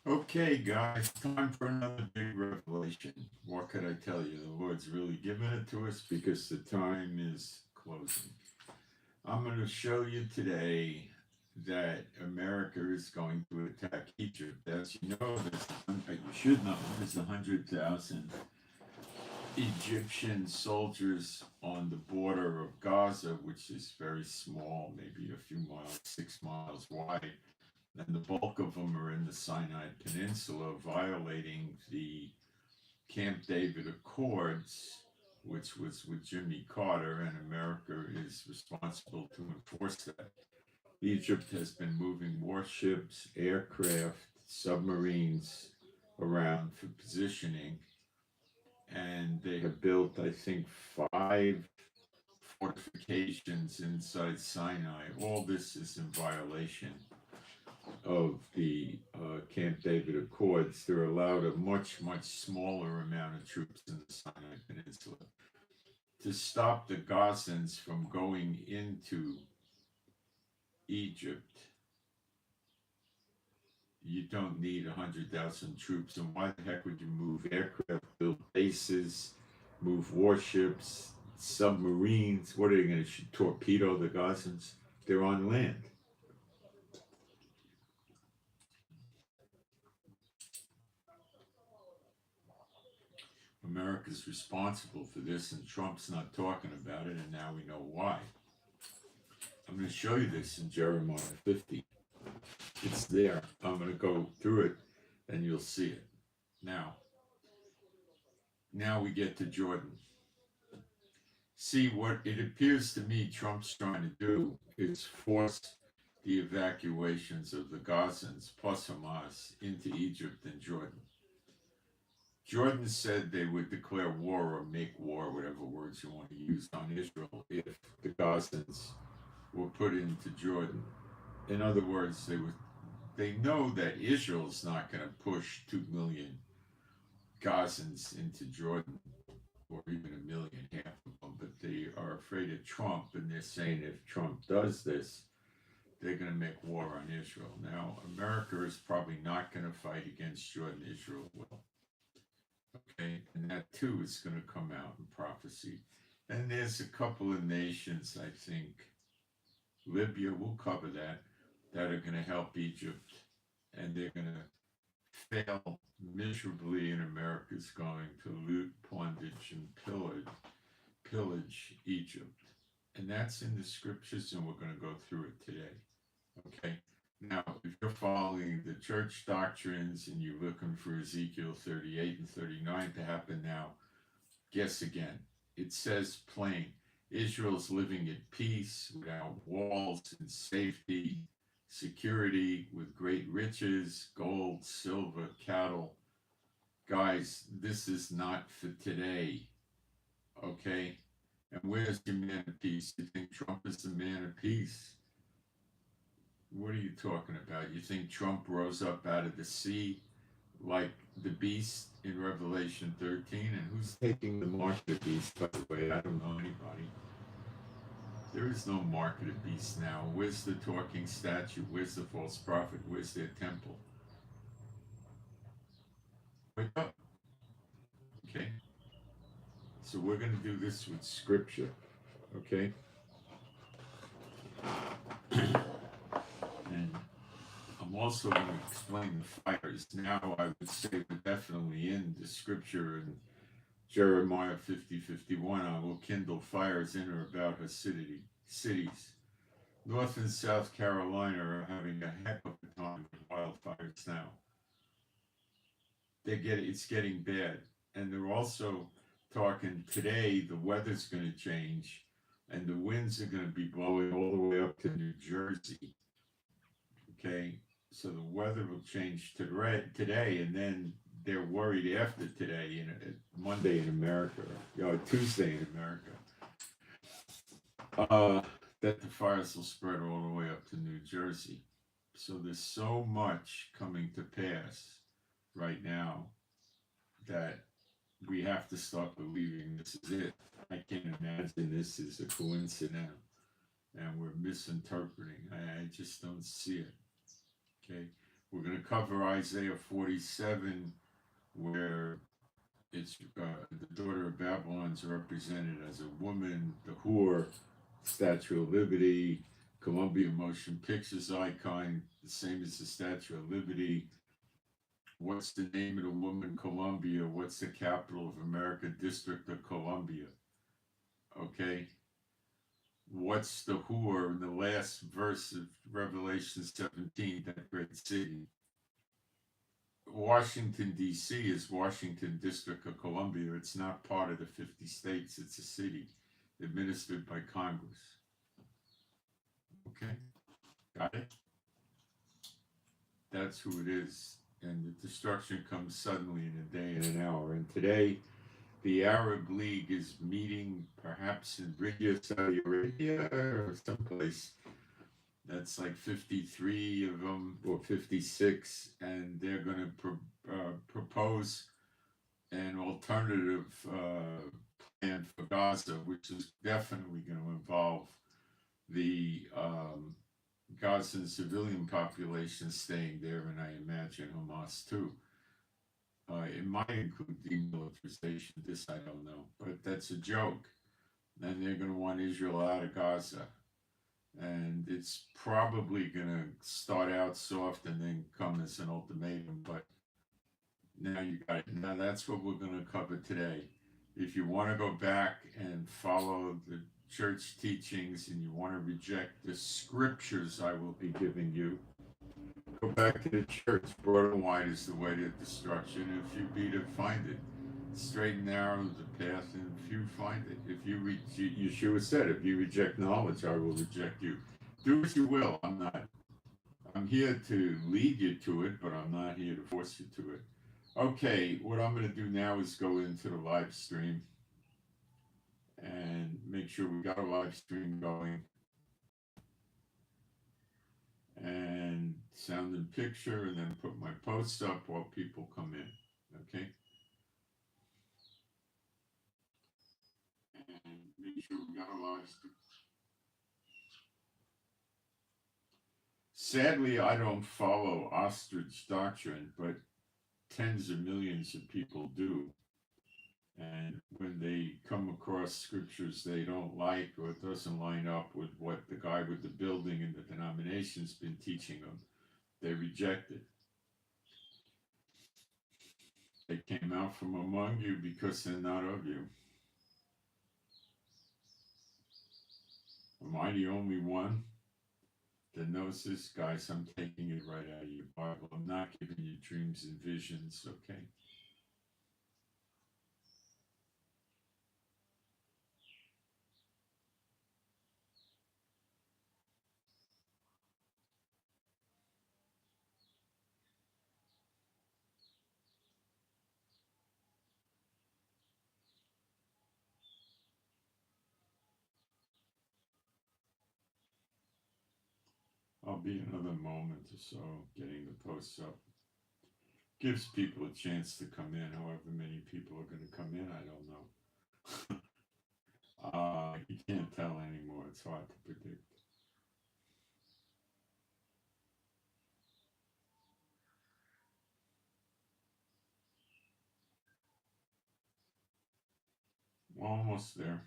Okay, guys, time for another big revelation. What could I tell you? The Lord's really giving it to us because the time is closing. I'm going to show you today that America is going to attack Egypt. As you know, you should know, there's 100,000 Egyptian soldiers on the border of Gaza, which is very small, maybe a few miles, 6 miles wide. And the bulk of them are in the Sinai Peninsula, violating the Camp David Accords, which was with Jimmy Carter, and America is responsible to enforce that. Egypt has been moving warships, aircraft, submarines around for positioning, and they have built, I think, 5 fortifications inside Sinai. All this is in violation of the Camp David Accords. They're allowed a much, much smaller amount of troops in the Sinai Peninsula to stop the Gazans from going into Egypt. You don't need 100,000 troops. And why the heck would you move aircraft, build bases, move warships, submarines? What are they going to torpedo the Gazans? They're on land. America's responsible for this, and Trump's not talking about it, and now we know why. I'm going to show you this in Jeremiah 50. It's there. I'm going to go through it, and you'll see it. Now we get to Jordan. See, what it appears to me Trump's trying to do is force the evacuations of the Gazans plus Hamas into Egypt and Jordan. Jordan said they would declare war or make war, whatever words you want to use, on Israel if the Gazans were put into Jordan. In other words, they know that Israel's not going to push 2 million Gazans into Jordan, or even a million, half of them, but they are afraid of Trump, and they're saying if Trump does this, they're going to make war on Israel. Now, America is probably not going to fight against Jordan. Israel will. Okay, and that too is going to come out in prophecy. And there's a couple of nations, I think, Libya, we'll cover that are going to help Egypt, and they're going to fail miserably, and America's going to loot, plunder, and pillage Egypt. And that's in the scriptures, and we're going to go through it today. Okay. Now, if you're following the church doctrines and you're looking for Ezekiel 38 and 39 to happen now, guess again. It says plain, Israel's living at peace without walls and safety, security with great riches, gold, silver, cattle. Guys, this is not for today, okay? And where's your man of peace? You think Trump is the man of peace? What are you talking about? You think Trump rose up out of the sea like the beast in Revelation 13? And who's taking the mark of the beast, by the way? I don't know anybody. There is no mark of the beast now. Where's the talking statue? Where's the false prophet? Where's their temple? Wake up. Okay? So we're going to do this with scripture. Okay? And I'm also going to explain the fires. Now, I would say we're definitely in the scripture in Jeremiah 50:51. I will kindle fires in or about her cities. North and South Carolina are having a heck of a time with wildfires now. It's getting bad. And they're also talking today the weather's going to change and the winds are going to be blowing all the way up to New Jersey. Okay, so the weather will change today, and then they're worried after today, Monday in America, Tuesday in America, that the fires will spread all the way up to New Jersey. So there's so much coming to pass right now that we have to start believing this is it. I can't imagine this is a coincidence and we're misinterpreting. I just don't see it. Okay. We're going to cover Isaiah 47, where it's the daughter of Babylon is represented as a woman, the whore, Statue of Liberty, Columbia Motion Pictures icon, the same as the Statue of Liberty. What's the name of the woman, Columbia? What's the capital of America? District of Columbia. Okay. What's the whore in the last verse of Revelation 17, that great city? Washington, D.C. is Washington, District of Columbia. It's not part of the 50 states. It's a city administered by Congress. Okay, got it? That's who it is. And the destruction comes suddenly in a day and an hour. And today, the Arab League is meeting perhaps in Riyadh, Saudi Arabia, or someplace. That's like 53 of them, or 56, and they're going to propose an alternative plan for Gaza, which is definitely going to involve the Gazan civilian population staying there, and I imagine Hamas too. It might include demilitarization. This I don't know, but that's a joke. And they're going to want Israel out of Gaza. And it's probably going to start out soft and then come as an ultimatum. But now you got it. Now that's what we're going to cover today. If you want to go back and follow the church teachings and you want to reject the scriptures I will be giving you, go back to the church. Broad and wide is the way to destruction. If you beat it, find it. Straight and narrow is the path, and few find it. If you Yeshua said, if you reject knowledge, I will reject you. Do as you will. I'm here to lead you to it, but I'm not here to force you to it. Okay, what I'm going to do now is go into the live stream and make sure we got a live stream going. And sound and picture, and then put my posts up while people come in. Okay? And make sure we got a live stream. Sadly, I don't follow ostrich doctrine, but tens of millions of people do. And when they come across scriptures they don't like, or it doesn't line up with what the guy with the building and the denomination's been teaching them, they reject it. They came out from among you because they're not of you. Am I the only one that knows this? Guys, I'm taking it right out of your Bible. I'm not giving you dreams and visions, okay? I'll be another moment or so getting the posts up. Gives people a chance to come in. However many people are going to come in, I don't know. You can't tell anymore. It's hard to predict. Almost there.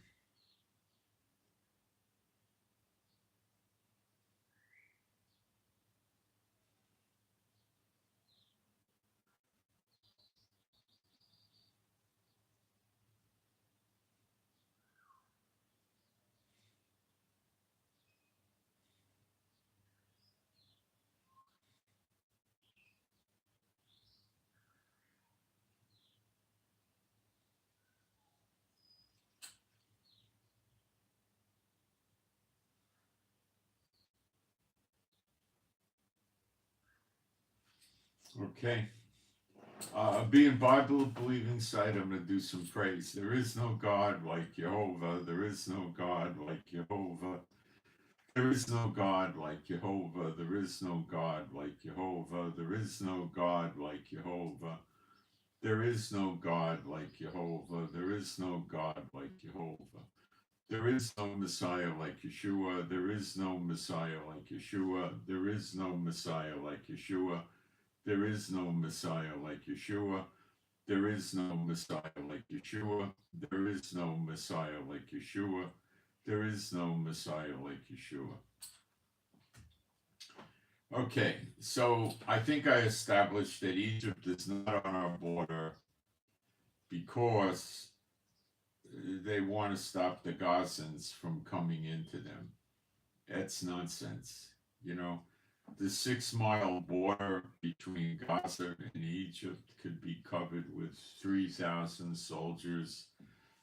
Okay. Being Bible believing site, I'm going to do some praise. There is no God like Jehovah. There is no God like Jehovah. There is no God like Jehovah. There is no God like Jehovah. There is no God like Jehovah. There is no God like Jehovah. There is no God like Jehovah. There is no Messiah like Yeshua. There is no Messiah like Yeshua. There is no Messiah like Yeshua. There is no Messiah like Yeshua. There is no Messiah like Yeshua. There is no Messiah like Yeshua. There is no Messiah like Yeshua. Okay, so I think I established that Egypt is not on our border because they want to stop the Gazans from coming into them. That's nonsense. You know, the 6 mile border between Gaza and Egypt could be covered with 3,000 soldiers,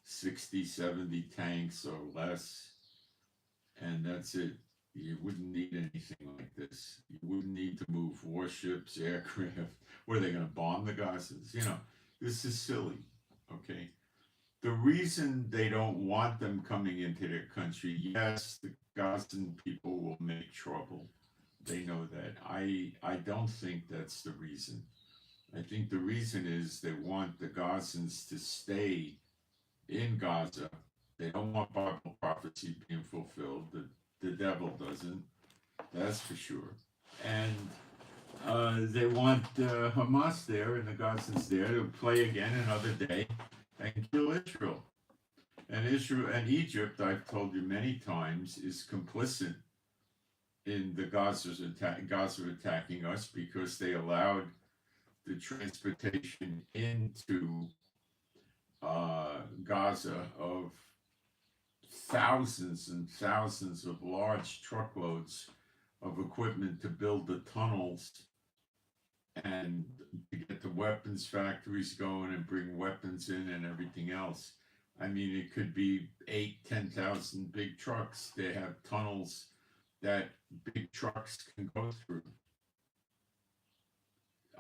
60, 70 tanks or less, and that's it. You wouldn't need anything like this. You wouldn't need to move warships, aircraft. What are they going to bomb the Gazans? You know, this is silly. Okay. The reason they don't want them coming into their country, yes, the Gazan people will make trouble. They know that. I don't think that's the reason. I think the reason is they want the Gazans to stay in Gaza. They don't want Bible prophecy being fulfilled. The devil doesn't, that's for sure. And they want Hamas there and the Gazans there to play again another day and kill Israel. And Israel and Egypt, I've told you many times, is complicit in the Gaza attacking us because they allowed the transportation into Gaza of thousands and thousands of large truckloads of equipment to build the tunnels and to get the weapons factories going and bring weapons in and everything else. I mean, it could be 8,000-10,000 big trucks. They have tunnels that big trucks can go through.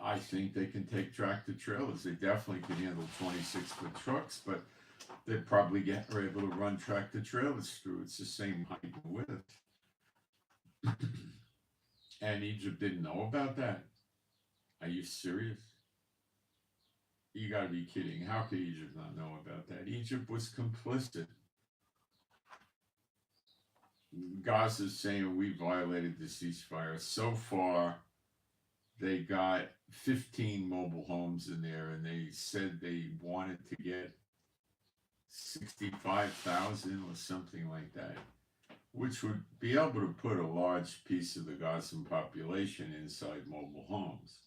I think they can take tractor trailers. They definitely can handle 26-foot trucks, but they probably are able to run tractor trailers through. It's the same height and width. And Egypt didn't know about that. Are you serious? You gotta be kidding. How could Egypt not know about that? Egypt was complicit. Gaza's saying we violated the ceasefire. So far, they got 15 mobile homes in there, and they said they wanted to get 65,000 or something like that, which would be able to put a large piece of the Gazan population inside mobile homes.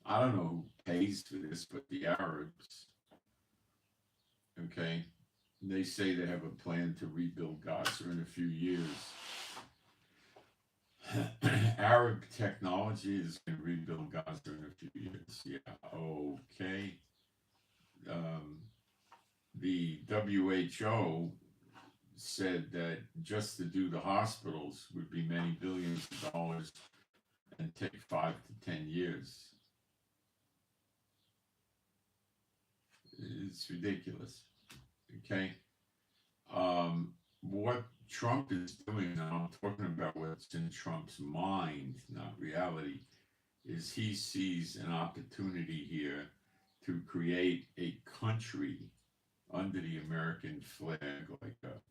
I don't know who pays for this, but the Arabs. Okay, they say they have a plan to rebuild Gaza in a few years. Arab technology is going to rebuild Gaza in a few years. Yeah, okay. The WHO said that just to do the hospitals would be many billions of dollars and take 5 to 10 years. It's ridiculous. Okay. What Trump is doing now, I'm talking about what's in Trump's mind, not reality, is he sees an opportunity here to create a country under the American flag, like a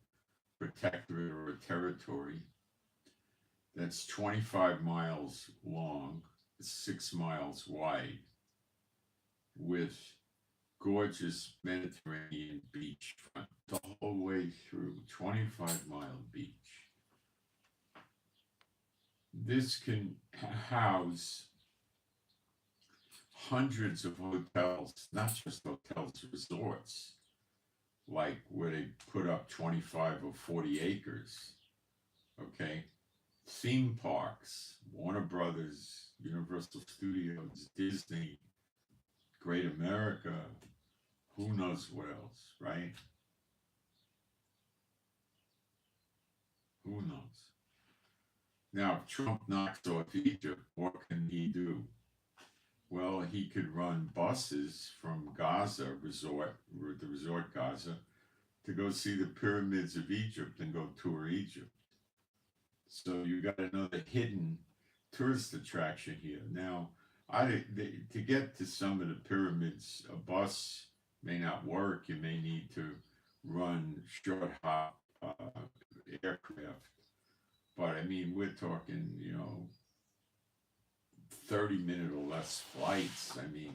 protectorate or a territory that's 25 miles long, 6 miles wide, with gorgeous Mediterranean beach front the whole way through, 25-mile beach. This can house hundreds of hotels, not just hotels, resorts, like where they put up 25 or 40 acres, okay? Theme parks, Warner Brothers, Universal Studios, Disney, Great America, who knows what else, right? Who knows? Now, if Trump knocks off Egypt, what can he do? Well, he could run buses from Gaza resort, the resort Gaza, to go see the pyramids of Egypt and go tour Egypt. So you got another hidden tourist attraction here. Now, to get to some of the pyramids, a bus may not work. You may need to run short hop aircraft. But I mean, we're talking, 30-minute or less flights. I mean,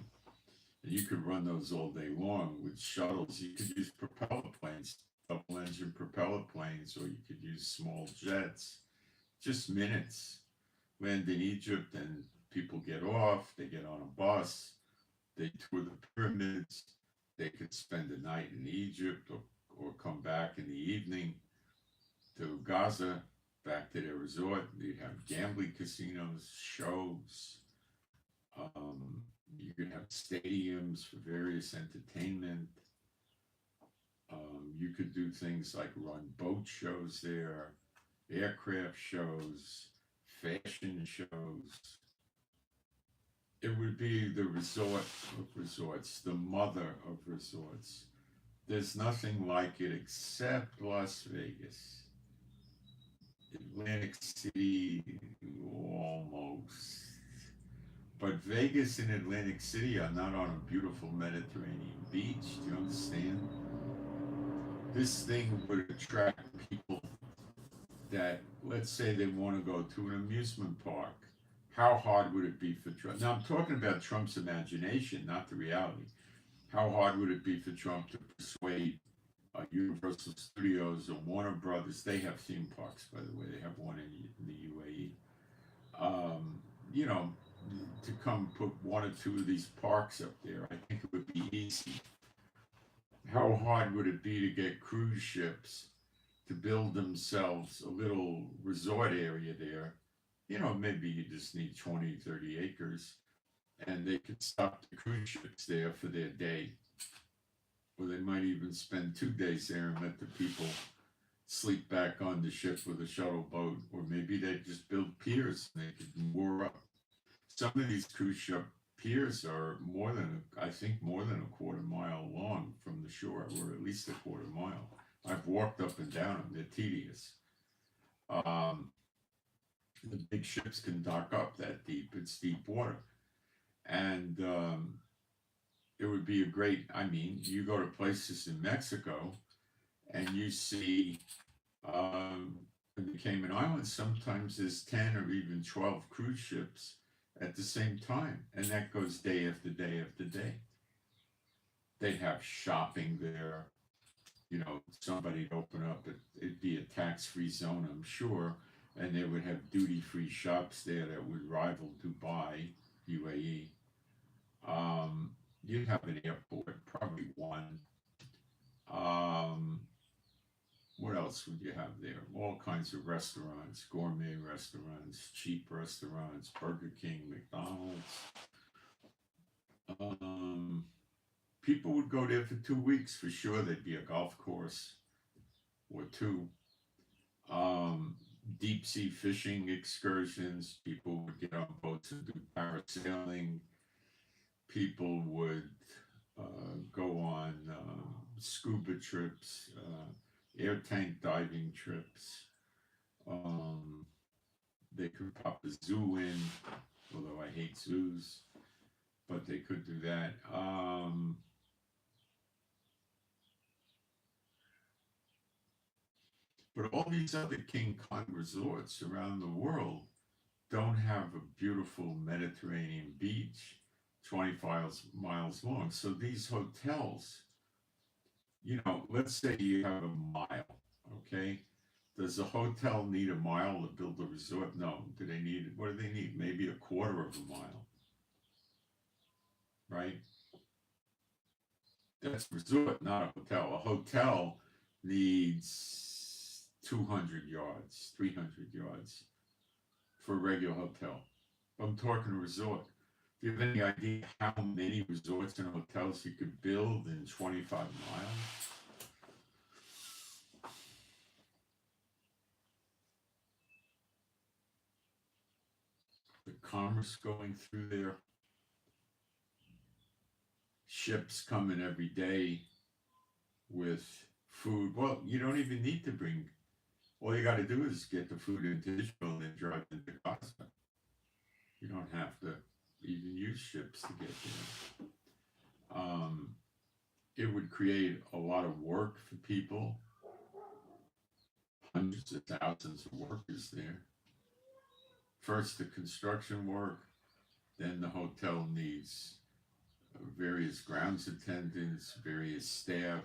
you could run those all day long with shuttles. You could use propeller planes, double engine propeller planes, or you could use small jets. Just minutes. Land in Egypt, and people get off, they get on a bus, they tour the pyramids, they could spend a night in Egypt, or come back in the evening to Gaza, back to their resort. You'd have gambling casinos, shows. You could have stadiums for various entertainment. You could do things like run boat shows there, aircraft shows, fashion shows. It would be the resort of resorts, the mother of resorts. There's nothing like it except Las Vegas. Atlantic City, almost. But Vegas and Atlantic City are not on a beautiful Mediterranean beach. Do you understand? This thing would attract people that, let's say, they want to go to an amusement park. How hard would it be for Trump? Now, I'm talking about Trump's imagination, not the reality. How hard would it be for Trump to persuade Universal Studios or Warner Brothers? They have theme parks, by the way. They have one in the UAE. You know, to come put one or two of these parks up there. I think it would be easy. How hard would it be to get cruise ships to build themselves a little resort area there? You know, maybe you just need 20, 30 acres, and they could stop the cruise ships there for their day. Or they might even spend 2 days there and let the people sleep back on the ship with a shuttle boat. Or maybe they just build piers and they could moor up. Some of these cruise ship piers are more than a quarter mile long from the shore, or at least a quarter mile. I've walked up and down them. They're tedious. The big ships can dock up that deep. It's deep water. And it would be a great, I mean, you go to places in Mexico and you see in the Cayman Islands, sometimes there's 10 or even 12 cruise ships at the same time. And that goes day after day after day. They'd have shopping there. You know, somebody'd open up, it'd be a tax-free zone, I'm sure, and they would have duty-free shops there that would rival Dubai, UAE. You'd have an airport, probably one. What else would you have there? All kinds of restaurants, gourmet restaurants, cheap restaurants, Burger King, McDonald's. People would go there for 2 weeks for sure. There'd be a golf course or two. Deep sea fishing excursions. People would get on boats and do parasailing. People would go on scuba trips, air tank diving trips. They could pop a zoo in, although I hate zoos, but they could do that. But all these other King Kong resorts around the world don't have a beautiful Mediterranean beach 25 miles long. So these hotels, you know, let's say you have a mile, okay? Does a hotel need a mile to build a resort? No. Do they need, what do they need? Maybe a quarter of a mile, right? That's a resort, not a hotel. A hotel needs 200 yards, 300 yards for a regular hotel. I'm talking a resort. Do you have any idea how many resorts and hotels you could build in 25 miles? The commerce going through there, ships coming every day with food. Well, you don't even need to bring, all you got to do is get the food into Israel and then drive into Gaza. You don't have to even use ships to get there. It would create a lot of work for people, hundreds of thousands of workers there. First, the construction work, Then the hotel needs various grounds attendants, various staff,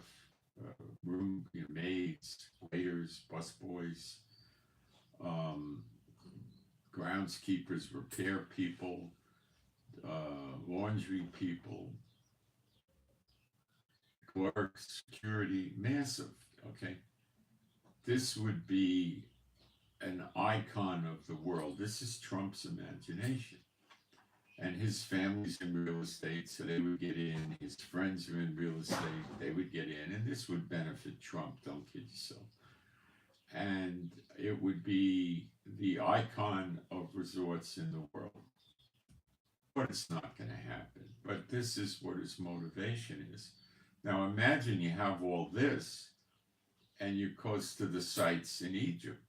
room maids, waiters, busboys, um, groundskeepers, repair people, laundry people, clerks, security, massive. Okay, this would be an icon of the world. This is Trump's imagination. And his family's in real estate, so they would get in. His friends are in real estate, they would get in. And this would benefit Trump, don't kid yourself. And it would be the icon of resorts in the world. But it's not going to happen. But this is what his motivation is. Now imagine you have all this and you're close to the sites in Egypt.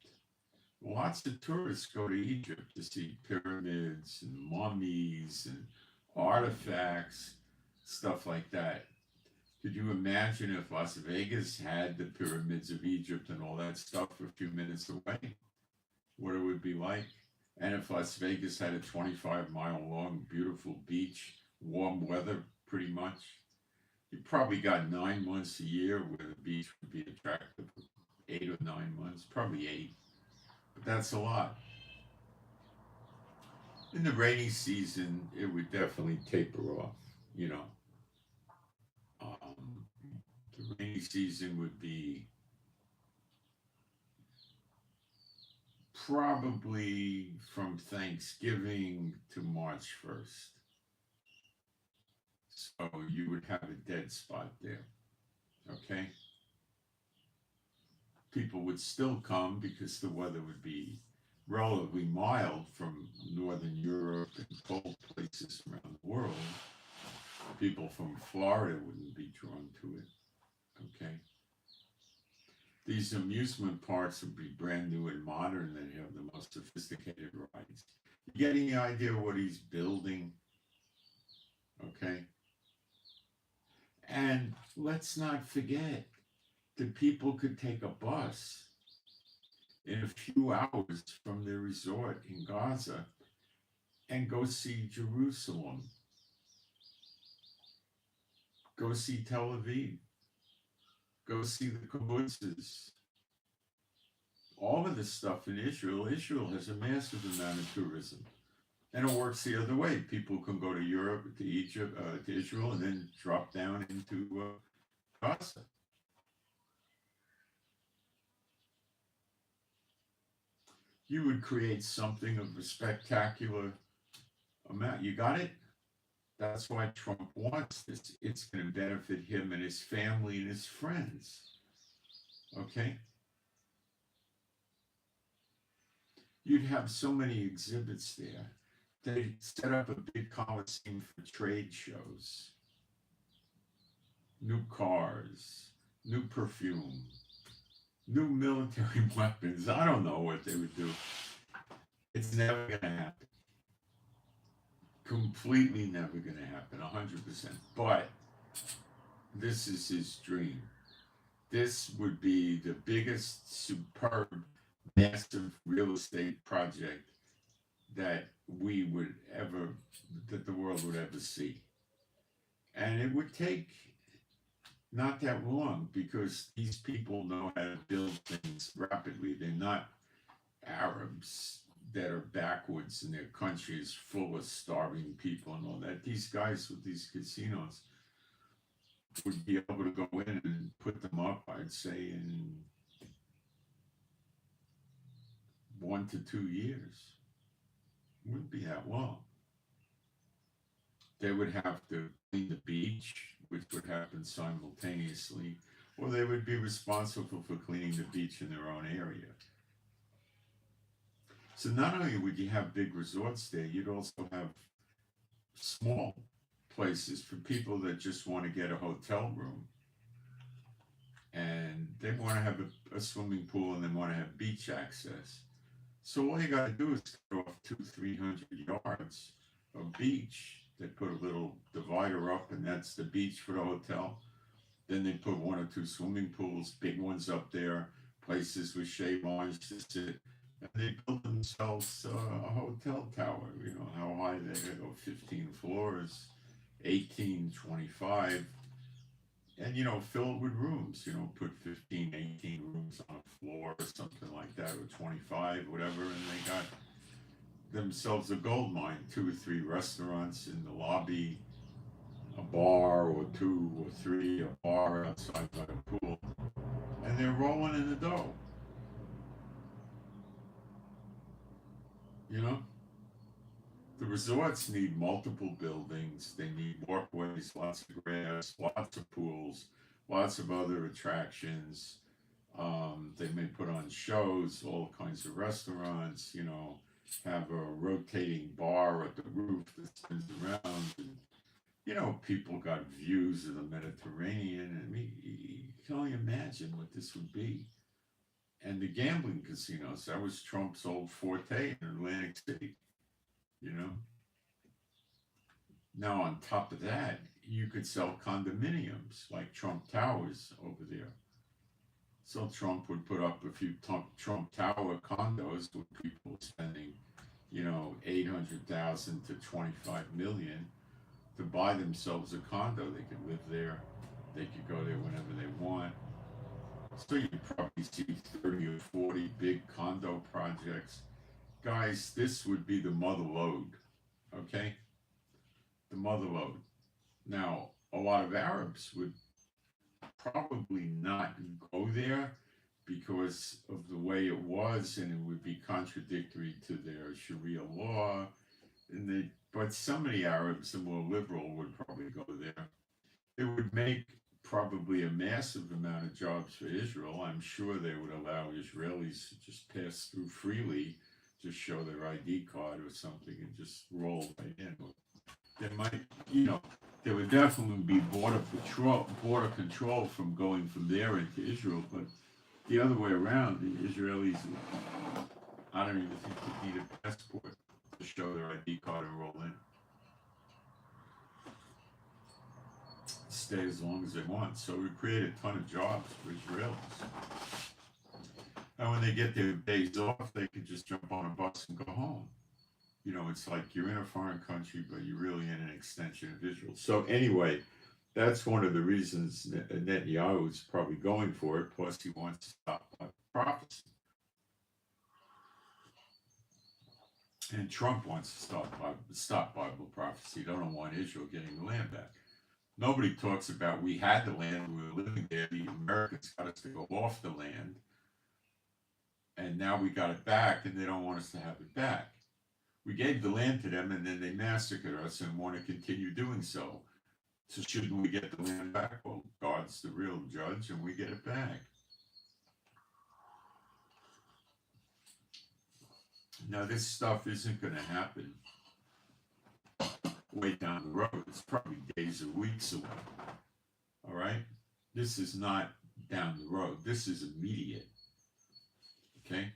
Lots of tourists go to Egypt to see pyramids and mummies and artifacts, stuff like that. Could you imagine if Las Vegas had the pyramids of Egypt and all that stuff a few minutes away? What it would be like? And if Las Vegas had a 25-mile long, beautiful beach, warm weather, pretty much, you probably got 9 months a year where the beach would be attractive. 8 or 9 months, probably 8. But that's a lot. In the rainy season, it would definitely taper off, you know. The rainy season would be probably from Thanksgiving to March 1st. So you would have a dead spot there, okay? People would still come because the weather would be relatively mild from Northern Europe and cold places around the world. People from Florida wouldn't be drawn to it, okay? These amusement parks would be brand new and modern. They have the most sophisticated rides. You get any idea what he's building? Okay? And let's not forget that people could take a bus in a few hours from their resort in Gaza and go see Jerusalem, go see Tel Aviv, go see the kibbutzes, all of this stuff in Israel. Israel has a massive amount of tourism. And it works the other way. People can go to Europe, to Egypt, to Israel, and then drop down into Gaza. You would create something of a spectacular amount. You got it? That's why Trump wants this. It's going to benefit him and his family and his friends. Okay? You'd have so many exhibits there. They'd set up a big coliseum for trade shows. New cars, new perfume, new military weapons. I don't know what they would do. It's never going to happen. Completely never going to happen, 100%. But this is his dream. This would be the biggest, superb, massive real estate project that that the world would ever see. And it would take not that long because these people know how to build things rapidly. They're not Arabs that are backwards and their country is full of starving people and all that. These guys with these casinos would be able to go in and put them up, I'd say, in 1 to 2 years. Wouldn't be that long. They would have to clean the beach, which would happen simultaneously, or they would be responsible for cleaning the beach in their own area. So not only would you have big resorts there, you'd also have small places for people that just want to get a hotel room and they want to have a swimming pool and they want to have beach access. So all you got to do is cut off 200-300 yards of beach. They put a little divider up and that's the beach for the hotel. Then they put 1 or 2 swimming pools, big ones up there, places with shade lines to sit, And they built themselves a hotel tower. You know how high they go, 15 floors, 18, 25, and fill it with rooms. Put 15, 18 rooms on a floor or something like that, or 25, whatever, and they got themselves a gold mine. 2 or 3 restaurants in the lobby, a bar or 2 or 3, a bar outside by the pool, and they're rolling in the dough. You know, the resorts need multiple buildings. They need walkways, lots of grass, lots of pools, lots of other attractions. They may put on shows, all kinds of restaurants. Have a rotating bar at the roof that spins around, and people got views of the Mediterranean. I mean, you can only imagine what this would be. And the gambling casinos, that was Trump's old forte in Atlantic City, you know. Now, on top of that, you could sell condominiums like Trump Towers over there. So Trump would put up a few Trump Tower condos with people spending, 800,000 to 25 million to buy themselves a condo. They could live there. They could go there whenever they want. So you probably see 30 or 40 big condo projects. Guys, this would be the mother lode, okay? The mother lode. Now, a lot of Arabs would probably not go there because of the way it was, and it would be contradictory to their Sharia law. But some of the Arabs, the more liberal, would probably go there. It would make probably a massive amount of jobs for Israel. I'm sure they would allow Israelis to just pass through freely, just show their ID card or something, and just roll right in. There might, there would definitely be border control from going from there into Israel, but the other way around, the Israelis, I don't even think they need a passport to show their ID card and roll in. Stay as long as they want. So we create a ton of jobs for Israelis. And when they get their days off, they could just jump on a bus and go home. It's like you're in a foreign country, but you're really in an extension of Israel. So anyway, that's one of the reasons Netanyahu is probably going for it. Plus, he wants to stop prophecy. And Trump wants to stop Bible prophecy. They don't want Israel getting the land back. Nobody talks about we had the land, we were living there, the Americans got us to go off the land, and now we got it back, and they don't want us to have it back. We gave the land to them, and then they massacred us and want to continue doing so. So shouldn't we get the land back? Well, God's the real judge, and we get it back. Now, this stuff isn't going to happen way down the road. It's probably days or weeks away. All right? This is not down the road. This is immediate. Okay?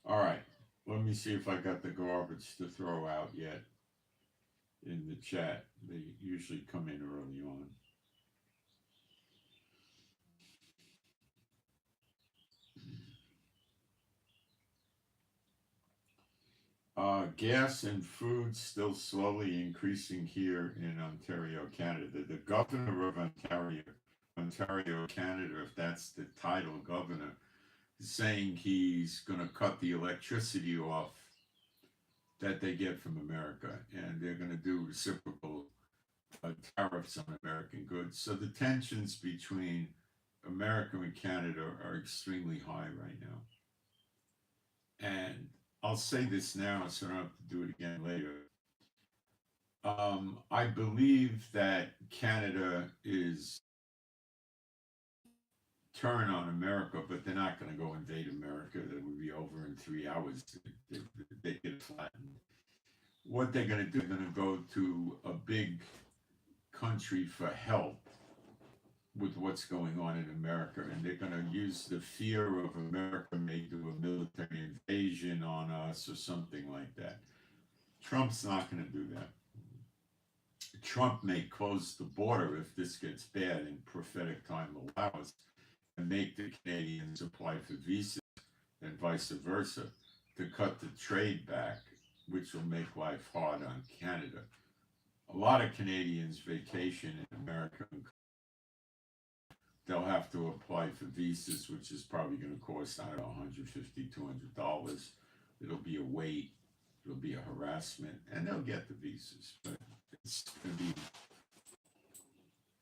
All right. Let me see if I got the garbage to throw out yet in the chat. They usually come in early on. Gas and food still slowly increasing here in Ontario, Canada. The governor of Ontario, Canada, if that's the title, governor, is saying he's going to cut the electricity off that they get from America, and they're going to do reciprocal tariffs on American goods. So the tensions between America and Canada are extremely high right now. And I'll say this now so I don't have to do it again later. I believe that Canada is turn on America, but they're not going to go invade America. That would be over in 3 hours. They get flattened. What they're going to do, they're going to go to a big country for help with what's going on in America, and they're going to use the fear of America may do a military invasion on us or something like that. Trump's not going to do that. Trump may close the border if this gets bad and prophetic time allows, and make the Canadians apply for visas and vice versa to cut the trade back, which will make life hard on Canada. A lot of Canadians vacation in America. They'll have to apply for visas, which is probably going to cost, I don't know, $150, $200. It'll be a wait, it'll be a harassment, and they'll get the visas, but it's going to be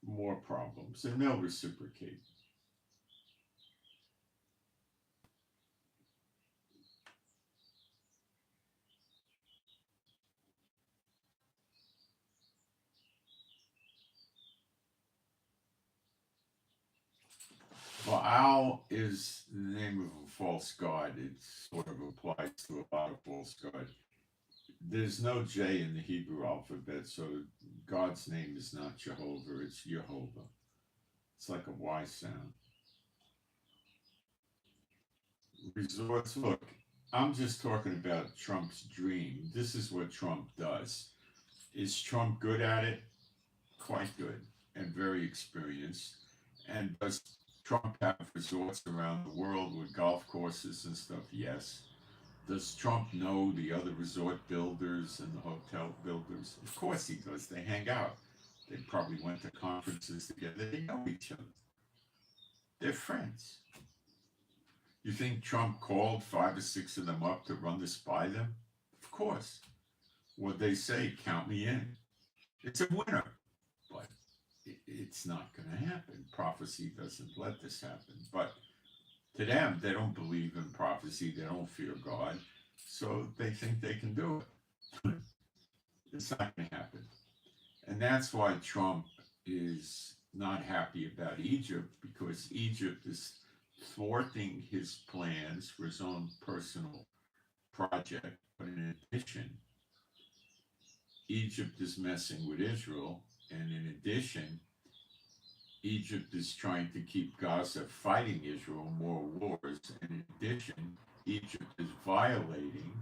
more problems, and they'll reciprocate. Well, Al is the name of a false god. It sort of applies to a lot of false gods. There's no J in the Hebrew alphabet, so God's name is not Jehovah, it's Jehovah. It's like a Y sound. Resorts, look, I'm just talking about Trump's dream. This is what Trump does. Is Trump good at it? Quite good and very experienced. And does Trump have resorts around the world with golf courses and stuff? Yes. Does Trump know the other resort builders and the hotel builders? Of course he does. They hang out. They probably went to conferences together. They know each other. They're friends. You think Trump called 5 or 6 of them up to run this by them? Of course. What they say, count me in. It's a winner. But it's not going to happen. Prophecy doesn't let this happen. But to them, they don't believe in prophecy. They don't fear God. So they think they can do it. It's not going to happen. And that's why Trump is not happy about Egypt, because Egypt is thwarting his plans for his own personal project. But in addition, Egypt is messing with Israel. And in addition, Egypt is trying to keep Gaza fighting Israel more wars. And in addition, Egypt is violating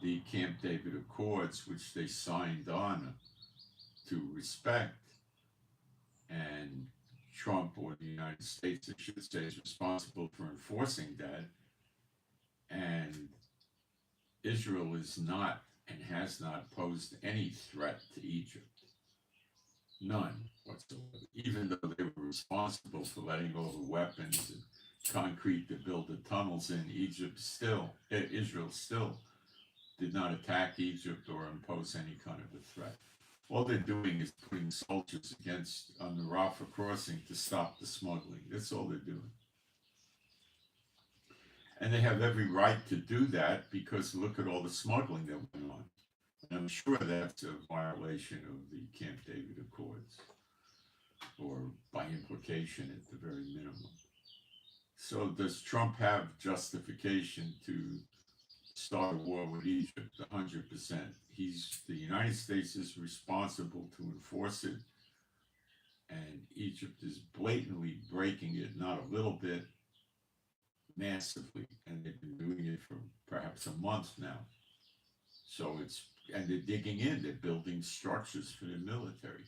the Camp David Accords, which they signed on to respect. And Trump, or the United States, I should say, is responsible for enforcing that. And Israel is not and has not posed any threat to Egypt. None whatsoever. Even though they were responsible for letting all the weapons and concrete to build the tunnels in, Israel still did not attack Egypt or impose any kind of a threat. All they're doing is putting soldiers on the Rafah crossing to stop the smuggling. That's all they're doing. And they have every right to do that, because look at all the smuggling that went on. And I'm sure that's a violation of the Camp David Accords, or by implication at the very minimum. So does Trump have justification to start a war with Egypt? 100%. The United States is responsible to enforce it, and Egypt is blatantly breaking it, not a little bit, massively, and they've been doing it for perhaps a month now. So and they're digging in, they're building structures for the military.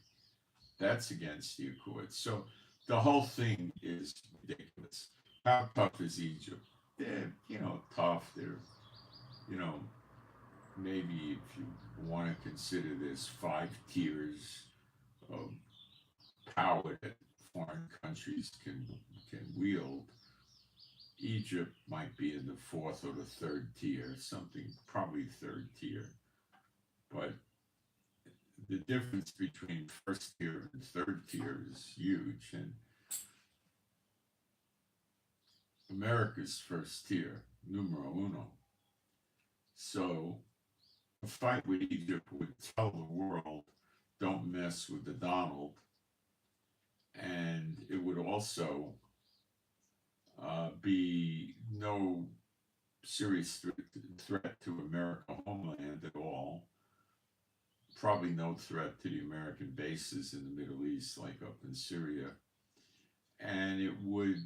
That's against the Accords. So the whole thing is ridiculous. How tough is Egypt? They're, tough. They're, maybe if you want to consider this 5 tiers of power that foreign countries can wield, Egypt might be in the 4th or the 3rd tier, something, probably 3rd tier. But the difference between 1st tier and 3rd tier is huge. And America's 1st tier, numero uno. So a fight with Egypt would tell the world, don't mess with the Donald. And it would also be no serious threat to American homeland at all. Probably no threat to the American bases in the Middle East, like up in Syria. And it would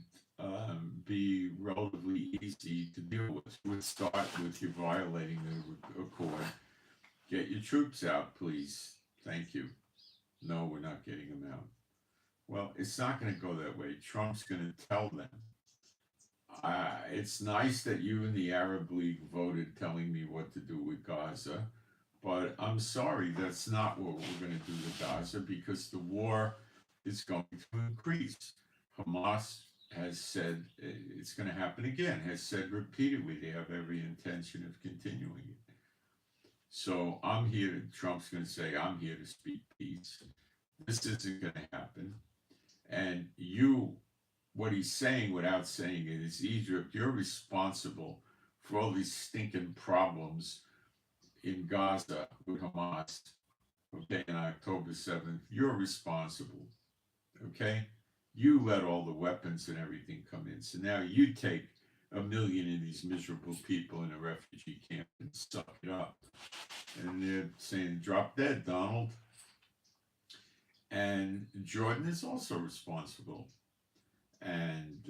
be relatively easy to deal with. It would start with you violating the accord. Get your troops out, please. Thank you. No, we're not getting them out. Well, it's not going to go that way. Trump's going to tell them. It's nice that you and the Arab League voted telling me what to do with Gaza, but I'm sorry, that's not what we're going to do to Gaza because the war is going to increase. Hamas has said it's going to happen again, has said repeatedly they have every intention of continuing it. So Trump's going to say, I'm here to speak peace. This isn't going to happen. And what he's saying without saying it is, Egypt, you're responsible for all these stinking problems in Gaza with Hamas. Okay, on October 7th, you're responsible. Okay, you let all the weapons and everything come in. So now you take 1 million of these miserable people in a refugee camp and suck it up. And they're saying, drop dead, Donald. And Jordan is also responsible. And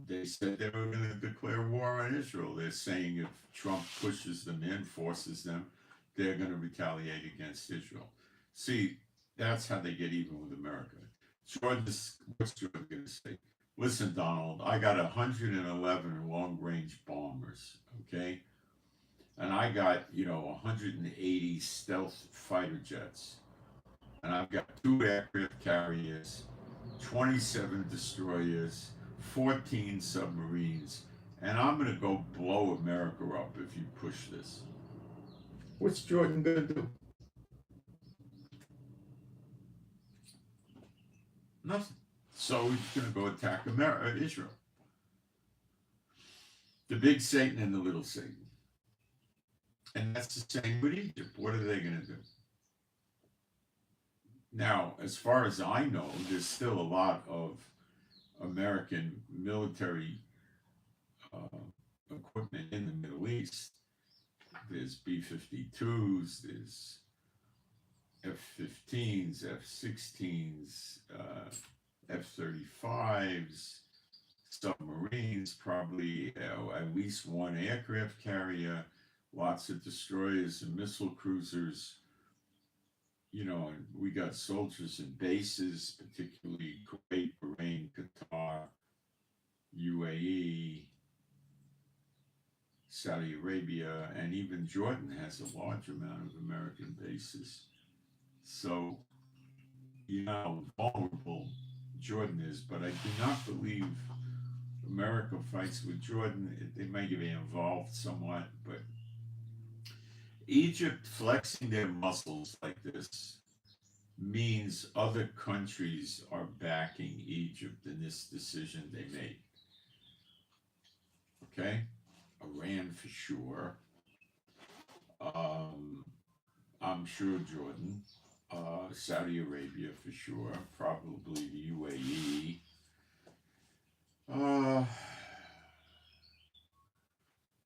they said they were going to declare war on Israel. They're saying if Trump pushes them in, forces them, they're going to retaliate against Israel. See, that's how they get even with America. What's Jordan going to say? Listen, Donald, I got 111 long-range bombers, okay? And I got, 180 stealth fighter jets. And I've got 2 aircraft carriers, 27 destroyers, 14 submarines, and I'm going to go blow America up if you push this. What's Jordan going to do? Nothing. So he's going to go attack Israel. The big Satan and the little Satan. And that's the same with Egypt. What are they going to do? Now, as far as I know, there's still a lot of American military equipment in the Middle East. There's B-52s, there's F-15s, F-16s, F-35s, submarines, probably at least 1 aircraft carrier, lots of destroyers and missile cruisers. And we got soldiers in bases, particularly Kuwait, Bahrain, Qatar, UAE, Saudi Arabia, and even Jordan has a large amount of American bases. So, how vulnerable Jordan is, but I do not believe America fights with Jordan. They may be involved somewhat, but Egypt flexing their muscles like this means other countries are backing Egypt in this decision they made. Okay? Iran for sure. I'm sure Jordan. Saudi Arabia for sure. Probably the UAE.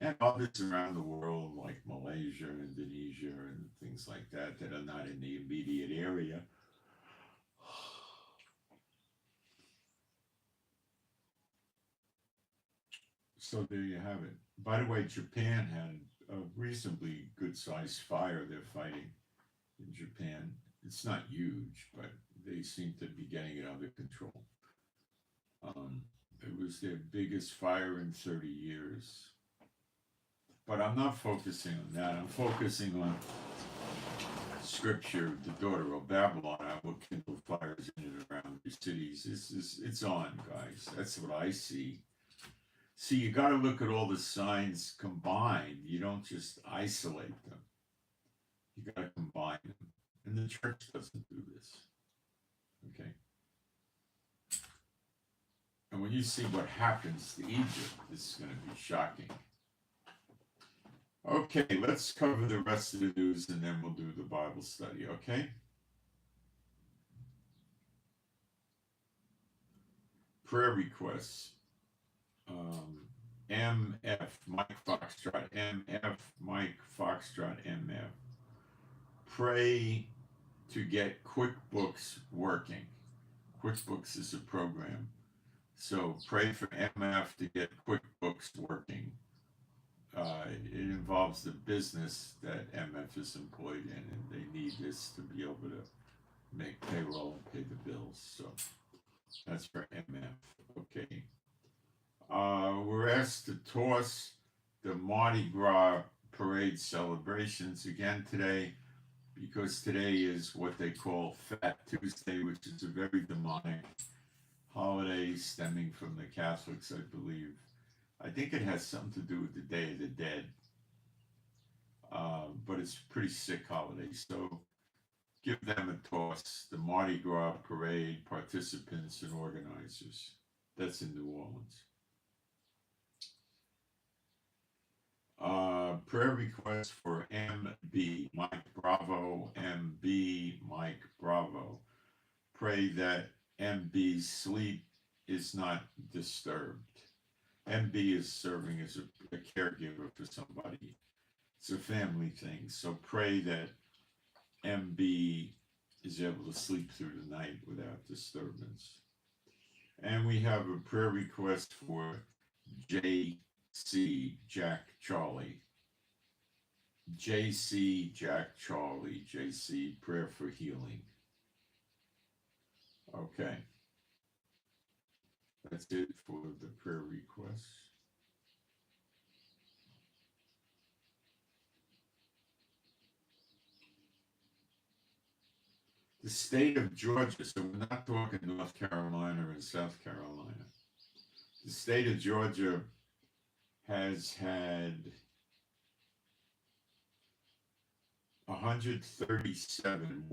And others around the world like Malaysia, Indonesia, and things like that that are not in the immediate area. So there you have it. By the way, Japan had a reasonably good-sized fire they're fighting in Japan. It's not huge, but they seem to be getting it under control. It was their biggest fire in 30 years. But I'm not focusing on that. I'm focusing on Scripture. The daughter of Babylon, I will kindle fires in and around your cities. It's on, guys. That's what I see. See, you got to look at all the signs combined. You don't just isolate them. You got to combine them. And the church doesn't do this. Okay? And when you see what happens to Egypt, this is going to be shocking. Okay, let's cover the rest of the news and then we'll do the Bible study, okay? Prayer requests. MF, Mike Foxtrot, MF, Mike Foxtrot, MF. Pray to get QuickBooks working. QuickBooks is a program. So pray for MF to get QuickBooks working. It involves the business that MF is employed in, and they need this to be able to make payroll and pay the bills. So that's for MF. Okay. We're asked to toss the Mardi Gras parade celebrations again today because today is what they call Fat Tuesday, which is a very demonic holiday stemming from the Catholics, I believe. I think it has something to do with the Day of the Dead, but it's a pretty sick holiday. So give them a toss. The Mardi Gras parade participants and organizers. That's in New Orleans. Prayer request for MB, Mike Bravo, MB, Mike Bravo. Pray that MB's sleep is not disturbed. MB is serving as a caregiver for somebody. It's a family thing. So pray that MB is able to sleep through the night without disturbance. And we have a prayer request for JC, Jack Charlie. JC, Jack Charlie, JC, prayer for healing. Okay. That's it for the prayer requests. The state of Georgia, so we're not talking North Carolina and South Carolina. The state of Georgia has had 137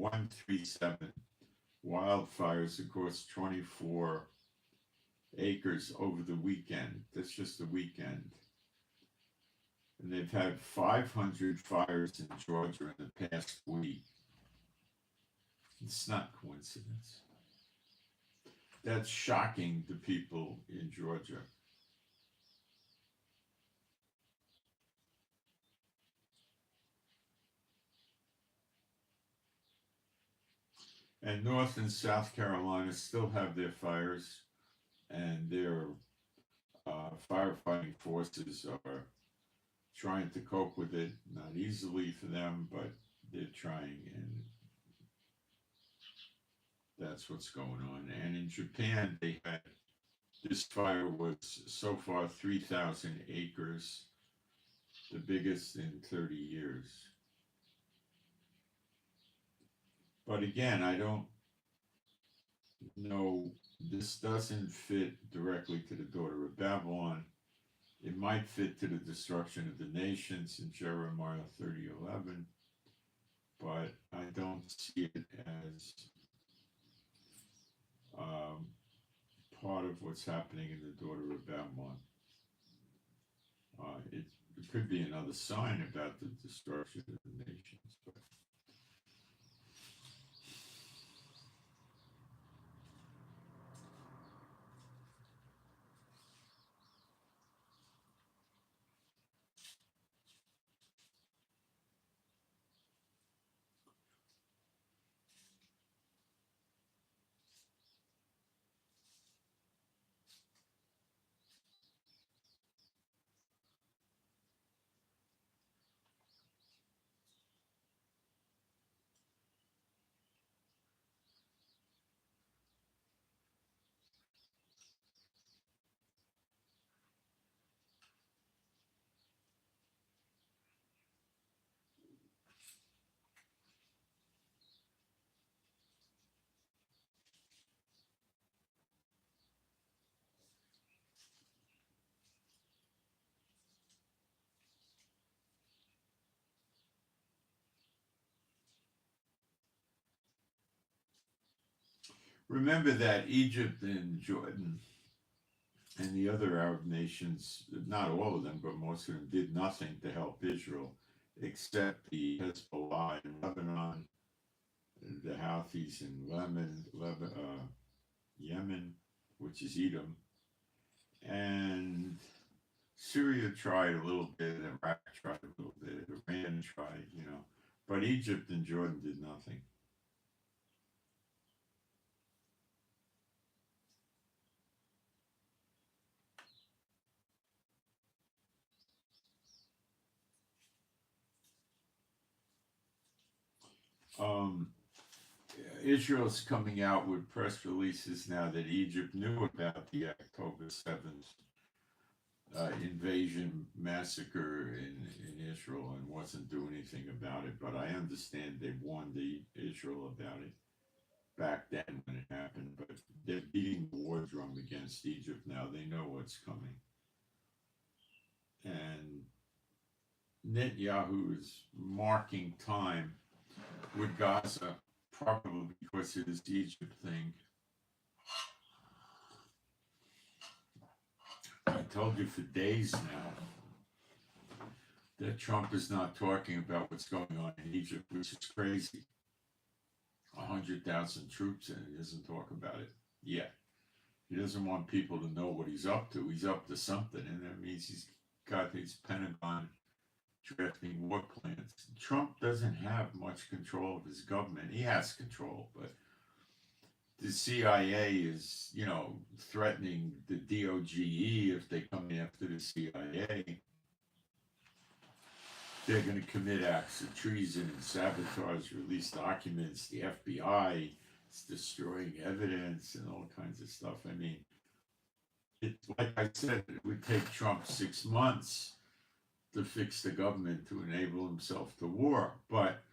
wildfires across 24 acres over the weekend. That's just the weekend. And they've had 500 fires in Georgia in the past week. It's not coincidence. That's shocking to people in Georgia. And North and South Carolina still have their fires, and their firefighting forces are trying to cope with it. Not easily for them, but they're trying, and that's what's going on. And in Japan, this fire was so far 3,000 acres, the biggest in 30 years. But again, I don't know, this doesn't fit directly to the daughter of Babylon. It might fit to the destruction of the nations in Jeremiah 30:11, but I don't see it as part of what's happening in the daughter of Babylon. It could be another sign about the destruction of the nations, but remember that Egypt and Jordan and the other Arab nations, not all of them, but most of them, did nothing to help Israel except the Hezbollah in Lebanon, the Houthis in Yemen, which is Edom, and Syria tried a little bit, Iraq tried a little bit, Iran tried, but Egypt and Jordan did nothing. Israel's coming out with press releases now that Egypt knew about the October 7th invasion massacre in Israel and wasn't doing anything about it. But I understand they warned Israel about it back then when it happened. But they're beating the war drum against Egypt now. They know what's coming. And Netanyahu is marking time with Gaza, probably because of this Egypt thing. I told you for days now that Trump is not talking about what's going on in Egypt, which is crazy. 100,000 troops and he doesn't talk about it yet. He doesn't want people to know what he's up to. He's up to something, and that means he's got his Pentagon drafting war plans. Trump doesn't have much control of his government. He has control, but the CIA is, threatening the DOGE if they come after the CIA. They're going to commit acts of treason and sabotage, release documents. The FBI is destroying evidence and all kinds of stuff. I mean, like I said, it would take Trump 6 months to fix the government to enable himself to war. But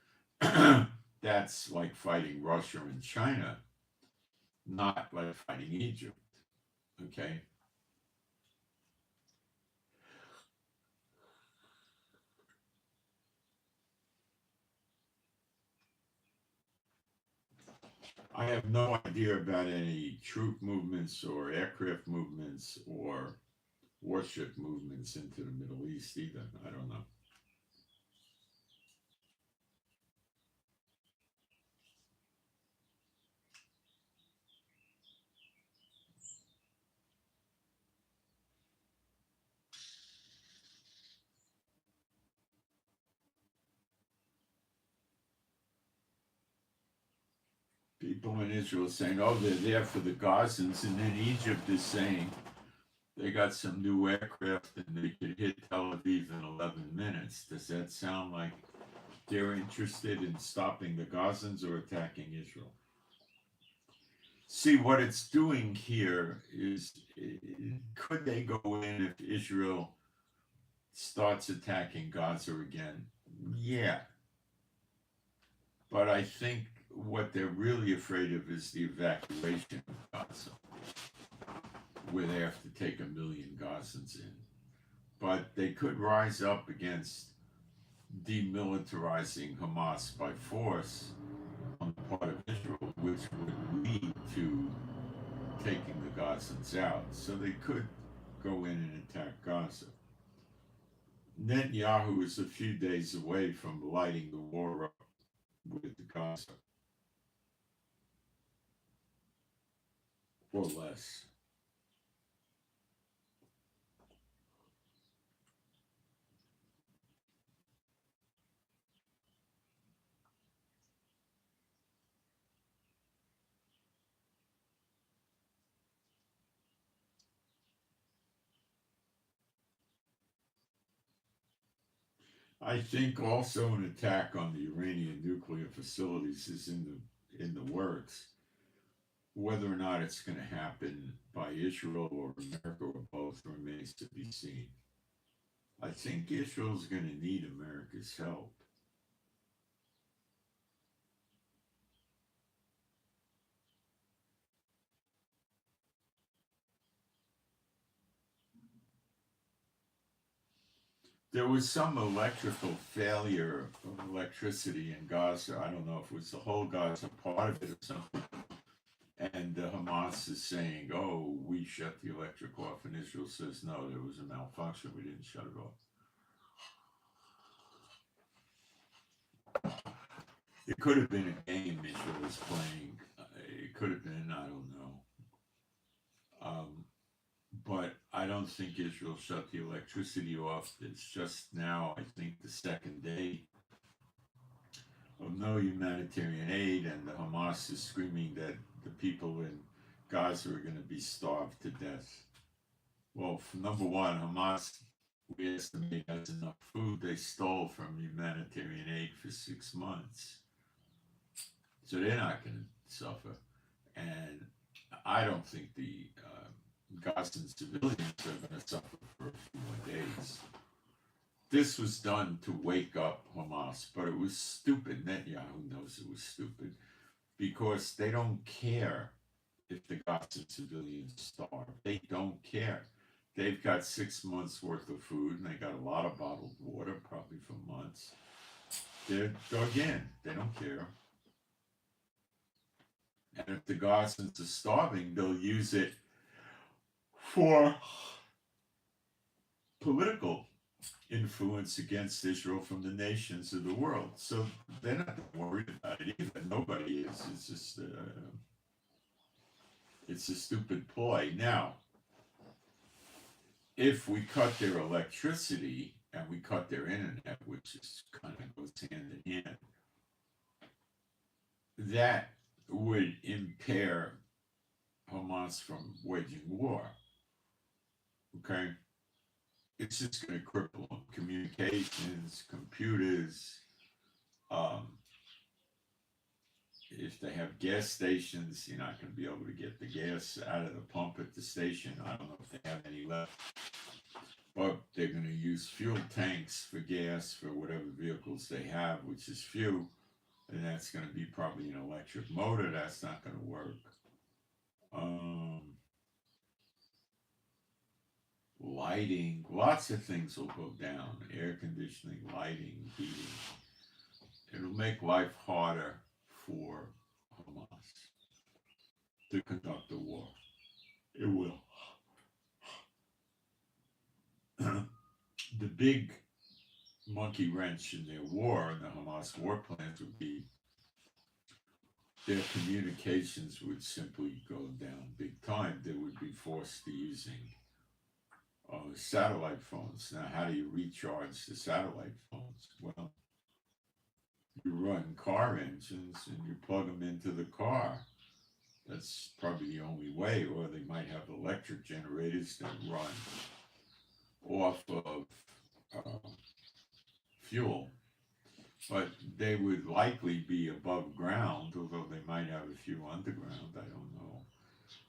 that's like fighting Russia and China, not like fighting Egypt. Okay? I have no idea about any troop movements or aircraft movements or warship movements into the Middle East either. I don't know. People in Israel are saying, oh, they're there for the Gazans, and then Egypt is saying they got some new aircraft and they could hit Tel Aviv in 11 minutes. Does that sound like they're interested in stopping the Gazans or attacking Israel? See, what it's doing here is, could they go in if Israel starts attacking Gaza again? Yeah. But I think what they're really afraid of is the evacuation of Gaza, where they have to take 1 million Gazans in. But they could rise up against demilitarizing Hamas by force on the part of Israel, which would lead to taking the Gazans out. So they could go in and attack Gaza. Netanyahu is a few days away from lighting the war up with Gaza, or less. I think also an attack on the Iranian nuclear facilities is in the works. Whether or not it's going to happen by Israel or America or both remains to be seen. I think Israel's going to need America's help. There was some electrical failure of electricity in Gaza. I don't know if it was the whole Gaza, part of it or something. And Hamas is saying, oh, we shut the electric off. And Israel says, no, there was a malfunction. We didn't shut it off. It could have been a game Israel was playing. It could have been, I don't know. But I don't think Israel shut the electricity off. It's just now, I think, the second day of no humanitarian aid, and the Hamas is screaming that the people in Gaza are going to be starved to death. Well, number one, Hamas, we estimate, has enough food they stole from humanitarian aid for 6 months. So they're not going to suffer. And I don't think the Gazan civilians are going to suffer for a few more days. This was done to wake up Hamas, but it was stupid. Netanyahu knows it was stupid because they don't care if the Gaza civilians starve. They don't care. They've got 6 months worth of food and they got a lot of bottled water, probably for months. They're dug in. They don't care. And if the Gazans are starving, they'll use it for political influence against Israel from the nations of the world. So they're not worried about it either. Nobody is. It's just it's a stupid ploy. Now, if we cut their electricity and we cut their internet, which is kind of goes hand in hand, that would impair Hamas from waging war. Okay? It's just going to cripple them. Communications, computers. If they have gas stations, you're not going to be able to get the gas out of the pump at the station. I don't know if they have any left. But they're going to use fuel tanks for gas for whatever vehicles they have, which is few. And that's going to be probably an electric motor. That's not going to work. Lighting, lots of things will go down. Air conditioning, lighting, heating. It'll make life harder for Hamas to conduct the war. It will. The big monkey wrench in their war, in the Hamas war plans, would be their communications would simply go down big time. They would be forced to using satellite phones. Now, how do you recharge the satellite phones? Well, you run car engines and you plug them into the car. That's probably the only way. Or they might have electric generators that run off of fuel. But they would likely be above ground, although they might have a few underground. I don't know.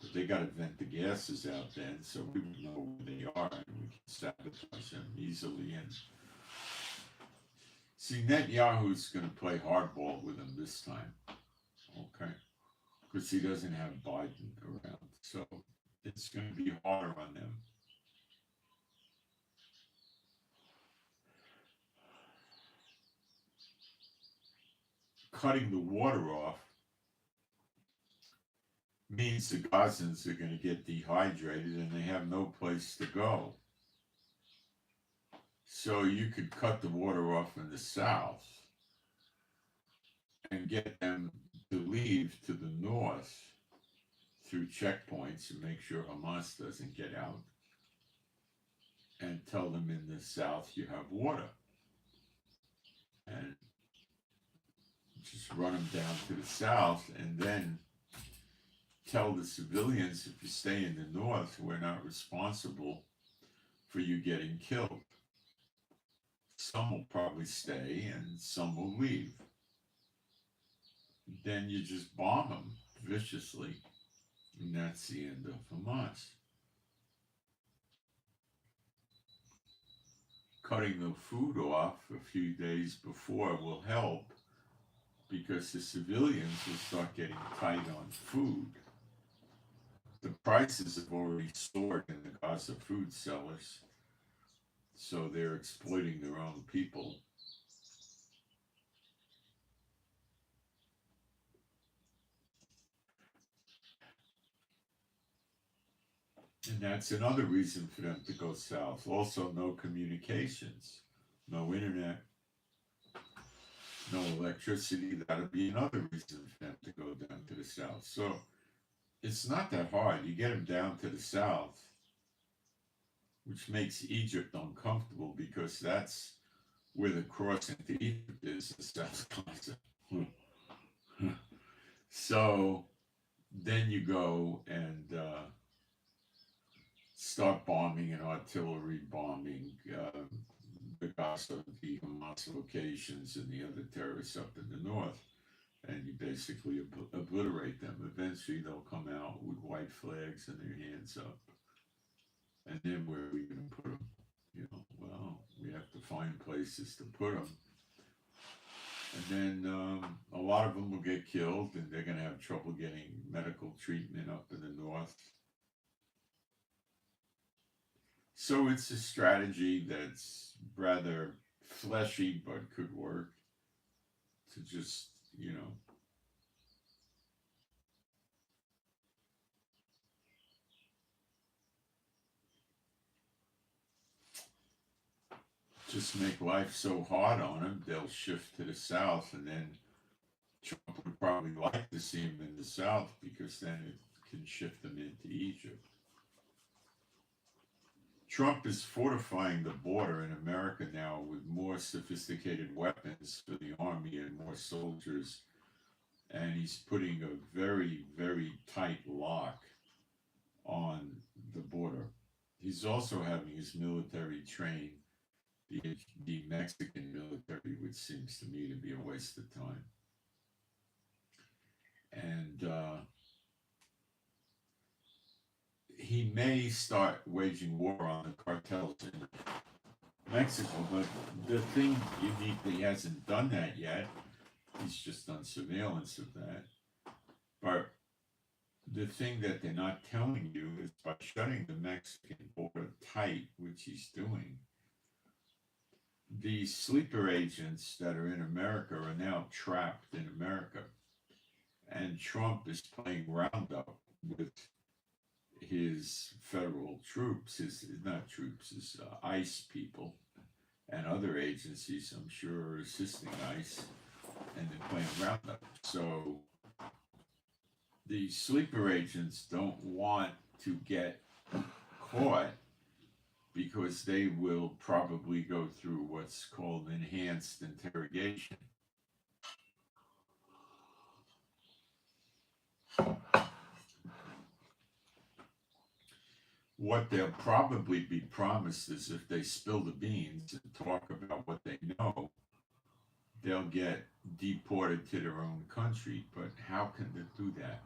But they got to vent the gases out then, so we would know where they are and we can sabotage them easily. And see, Netanyahu's going to play hardball with them this time, okay? Because he doesn't have Biden around, so it's going to be harder on them. Cutting the water off means the Gazans are going to get dehydrated and they have no place to go. So you could cut the water off in the south and get them to leave to the north through checkpoints and make sure Hamas doesn't get out, and tell them in the south you have water. And just run them down to the south and then tell the civilians, if you stay in the north, we're not responsible for you getting killed. Some will probably stay and some will leave. Then you just bomb them viciously, and that's the end of Hamas. Cutting the food off a few days before will help, because the civilians will start getting tight on food. The prices have already soared in the Gaza food sellers, so they're exploiting their own people. And that's another reason for them to go south. Also, no communications, no internet, no electricity. That'll be another reason for them to go down to the south. So it's not that hard. You get them down to the south, which makes Egypt uncomfortable because that's where the crossing to Egypt is, the South Gaza. So then you go and start bombing and artillery bombing the Gaza, the Hamas locations, and the other terrorists up in the north. and you basically obliterate them. Eventually, they'll come out with white flags and their hands up. And then where are we going to put them? You know, well, we have to find places to put them. And then a lot of them will get killed, and they're going to have trouble getting medical treatment up in the north. So it's a strategy that's rather fleshy, but could work to just, you know, just make life so hard on them, they'll shift to the south, and then Trump would probably like to see them in the south because then it can shift them into Egypt. Trump is fortifying the border in America now with more sophisticated weapons for the army and more soldiers, and he's putting a very, very tight lock on the border. He's also having his military train the Mexican military, which seems to me to be a waste of time. And he may start waging war on the cartels in Mexico, but the thing uniquely, he hasn't done that yet. He's just done surveillance of that. But the thing that they're not telling you is by shutting the Mexican border tight, which he's doing, the sleeper agents that are in America are now trapped in America. And Trump is playing roundup with his federal troops, his ICE people, and other agencies, I'm sure, are assisting ICE, and they're playing roundup. So the sleeper agents don't want to get caught because they will probably go through what's called enhanced interrogation. What they'll probably be promised is if they spill the beans and talk about what they know, they'll get deported to their own country. But how can they do that?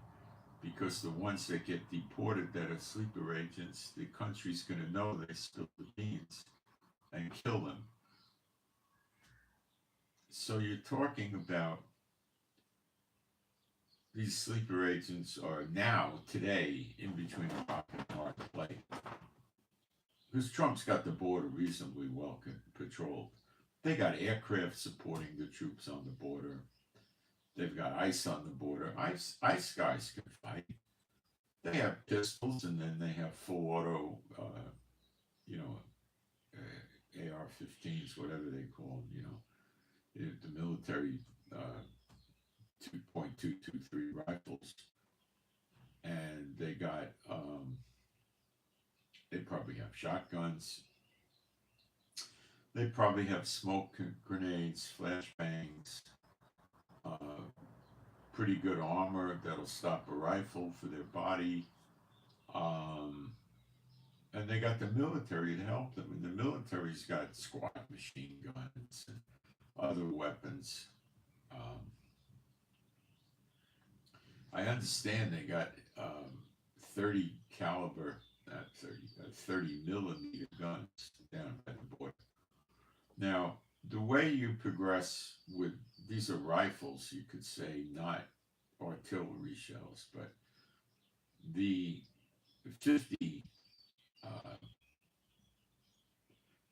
Because the ones that get deported that are sleeper agents, the country's going to know they spilled the beans and kill them. So you're talking about these sleeper agents are now, today, in between a rock and a hard place. Because Trump's got the border reasonably well patrolled. They got aircraft supporting the troops on the border. They've got ICE on the border. ICE guys can fight. They have pistols, and then they have full auto, AR-15s, whatever they call them. The military 2.223 rifles, and they got. They probably have shotguns. They probably have smoke grenades, flashbangs, pretty good armor that'll stop a rifle for their body. And they got the military to help them. And the military's got squad machine guns and other weapons. I understand they got 30 caliber, not 30, 30 millimeter guns down by the border. Now, the way you progress with these are rifles, you could say, not artillery shells, but the 50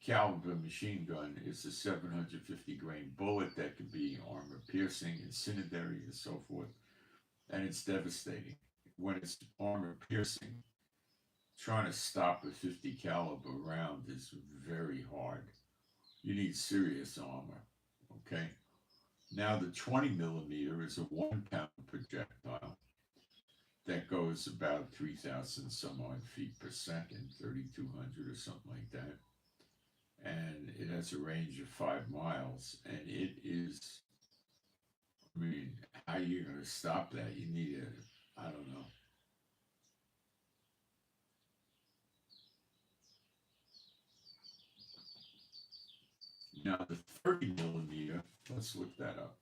caliber machine gun is a 750 grain bullet that could be armor piercing, incendiary, and so forth, and it's devastating. When it's armor piercing, trying to stop a 50 caliber round is very hard. You need serious armor. Okay. Now the 20 millimeter is a 1 pound projectile that goes about 3,000 some odd feet per second, 3,200 or something like that. And it has a range of 5 miles. And it is, I mean, how are you going to stop that? You need I don't know. Now the 30 millimeter, let's look that up.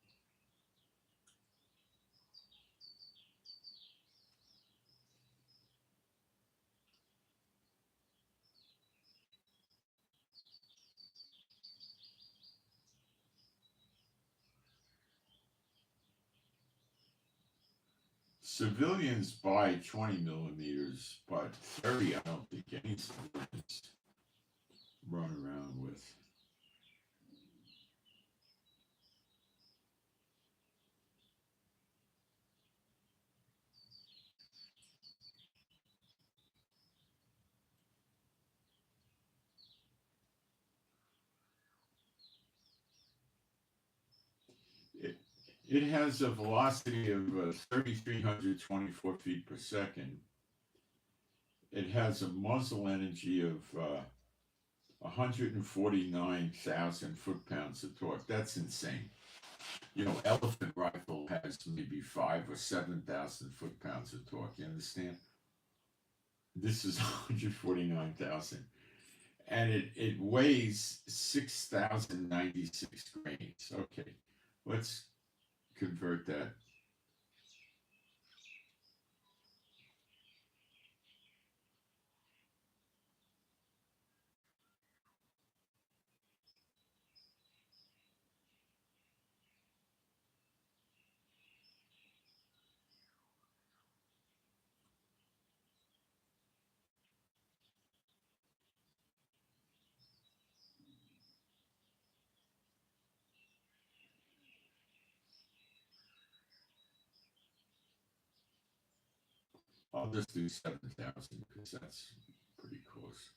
Civilians buy 20 millimeters, but 30 I don't think any civilians run around with. It, it has a velocity of 3,324 feet per second. It has a muzzle energy of 149,000 foot-pounds of torque. That's insane. You know, elephant rifle has maybe 5 or 7,000 foot-pounds of torque. You understand? This is 149,000. And it weighs 6,096 grains. Okay, let's convert that. I'll just do 7,000 because that's pretty close.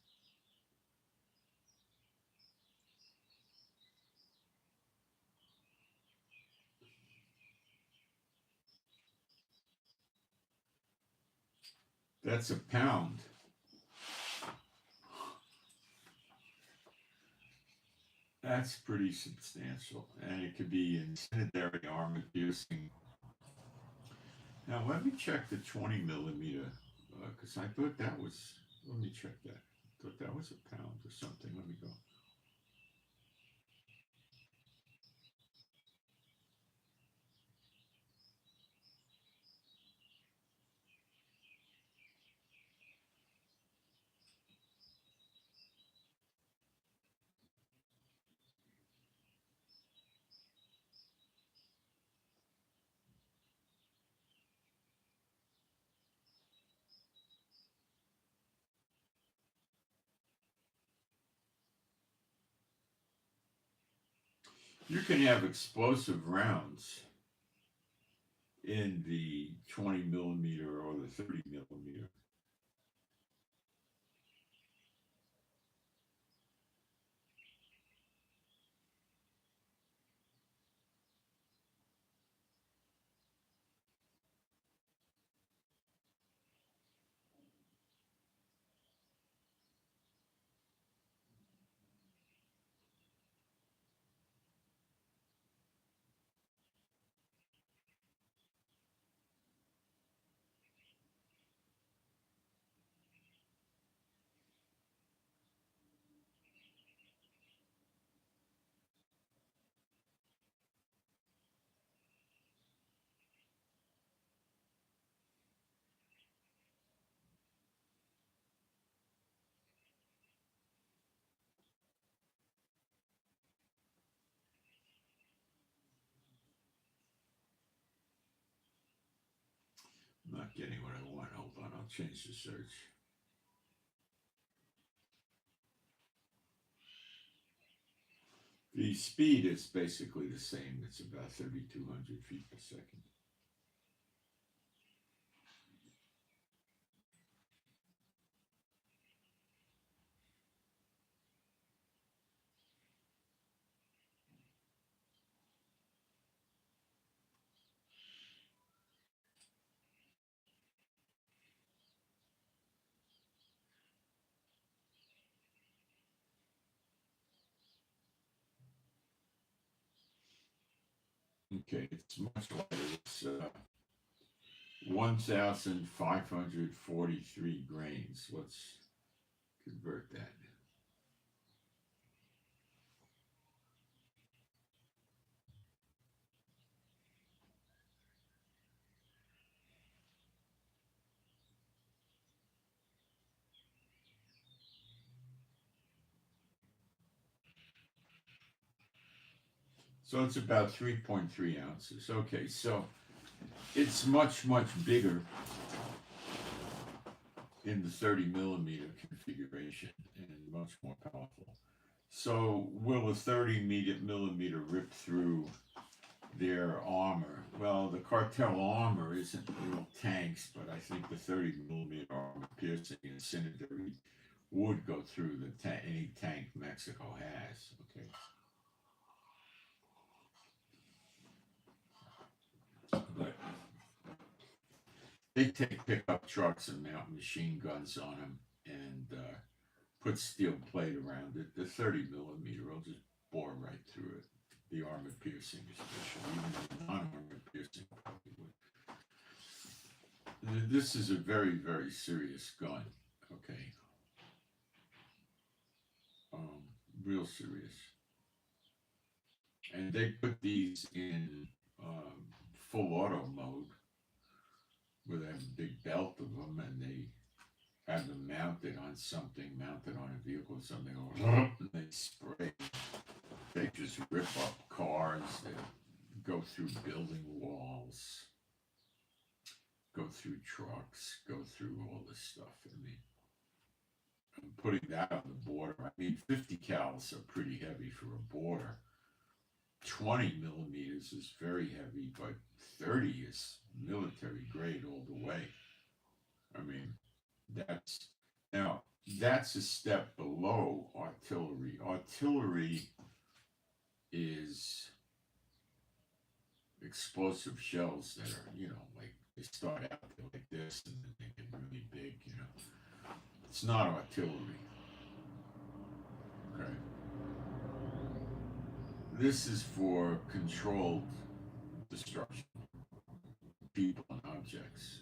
That's a pound. That's pretty substantial, and it could be incendiary armor piercing. Now let me check the 20 millimeter because I thought that was. Let me check that. I thought that was a pound or something. Let me go. You can have explosive rounds in the 20 millimeter or the 30 millimeter. I'm not getting what I want. Hold on, I'll change the search. The speed is basically the same. It's about 3,200 feet per second. Okay, it's much lighter. It's 1,543 grains. Let's convert that. So it's about 3.3 ounces. Okay, so It's much, much bigger in the 30 millimeter configuration and much more powerful. So will a 30 millimeter rip through their armor? Well, the cartel armor isn't real tanks, but I think the 30 millimeter armor piercing incendiary would go through any tank Mexico has. Okay, but they take pickup trucks and mount machine guns on them and put steel plate around it. The 30 millimeter will just bore right through it. The armor piercing, especially, even the non-armor piercing probably would. This is a very, very serious gun. Okay, um, real serious. And they put these in full auto mode, where they have a big belt of them, and they have them mounted on something, mounted on a vehicle or something, or they spray. They just rip up cars, they go through building walls, go through trucks, go through all this stuff. I mean, I'm putting that on the border. I mean, 50 cals are pretty heavy for a border. 20 millimeters is very heavy, but 30 is military grade all the way. I mean, that's now that's a step below artillery. Artillery is explosive shells that are, like they start out like this and then they get really big, It's not artillery. Okay. This is for controlled destruction of people and objects.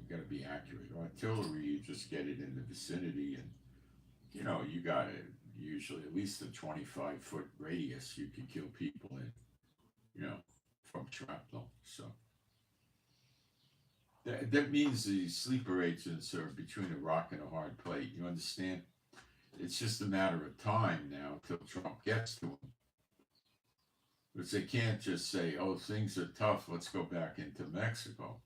You got to be accurate. Artillery, you just get it in the vicinity, and you got it usually at least a 25-foot radius. You can kill people in, from shrapnel. So that means the sleeper agents are between a rock and a hard plate. You understand? It's just a matter of time now till Trump gets to them. Because they can't just say, oh, things are tough, let's go back into Mexico.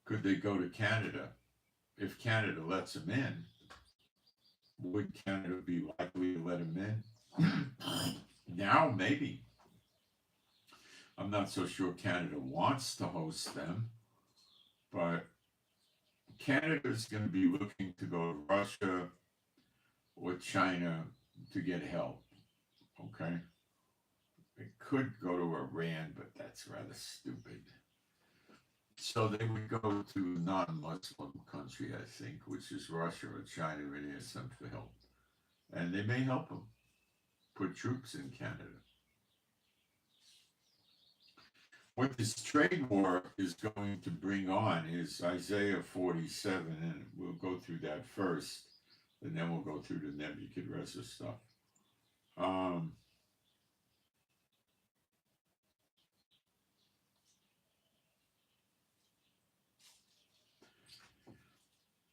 Could they go to Canada? If Canada lets them in, would Canada be likely to let them in? Now, maybe. I'm not so sure Canada wants to host them, but Canada is going to be looking to go to Russia or China to get help. Okay? It could go to Iran, but that's rather stupid. So they would go to a non-Muslim country, I think, which is Russia or China, and ask them for help. And they may help them put troops in Canada. What this trade war is going to bring on is Isaiah 47, and we'll go through that first, and then we'll go through the Nebuchadnezzar stuff.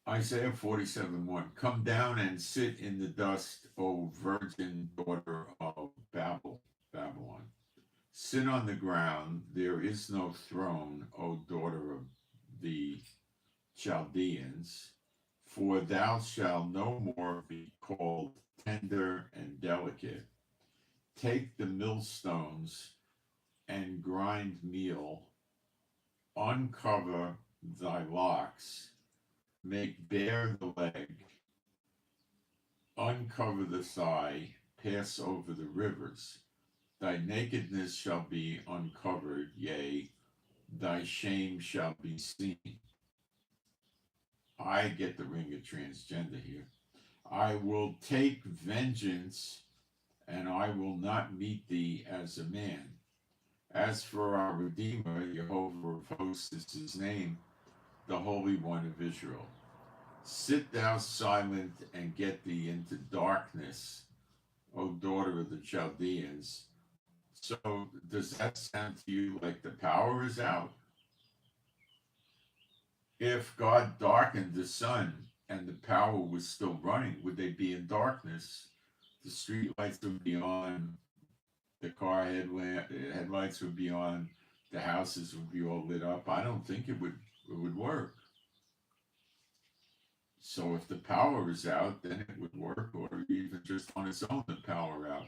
Isaiah 47:1. Come down and sit in the dust, O virgin daughter of Babylon. Sit on the ground, there is no throne, O daughter of the Chaldeans, for thou shalt no more be called tender and delicate. Take the millstones and grind meal, uncover thy locks, make bare the leg, uncover the thigh, pass over the rivers. Thy nakedness shall be uncovered, yea, thy shame shall be seen. I get the ring of transgender here. I will take vengeance, and I will not meet thee as a man. As for our Redeemer, Jehovah of hosts is his name, the Holy One of Israel. Sit thou silent and get thee into darkness, O daughter of the Chaldeans. So does that sound to you like the power is out? If God darkened the sun and the power was still running, would they be in darkness? The street lights would be on, the car headlights would be on, the houses would be all lit up. I don't think it would work. So if the power is out, then it would work, or even just on its own, the power out.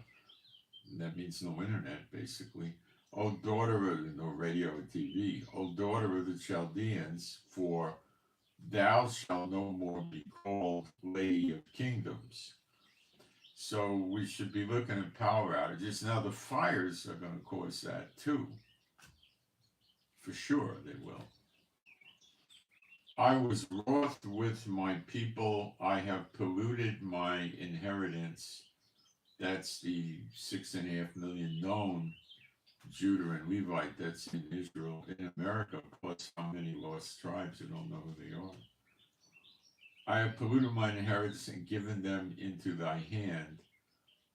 And that means no internet, basically. O daughter of no radio or TV, O daughter of the Chaldeans, for thou shalt no more be called Lady of Kingdoms. So we should be looking at power outages. Now the fires are going to cause that too. For sure they will. I was wroth with my people. I have polluted my inheritance. That's the 6.5 million known Judah and Levite that's in Israel, in America, plus how many lost tribes who don't know who they are. I have polluted my inheritance and given them into thy hand.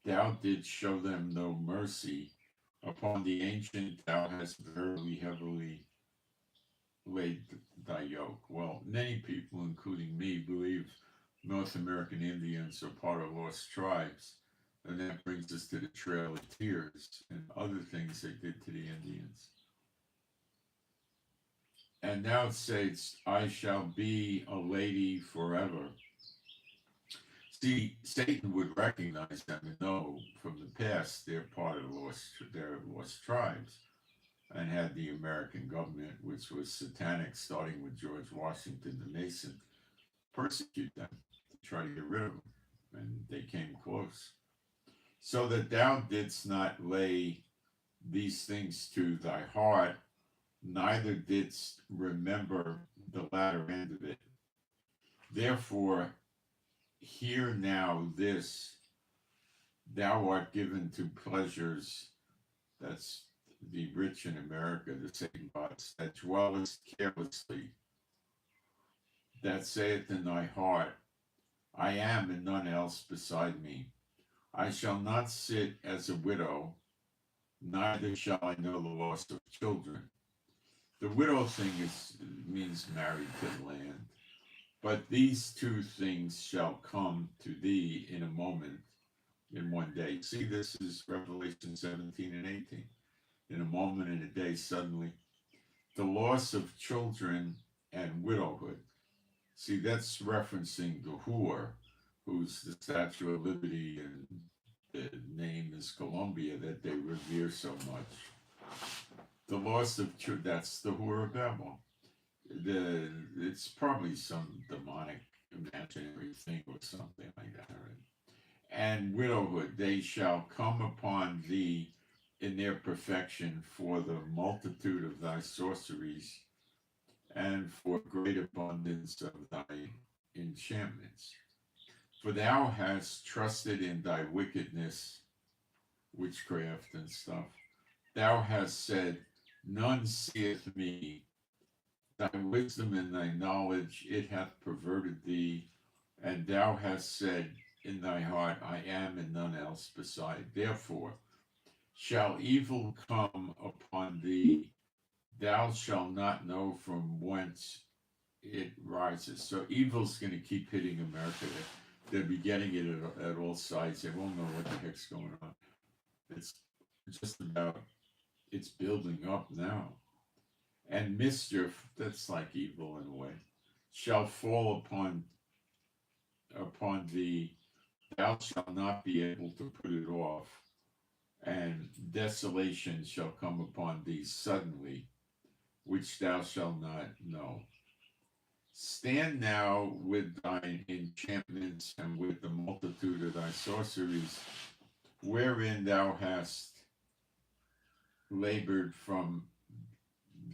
Thou didst show them no mercy. Upon the ancient thou hast very heavily laid thy yoke. Well, many people, including me, believe North American Indians are part of lost tribes. And that brings us to the Trail of Tears and other things they did to the Indians. And now it says, I shall be a lady forever. See, Satan would recognize them and know from the past they're part of their lost tribes, and had the American government, which was satanic, starting with George Washington the Mason, persecute them to try to get rid of them. And they came close. So that thou didst not lay these things to thy heart, neither didst remember the latter end of it. Therefore, hear now this, thou art given to pleasures, that's the rich in America, the Satan bots, that dwellest carelessly, that saith in thy heart, I am and none else beside me. I shall not sit as a widow, neither shall I know the loss of children. The widow thing means married to the land. But these two things shall come to thee in a moment, in one day. See, this is Revelation 17 and 18. In a moment, in a day, suddenly. The loss of children and widowhood. See, that's referencing the whore, who's the Statue of Liberty, and the name is Columbia, that they revere so much. The loss of children, that's the whore of Babel. It's probably some demonic imaginary thing or something like that. Right? And widowhood, they shall come upon thee in their perfection for the multitude of thy sorceries and for great abundance of thy enchantments. For thou hast trusted in thy wickedness, witchcraft and stuff. Thou hast said, none seeth me. Thy wisdom and thy knowledge, it hath perverted thee, and thou hast said in thy heart, I am and none else beside. Therefore shall evil come upon thee, thou shalt not know from whence it rises. So evil's going to keep hitting America. They'll be getting it at all sides. They won't know what the heck's going on. It's just about, it's building up now. And mischief, that's like evil in a way, shall fall upon thee. Thou shalt not be able to put it off. And desolation shall come upon thee suddenly, which thou shalt not know. Stand now with thine enchantments and with the multitude of thy sorceries, wherein thou hast labored from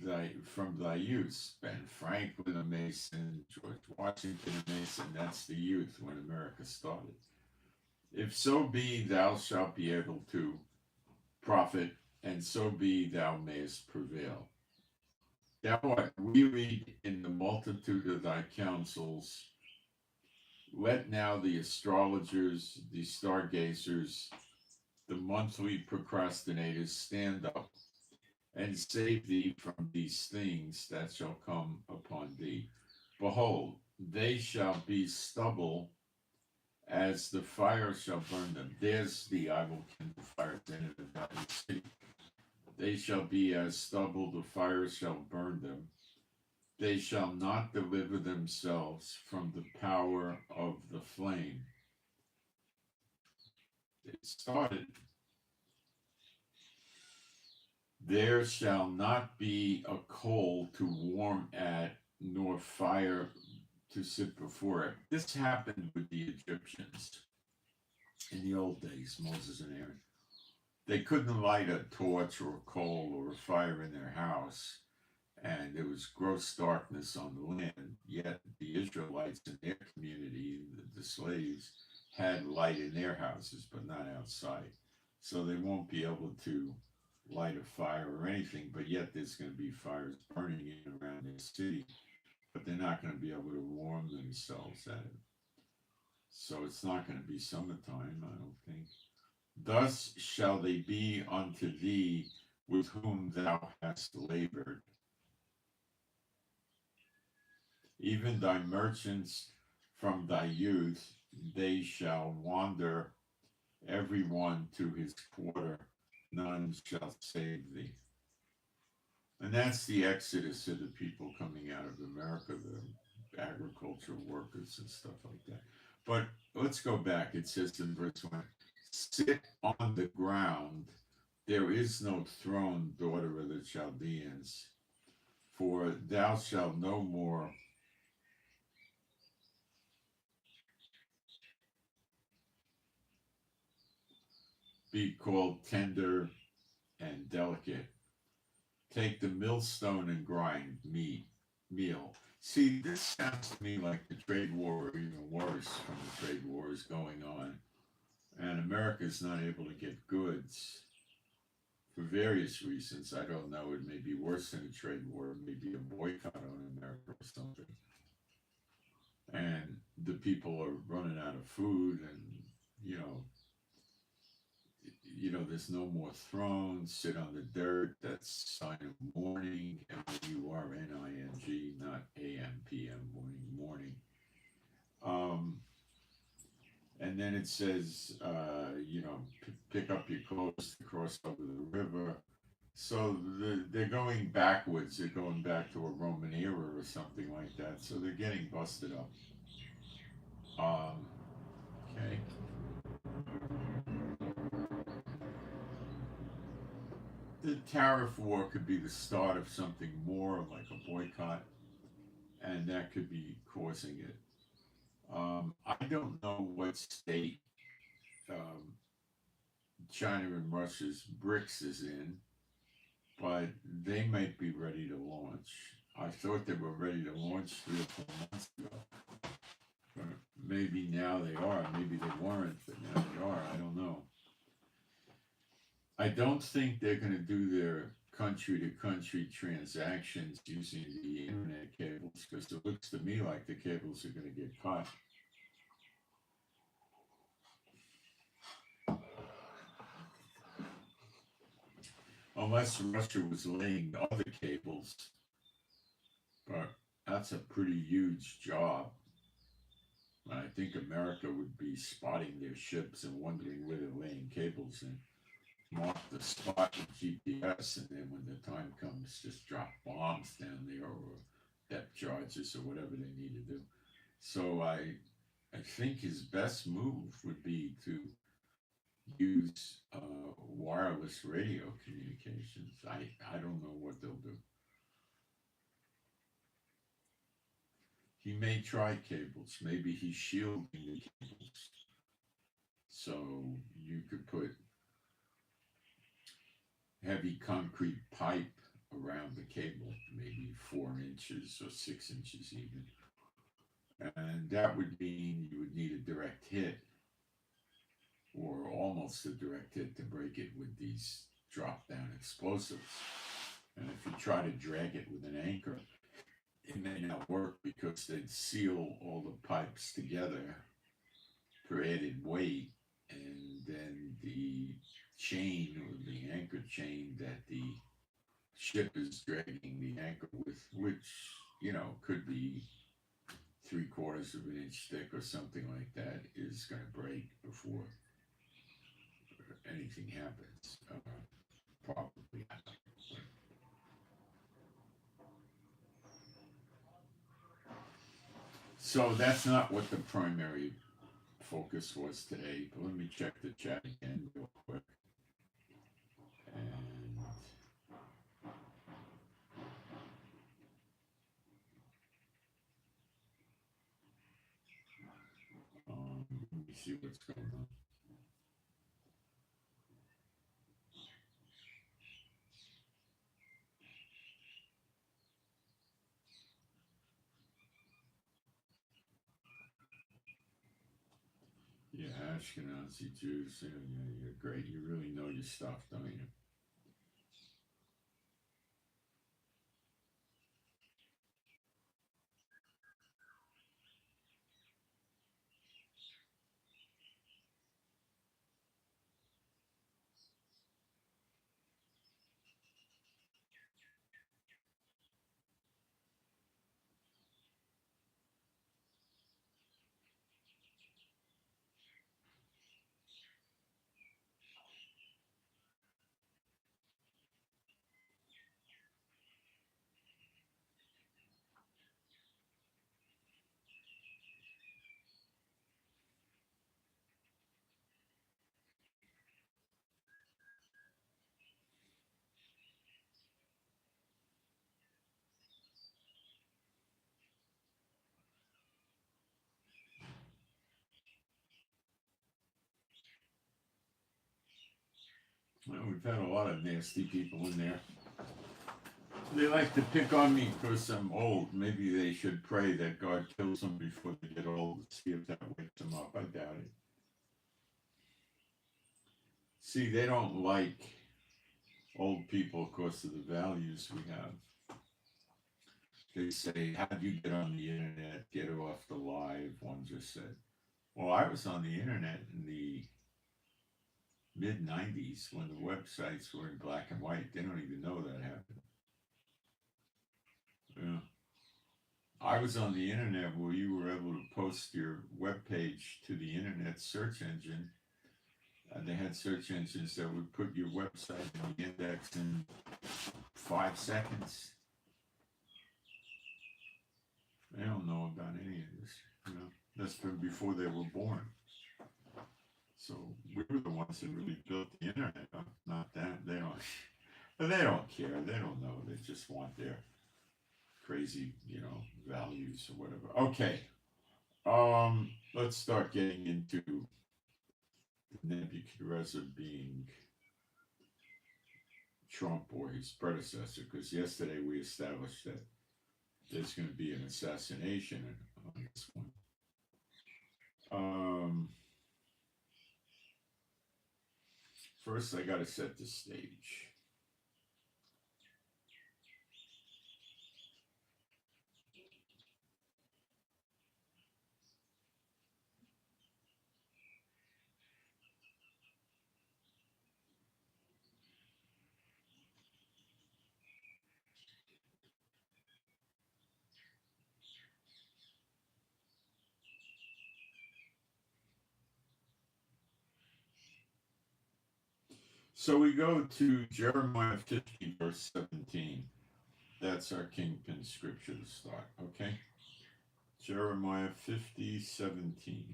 thy youth. Ben Franklin a Mason, George Washington a Mason, that's the youth when America started. If so be thou shalt be able to profit, and so be thou mayest prevail. Thou art wearied in the multitude of thy counsels. Let now the astrologers, the stargazers, the monthly procrastinators stand up and save thee from these things that shall come upon thee. Behold, they shall be stubble as the fire shall burn them. There's the I will kindle fire at the end of the city. They shall be as stubble, the fire shall burn them. They shall not deliver themselves from the power of the flame. It started. There shall not be a coal to warm at, nor fire to sit before it. This happened with the Egyptians in the old days, Moses and Aaron. They couldn't light a torch or a coal or a fire in their house, and there was gross darkness on the land. Yet the Israelites in their community, the slaves, had light in their houses, but not outside. So they won't be able to light a fire or anything, but yet there's going to be fires burning in around their city, but they're not going to be able to warm themselves at it. So it's not going to be summertime, I don't think. Thus shall they be unto thee with whom thou hast labored. Even thy merchants from thy youth, they shall wander, every one to his quarter, none shall save thee. And that's the exodus of the people coming out of America, the agricultural workers and stuff like that. But let's go back. It says in verse 1, sit on the ground, there is no throne, daughter of the Chaldeans, for thou shalt no more be called tender and delicate. Take the millstone and grind meal. See, this sounds to me like the trade war, or even worse from the trade wars going on. And America's not able to get goods for various reasons. I don't know. It may be worse than a trade war. It may be a boycott on America or something. And the people are running out of food, and there's no more thrones. Sit on the dirt. That's sign of mourning. MOURNING, not AMPM, morning. And then it says, pick up your clothes to cross over the river. So they're going backwards. They're going back to a Roman era or something like that. So they're getting busted up. Okay. The tariff war could be the start of something more like a boycott, and that could be causing it. I don't know what state China and Russia's BRICS is in, but they might be ready to launch. I thought they were ready to launch 3 or 4 months ago. But maybe now they are. Maybe they weren't, but now they are. I don't know. I don't think they're going to do their country-to-country transactions using the internet cables, because it looks to me like the cables are going to get cut. Unless Russia was laying other cables, but that's a pretty huge job. I think America would be spotting their ships and wondering where they're laying cables and mark the spot with GPS, and then when the time comes, just drop bombs down there or depth charges or whatever they need to do. So I think his best move would be to use wireless radio communications. I don't know what they'll do. He may try cables. Maybe he's shielding the cables. So you could put heavy concrete pipe around the cable, maybe 4 inches or 6 inches even. And that would mean you would need a direct hit, or almost a direct hit, to break it with these drop-down explosives. And if you try to drag it with an anchor, it may not work, because they'd seal all the pipes together for added weight, and then the chain, or the anchor chain that the ship is dragging the anchor with, which could be 3/4 of an inch thick or something like that, is going to break before anything happens. Probably. So that's not what the primary focus was today. But let me check the chat again real quick. And let me see what's going on. Yeah, Ashkenazi Jews. Yeah, you're great. You really know your stuff, don't you? Well, we've had a lot of nasty people in there. They like to pick on me because I'm old. Maybe they should pray that God kills them before they get old. See if that wakes them up. I doubt it. See, they don't like old people because of the values we have. They say, how'd you get on the internet? Get off the live. One just said, well, I was on the internet in the mid 90s when the websites were in black and white. They don't even know that happened. Yeah. I was on the internet where you were able to post your web page to the internet search engine. They had search engines that would put your website in the index in 5 seconds. They don't know about any of this. You know, that's been before they were born. So we were the ones that really built the internet, not that. They don't, but they don't care. They don't know. They just want their crazy, values or whatever. Okay. Let's start getting into Nebuchadnezzar being Trump or his predecessor, because yesterday we established that there's going to be an assassination on this one. First, I got to set the stage. So we go to Jeremiah 50, verse 17. That's our kingpin scripture to start, okay? Jeremiah 50, 17.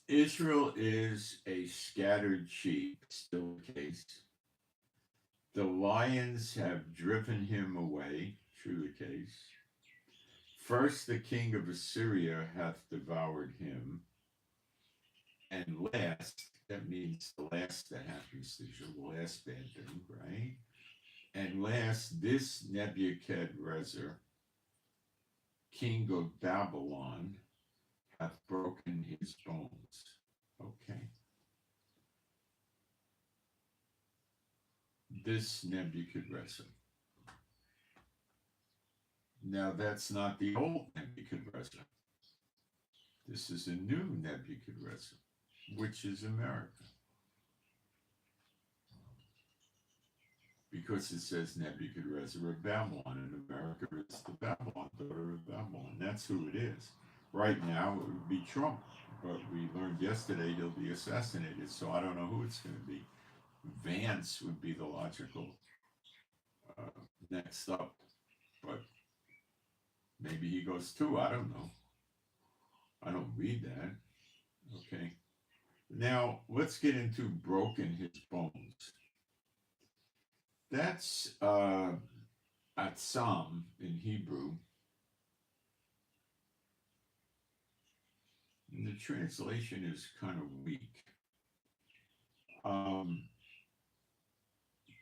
Israel is a scattered sheep, still the case. The lions have driven him away, true the case. First, the king of Assyria hath devoured him. And last, that means the last that happens is the last bad thing, right? And last, this Nebuchadnezzar, king of Babylon, hath broken his bones. Okay. This Nebuchadnezzar. Now, that's not the old Nebuchadnezzar. This is a new Nebuchadnezzar, which is America. Because it says Nebuchadnezzar of Babylon, and America is the Babylon, daughter of Babylon. That's who it is. Right now, it would be Trump, but we learned yesterday he'll be assassinated, so I don't know who it's going to be. Vance would be the logical next up, but maybe he goes too. I don't know. I don't read that. Okay. Now let's get into broken his bones. That's atzam in Hebrew. And the translation is kind of weak.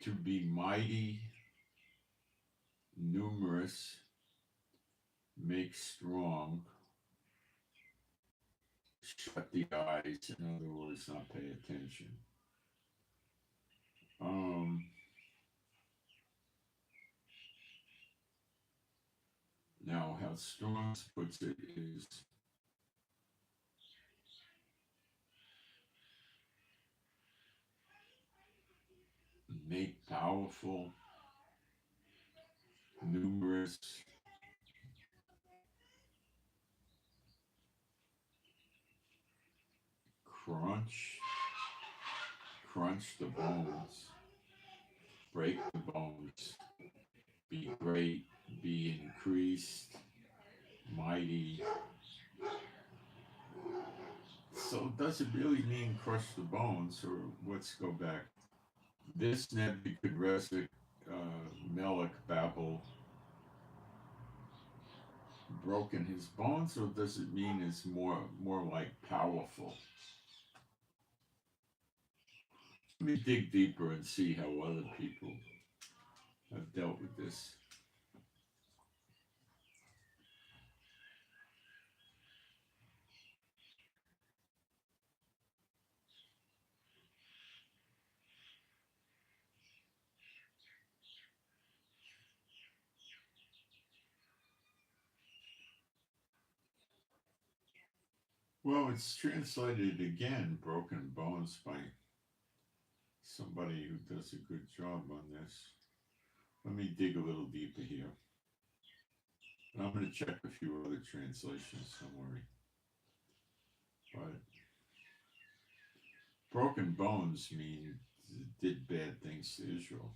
To be mighty, numerous, make strong, shut the eyes, in other words, not pay attention. Now, how Strong's puts it is make powerful, numerous, crunch the bones, break the bones, be great, be increased, mighty. So does it really mean crush the bones, or let's go back? This Nebuchadnezzar, Melech, Babel, broken his bones, or does it mean it's more like powerful? Let me dig deeper and see how other people have dealt with this. Well, it's translated again, broken bones, by somebody who does a good job on this. Let me dig a little deeper here. And I'm going to check a few other translations, don't worry. But broken bones mean did bad things to Israel.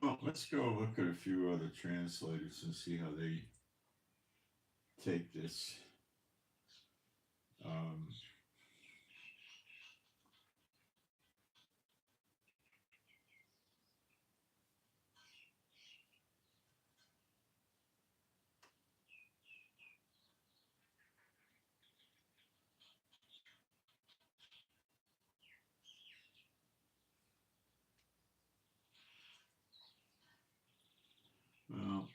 Well, let's go look at a few other translators and see how they take this. Well,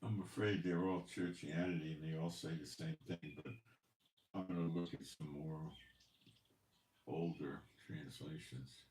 I'm afraid they're all churchianity and they all say the same thing, but I'm going to look at some more older translations.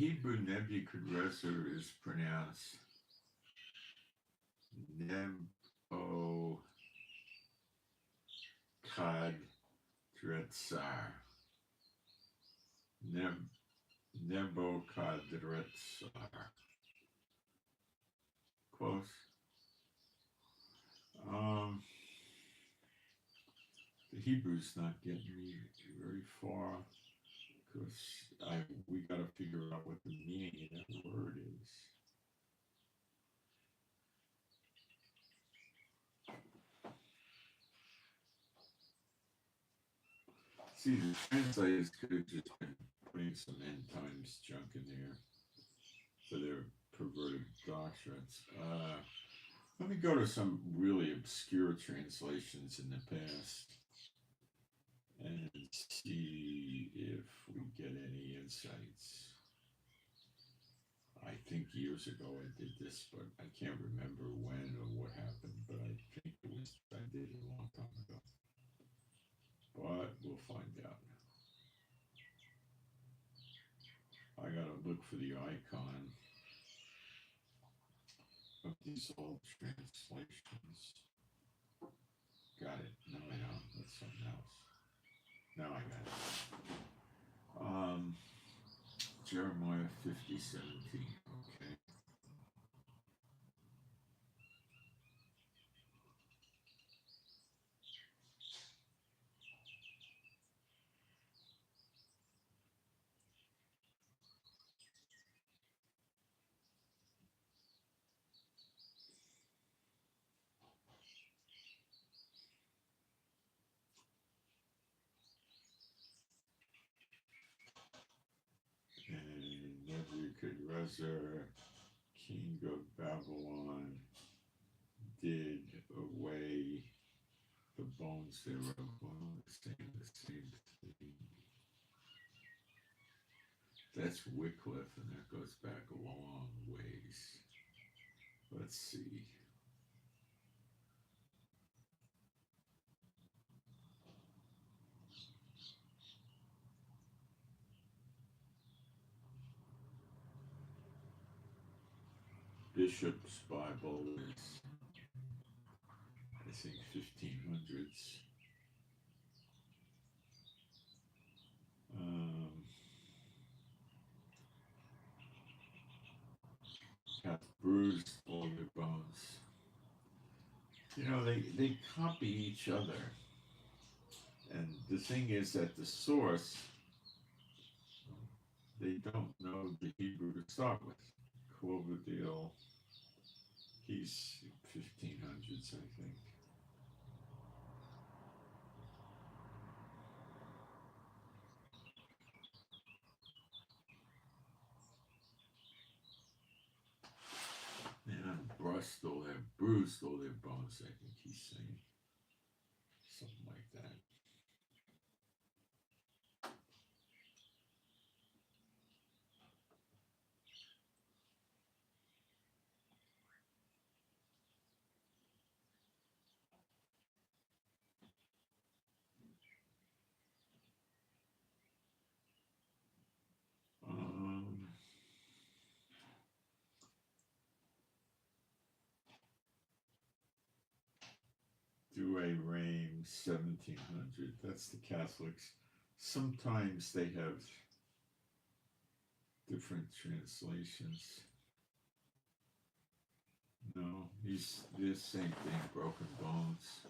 Hebrew Nebuchadrezzar is pronounced Nebuchadrezzar. Nebuchadrezzar. Close. The Hebrew's not getting me very far because we got to figure out what the meaning of that word is. See, the translators could have just been putting some end times junk in there for their perverted doctrines. Let me go to some really obscure translations in the past and see if we get any insights. I think years ago I did this, but I can't remember when or what happened, but I think I did it a long time ago. But we'll find out. I gotta look for the icon of these old translations. Got it. No, I don't. That's something else. Now I got it. Jeremiah 50:17. Okay. And Nebuchadrezzar, king of Babylon, did away the bones thereof. Well, the same thing. That's Wycliffe, and that goes back a long ways. Let's see. Bishop's Bible is, I think, 1500s. Hath bruised all your bones. You know, they copy each other. And the thing is that the source, they don't know the Hebrew to start with. Cloverdale, he's 1500s, I think. And bruised all their bones, I think he's saying. Something like that. Douay Rheims, 1700. That's the Catholics. Sometimes they have different translations. No, he's the same thing, broken bones.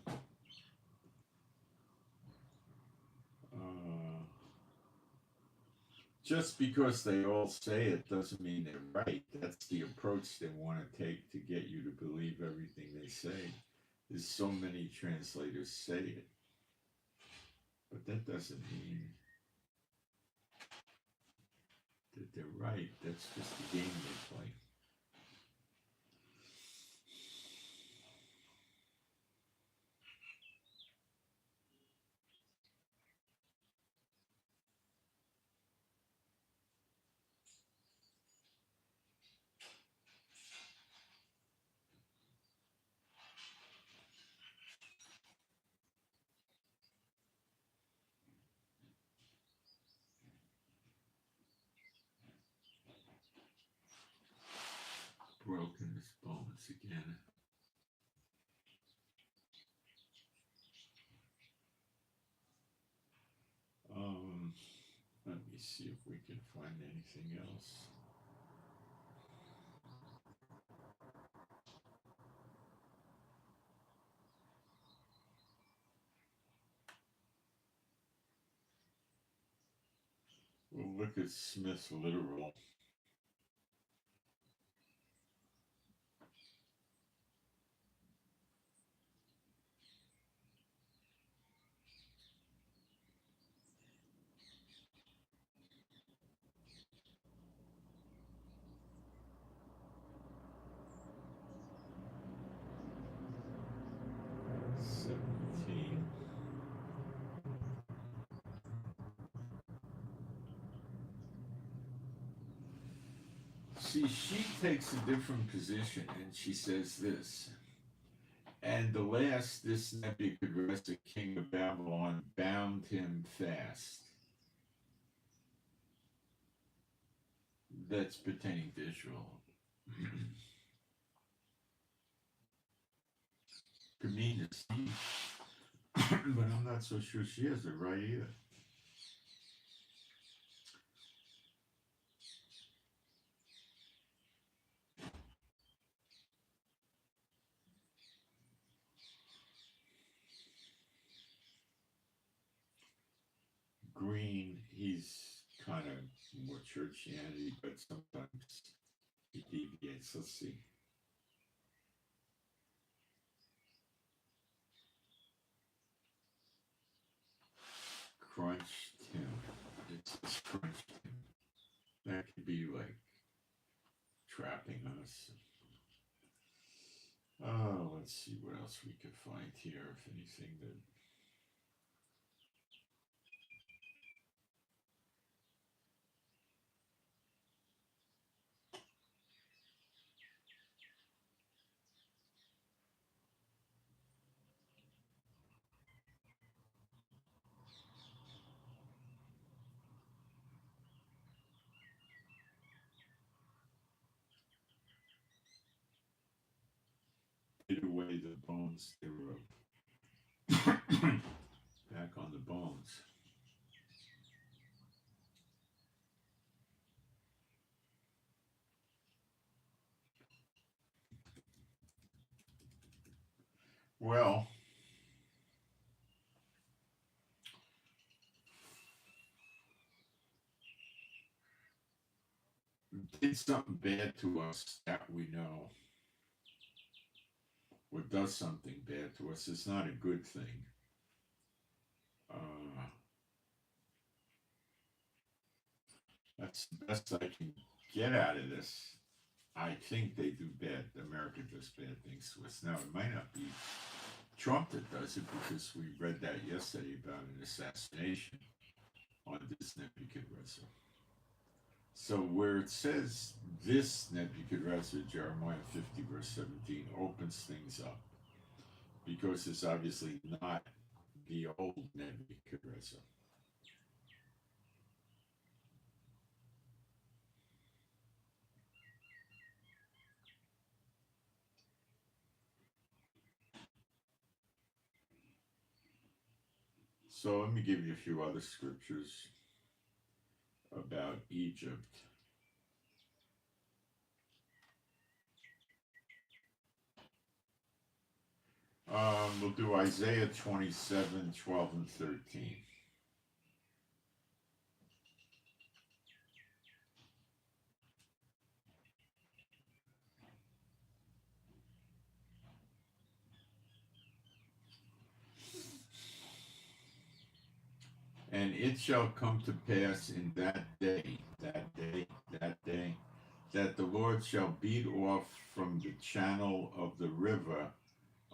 Just because they all say it doesn't mean they're right. That's the approach they want to take to get you to believe everything they say. There's so many translators say it. But that doesn't mean that they're right. That's just the game they play. his bones again. Let me see if we can find anything else. We'll look at Smith's literal. See, she takes a different position, and she says this. And the last, this Nebuchadnezzar, king of Babylon, bound him fast. That's pertaining to Israel. Could mean the sea, but I'm not so sure she has it right either. Green, he's kind of more churchianity, but sometimes he deviates. Let's see. Crunched him. It says crunched him. That could be like trapping us. Let's see what else we could find here, if anything that. Get away the bones thereof. Back on the bones. Well, did something bad to us that we know, or does something bad to us. It's not a good thing. That's the best I can get out of this. I think they do bad. America does bad things to us. Now, it might not be Trump that does it, because we read that yesterday about an assassination on this Nebuchadnezzar. So where it says this Nebuchadnezzar, Jeremiah 50 verse 17, opens things up, because it's obviously not the old Nebuchadnezzar. So let me give you a few other scriptures about Egypt. We'll do Isaiah 27, 12, and 13. And it shall come to pass in that day, that the Lord shall beat off from the channel of the river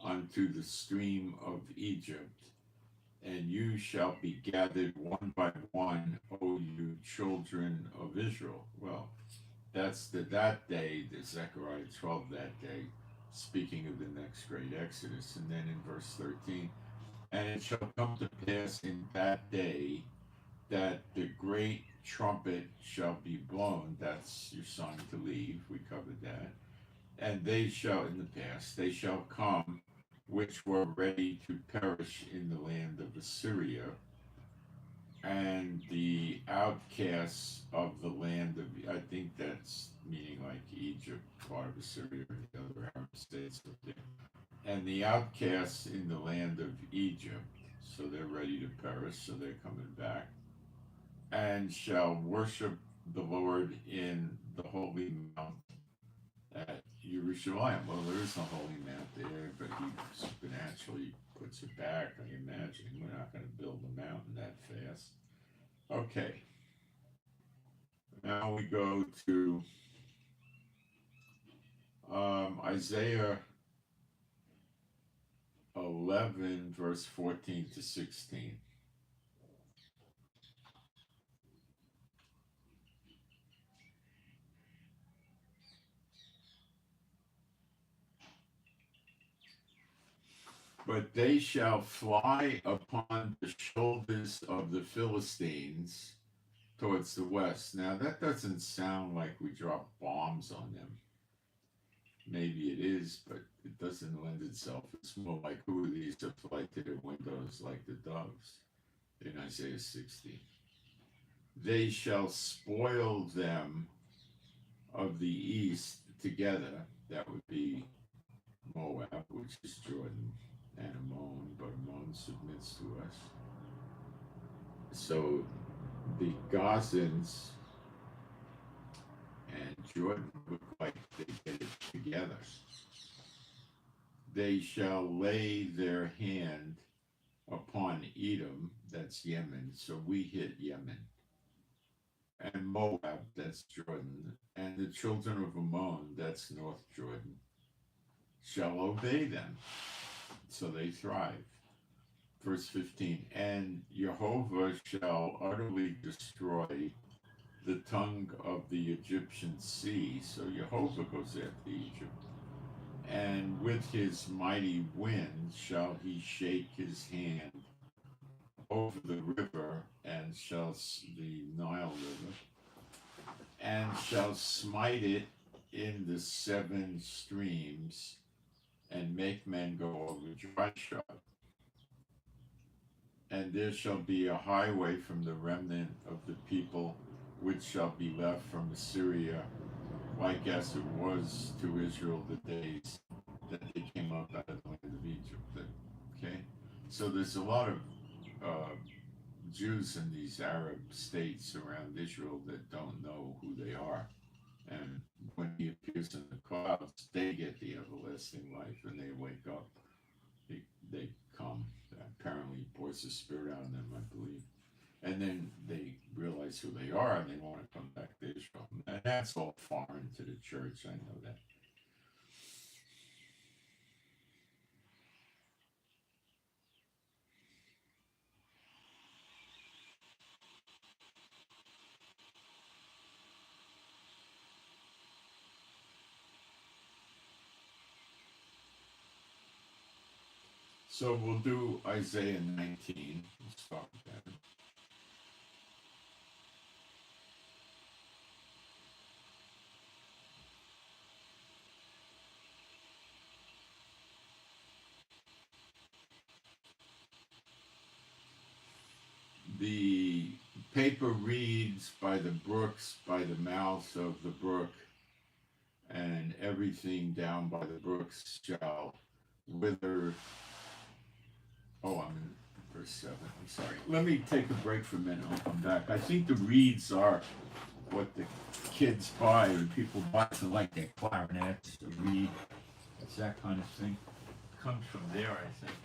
unto the stream of Egypt, and you shall be gathered one by one, O you children of Israel. Well, that's that day, the Zechariah 12 that day, speaking of the next great Exodus. And then in verse 13, and it shall come to pass in that day that the great trumpet shall be blown. That's your sign to leave. We covered that. And they shall, in the past, they shall come, which were ready to perish in the land of Assyria, and the outcasts of the land of, I think that's meaning like Egypt, part of Assyria, and the other Arab states up there. And the outcasts in the land of Egypt, so they're ready to perish, so they're coming back, and shall worship the Lord in the holy mount at Jerusalem. Well, there is a holy mount there, but he supernaturally puts it back. I imagine we're not going to build a mountain that fast. Okay, now we go to Isaiah 11, verse 14 to 16. But they shall fly upon the shoulders of the Philistines towards the west. Now, that doesn't sound like we drop bombs on them. Maybe it is, but it doesn't lend itself. It's more like, who are these that fly to their windows like the doves in Isaiah 60? They shall spoil them of the east together. That would be Moab, which is Jordan, and Ammon, but Ammon submits to us. So the Gazans and Jordan look like they get it together. They shall lay their hand upon Edom, that's Yemen, so we hit Yemen, and Moab, that's Jordan, and the children of Ammon, that's North Jordan, shall obey them, so they thrive. Verse 15, and Jehovah shall utterly destroy the tongue of the Egyptian sea, so Jehovah goes after Egypt. And with his mighty wind shall he shake his hand over the river, and shall the Nile River, and shall smite it in the seven streams, and make men go over dry shod. And there shall be a highway from the remnant of the people which shall be left from Assyria, like as it was to Israel the days that they came up out of the land of Egypt. Okay, so there's a lot of Jews in these Arab states around Israel that don't know who they are, and when he appears in the clouds, they get the everlasting life, and they wake up. They come. Apparently, he pours the spirit out of them, I believe, and then they realize who they are, and they want to come back to Israel. And that's all foreign to the church. I know that. So we'll do Isaiah 19. Let's start with that. The paper reads, by the brooks, by the mouth of the brook, and everything down by the brooks shall wither. Oh, I'm in verse 7. I'm sorry. Let me take a break for a minute. I'll come back. I think the reeds are what the kids buy, or people buy to like their clarinets, the reed. It's that kind of thing. It comes from there, I think.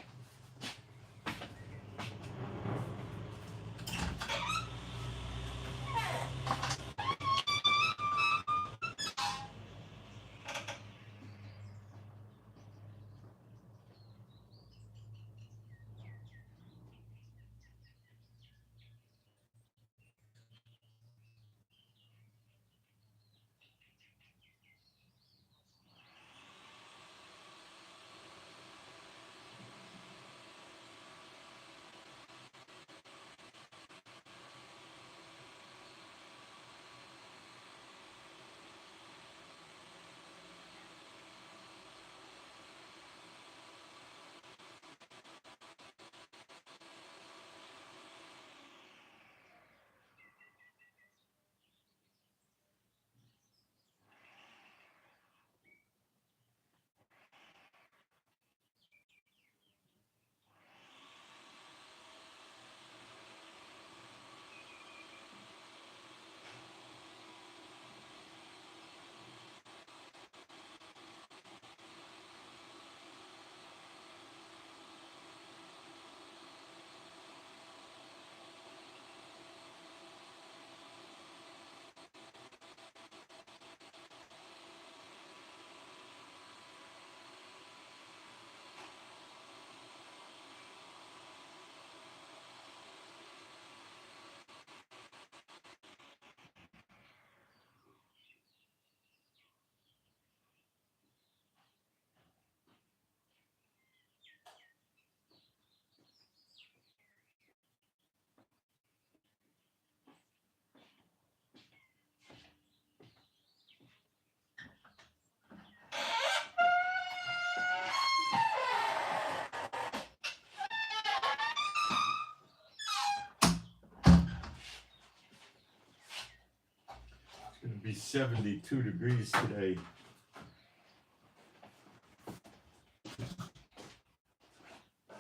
be 72 degrees today.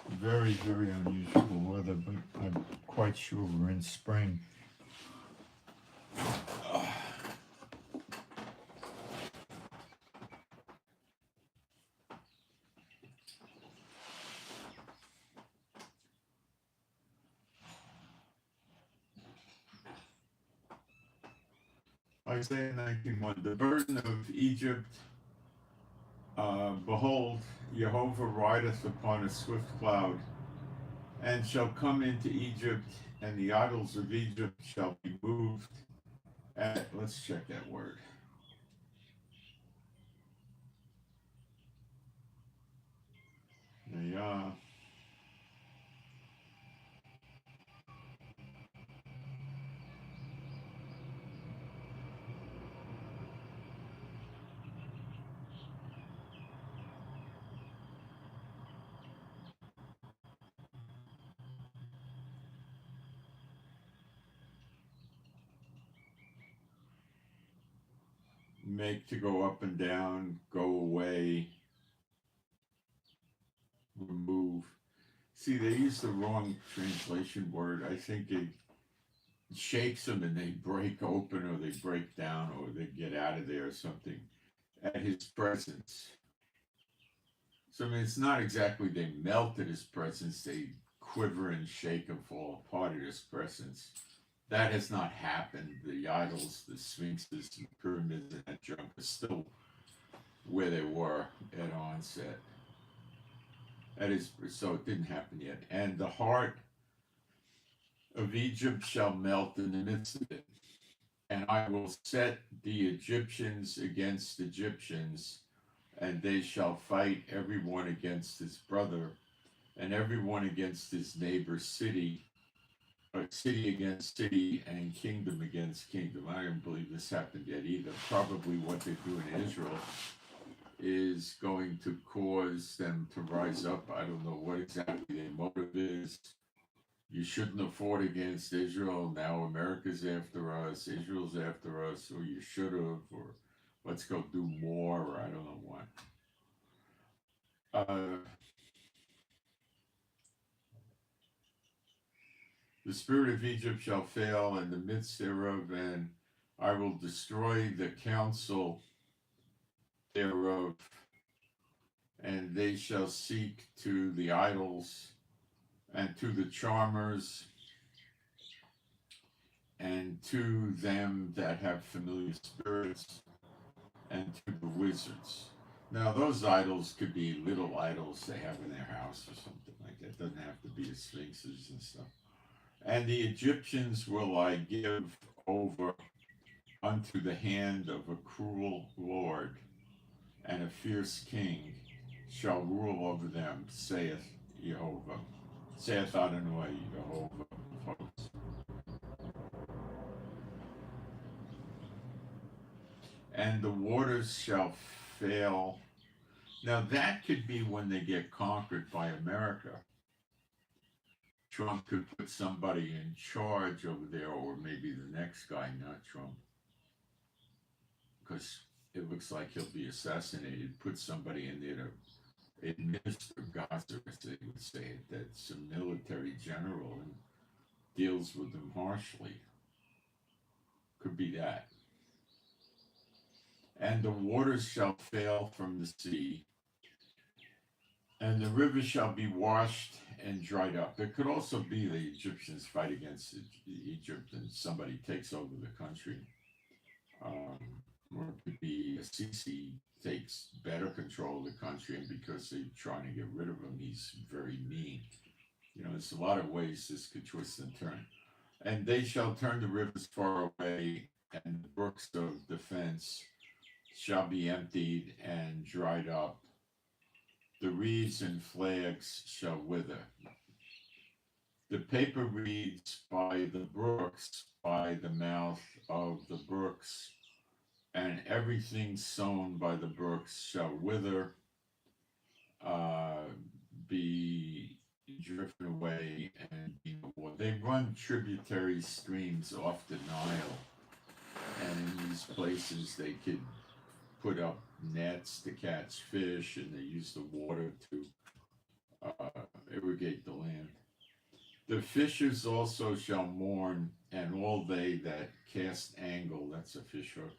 Very, very unusual weather, but I'm quite sure we're in spring. Isaiah 19:1, the burden of Egypt, behold, Jehovah rideth upon a swift cloud, and shall come into Egypt, and the idols of Egypt shall be moved. And let's check that word. Yeah. Make to go up and down, go away, remove. See, they use the wrong translation word. I think it shakes them and they break open or they break down or they get out of there or something at his presence. So, I mean, it's not exactly they melt at his presence, they quiver and shake and fall apart at his presence. That has not happened. The idols, the sphinxes, the pyramids, and that junk are still where they were at onset. That is, so it didn't happen yet. And the heart of Egypt shall melt in the midst of it. And I will set the Egyptians against Egyptians, and they shall fight every one against his brother, and every one against his neighbor's city, or city against city, and kingdom against kingdom. I don't believe this happened yet either. Probably what they're doing in Israel is going to cause them to rise up. I don't know what exactly their motive is. You shouldn't have fought against Israel. Now America's after us. Israel's after us. Or you should have. Or let's go do more. Or I don't know what. The spirit of Egypt shall fail in the midst thereof, and I will destroy the counsel thereof, and they shall seek to the idols and to the charmers and to them that have familiar spirits and to the wizards. Now, those idols could be little idols they have in their house or something like that. It doesn't have to be the sphinxes and stuff. And the Egyptians will I give over unto the hand of a cruel lord, and a fierce king shall rule over them, saith Jehovah. Saith Adonai, Jehovah of hosts. And the waters shall fail. Now that could be when they get conquered by America. Trump could put somebody in charge over there, or maybe the next guy, not Trump, because it looks like he'll be assassinated. Put somebody in there to administer Gaza, as they would say it, that's a military general and deals with them harshly. Could be that. And the waters shall fail from the sea, and the rivers shall be washed and dried up. It could also be the Egyptians fight against Egypt and somebody takes over the country. Or it could be Sisi takes better control of the country, and because they're trying to get rid of him, he's very mean. You know, there's a lot of ways this could twist and turn. And they shall turn the rivers far away, and the brooks of defense shall be emptied and dried up. The reeds and flags shall wither. The paper reeds by the brooks, by the mouth of the brooks, and everything sown by the brooks shall wither, be driven away, and be no more. They run tributary streams off the Nile, and in these places they could put up nets to catch fish, and they used the water to irrigate the land. The fishers also shall mourn, and all they that cast angle, that's a fish hook,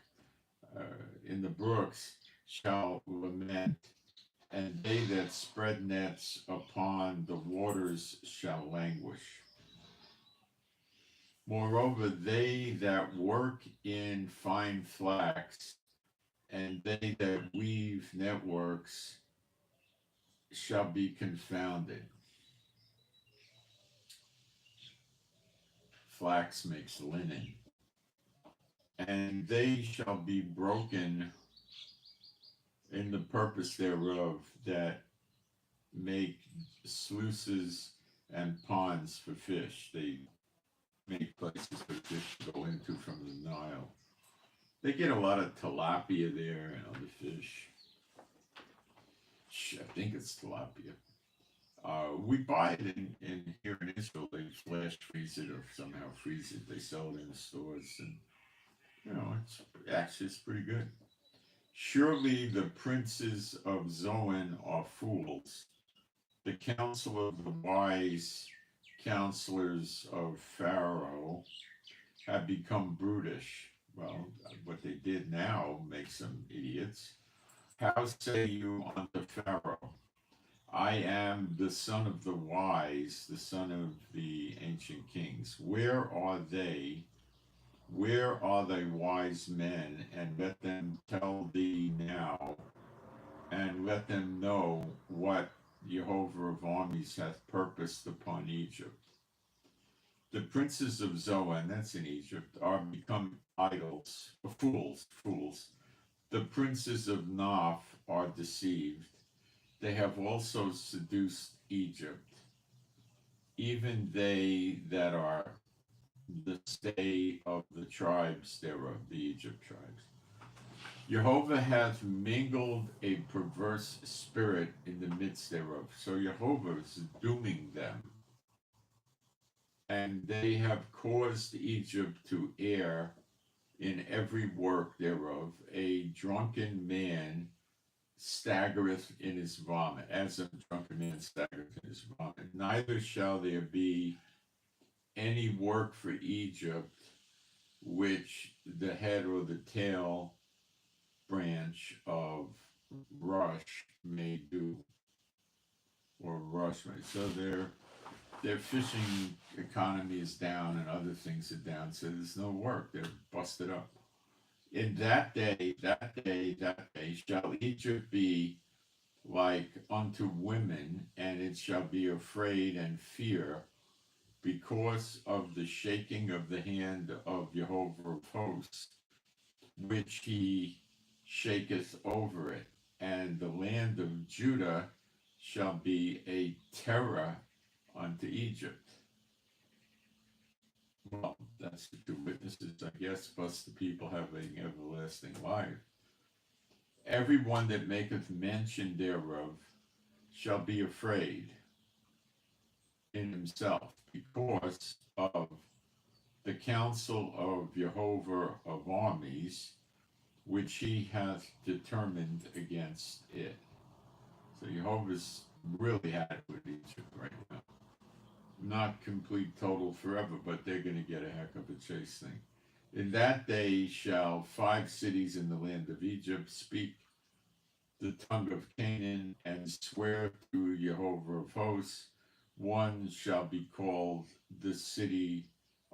in the brooks shall lament, and they that spread nets upon the waters shall languish. Moreover, they that work in fine flax, and they that weave networks shall be confounded. Flax makes linen. And they shall be broken in the purpose thereof that make sluices and ponds for fish. They make places for fish to go into from the Nile. They get a lot of tilapia there and other fish. I think it's tilapia. We buy it in here in Israel. They flash freeze it or somehow freeze it. They sell it in the stores, and it's pretty good. Surely the princes of Zoan are fools. The counsel of the wise counselors of Pharaoh have become brutish. Well, what they did now makes them idiots. How say you unto Pharaoh, I am the son of the wise, the son of the ancient kings. Where are they? Where are thy wise men? And let them tell thee now, and let them know what Jehovah of armies hath purposed upon Egypt. The princes of Zoan, that's in Egypt, are become idols, fools. The princes of Naph are deceived. They have also seduced Egypt, even they that are the stay of the tribes thereof, the Egypt tribes. Jehovah hath mingled a perverse spirit in the midst thereof. So Jehovah is dooming them. And they have caused Egypt to err in every work thereof. A drunken man staggereth in his vomit, as a drunken man staggereth in his vomit. Neither shall there be any work for Egypt which the head or the tail branch of rush may do, or rush may. So their fishing economy is down and other things are down, so there's no work. They're busted up. In that day shall Egypt be like unto women, and it shall be afraid and fear because of the shaking of the hand of Jehovah of hosts, which he shaketh over it. And the land of Judah shall be a terror unto Egypt. Well, that's the two witnesses, I guess, plus the people having everlasting life. Everyone that maketh mention thereof shall be afraid in himself because of the counsel of Jehovah of armies, which he hath determined against it. So Jehovah's really had it with Egypt right now. Not complete total forever, but they're going to get a heck of a chase thing. In that day shall 5 cities in the land of Egypt speak the tongue of Canaan and swear to Jehovah of hosts. One shall be called the city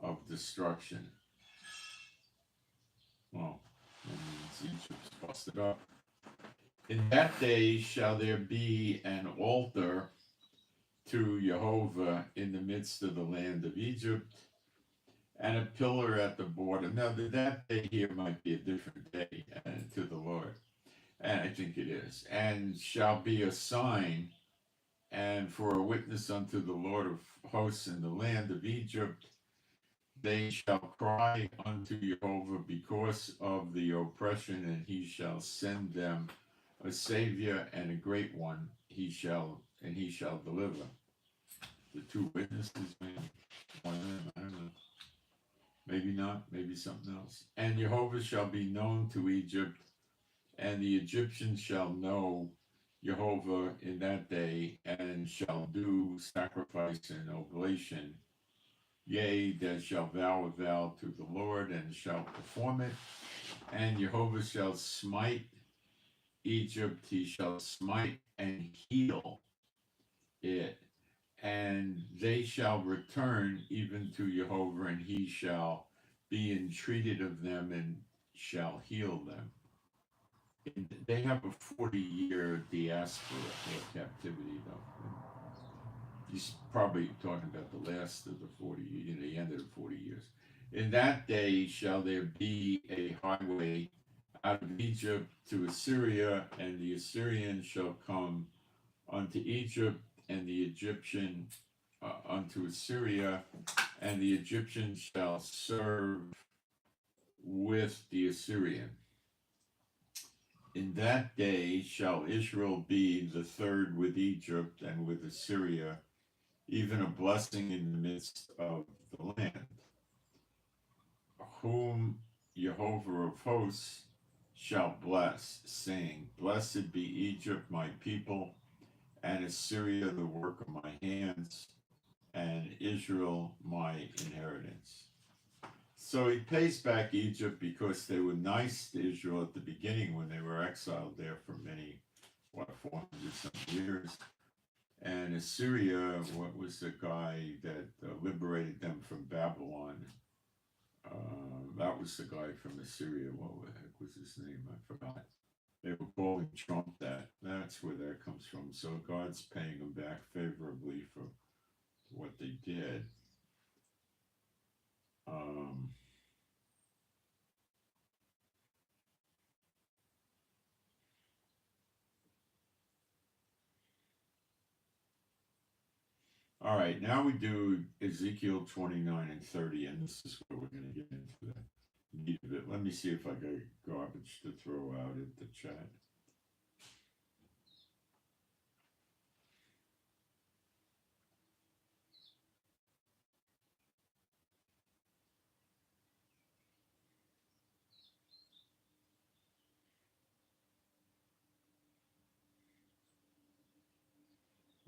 of destruction. Well, that means Egypt's busted up. In that day shall there be an altar to Jehovah in the midst of the land of Egypt, and a pillar at the border. Now, that day here might be a different day to the Lord, and I think it is. And shall be a sign and for a witness unto the Lord of hosts in the land of Egypt. They shall cry unto Jehovah because of the oppression, and he shall send them a savior and a great one. He shall deliver. The 2 witnesses, man, one of them, I don't know. maybe not, maybe something else. And Jehovah shall be known to Egypt, and the Egyptians shall know Jehovah in that day, and shall do sacrifice and oblation. Yea, they shall vow a vow to the Lord, and shall perform it. And Jehovah shall smite Egypt, he shall smite and heal it, and they shall return even to Jehovah, and he shall be entreated of them and shall heal them. And they have a 40-year diaspora or captivity, though. He's probably talking about the last of the 40, the end of the 40 years. In that day shall there be a highway out of Egypt to Assyria, and the Assyrian shall come unto Egypt, and the Egyptian unto Assyria, and the Egyptian shall serve with the Assyrian. In that day shall Israel be the third with Egypt and with Assyria, even a blessing in the midst of the land, whom Jehovah of hosts shall bless, saying, Blessed be Egypt, my people, and Assyria, the work of my hands, and Israel, my inheritance. So he pays back Egypt because they were nice to Israel at the beginning when they were exiled there for many, 400 some years. And Assyria, what was the guy that liberated them from Babylon? That was the guy from Assyria. What the heck was his name? I forgot. They were calling Trump that. That's where that comes from. So God's paying them back favorably for what they did. All right, now we do Ezekiel 29 and 30, and this is where we're going to get into the meat of it. Let me see if I got garbage to throw out at the chat.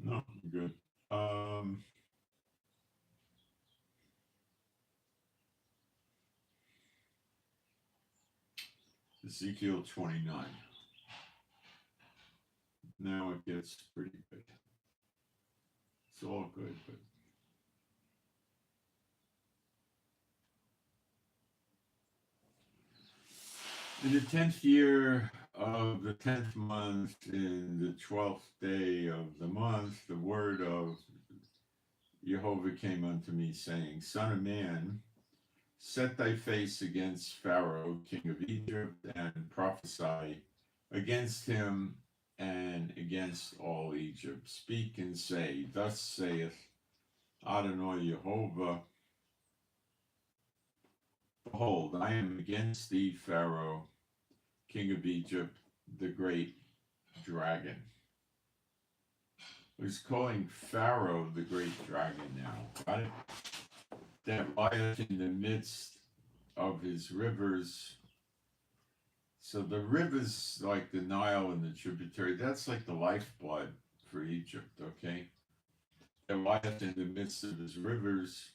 No, I'm good. Ezekiel 29. Now it gets pretty good. It's all good, but in the 10th year of the 10th month, in the 12th day of the month, the word of Jehovah came unto me, saying, Son of man, set thy face against Pharaoh, king of Egypt, and prophesy against him and against all Egypt. Speak and say, Thus saith Adonai Jehovah, Behold, I am against thee, Pharaoh, king of Egypt, the great dragon. He's calling Pharaoh the great dragon now. Got it? That lieth in the midst of his rivers. So the rivers, like the Nile and the tributary, that's like the lifeblood for Egypt, okay? That lieth in the midst of his rivers,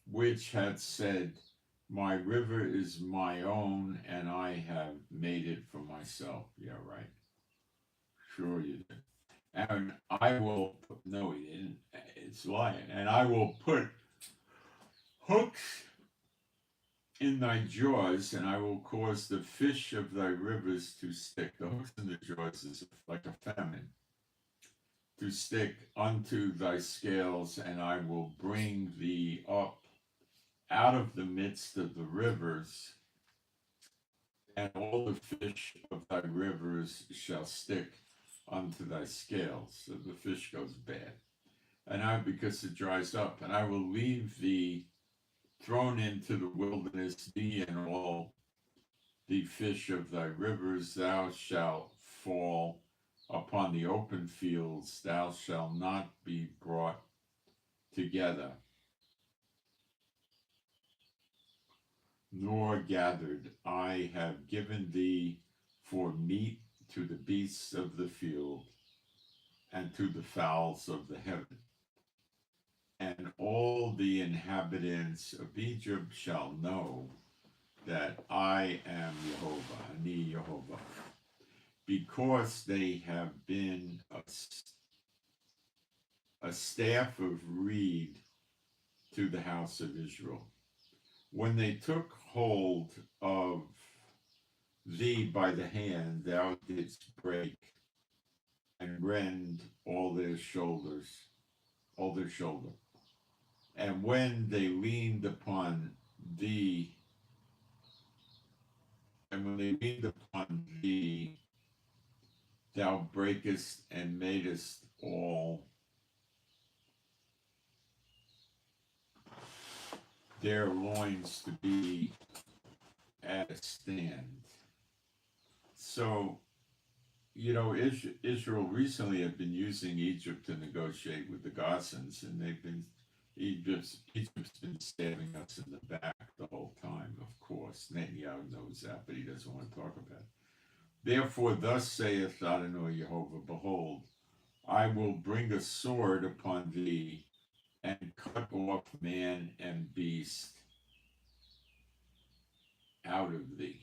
which had said, My river is my own, and I have made it for myself. Yeah, right. Sure you did. And I will put, no, he didn't. It's lying. And I will put hooks in thy jaws, and I will cause the fish of thy rivers to stick. The hooks in the jaws is like a famine. To stick unto thy scales, and I will bring thee up out of the midst of the rivers, and all the fish of thy rivers shall stick unto thy scales. So the fish goes bad. And I, because it dries up, and I will leave thee thrown into the wilderness, thee and all the fish of thy rivers. Thou shalt fall upon the open fields, thou shalt not be brought together. nor gathered. I have given thee for meat to the beasts of the field and to the fowls of the heaven. And all the inhabitants of Egypt shall know that I am Jehovah, Ani Jehovah, because they have been a staff of reed to the house of Israel. When they took hold of thee by the hand, thou didst break and rend all their shoulders, all their shoulder. And when they leaned upon thee, thou breakest and madest all their loins to be at a stand. So, Israel recently had been using Egypt to negotiate with the Gazans, and Egypt's been stabbing us in the back the whole time, of course. Netanyahu knows that, but he doesn't want to talk about it. Therefore, thus saith Adonai Jehovah, behold, I will bring a sword upon thee, and cut off man and beast out of thee.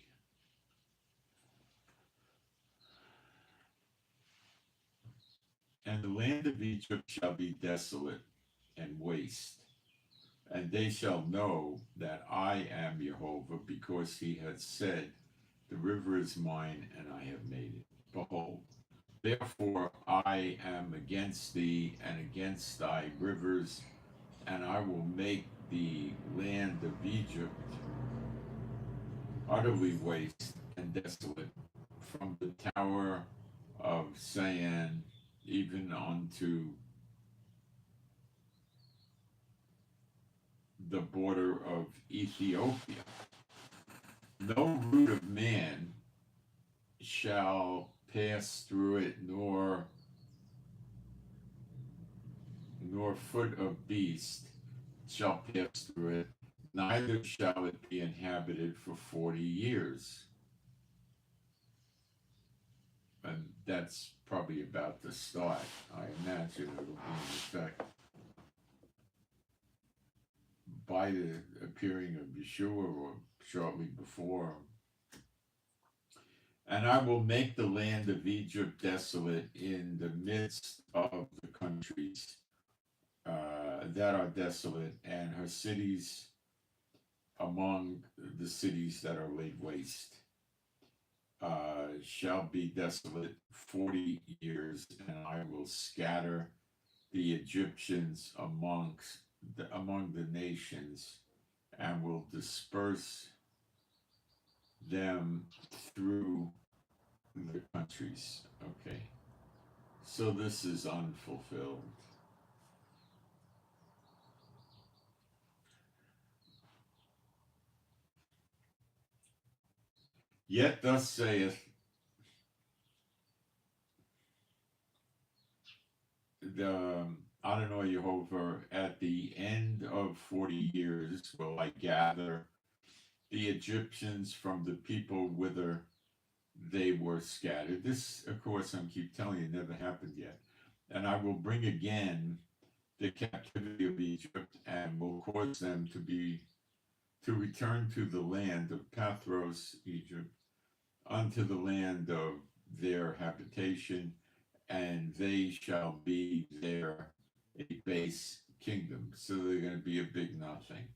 And the land of Egypt shall be desolate and waste, and they shall know that I am Jehovah, because he has said, the river is mine, and I have made it. Behold, therefore I am against thee and against thy rivers, and I will make the land of Egypt utterly waste and desolate, from the tower of San even unto the border of Ethiopia. No root of man shall pass through it, nor foot of beast shall pass through it, neither shall it be inhabited for 40 years. And that's probably about to start. I imagine it'll be in effect by the appearing of Yeshua or shortly before. And I will make the land of Egypt desolate in the midst of the countries that are desolate, and her cities among the cities that are laid waste shall be desolate 40 years, and I will scatter the Egyptians among the nations, and will disperse them through the countries. Okay, so this is unfulfilled. Yet thus saith the Adonai Jehovah, at the end of 40 years will I gather the Egyptians from the people whither they were scattered. This, of course, I keep telling you, never happened yet. And I will bring again the captivity of Egypt, and will cause them to return to the land of Pathros, Egypt, unto the land of their habitation, and they shall be there a base kingdom. So they're going to be a big nothing.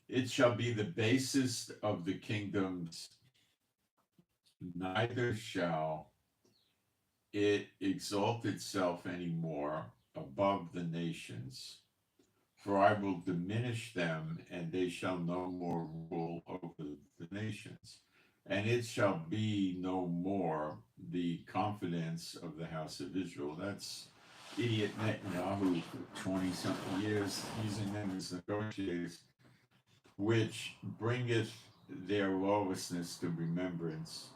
It shall be the basest of the kingdoms, neither shall it exalt itself any more above the nations. For I will diminish them, and they shall no more rule over the nations. And it shall be no more the confidence of the house of Israel. That's idiot Netanyahu for 20-something years, using them as negotiators, which bringeth their lawlessness to remembrance,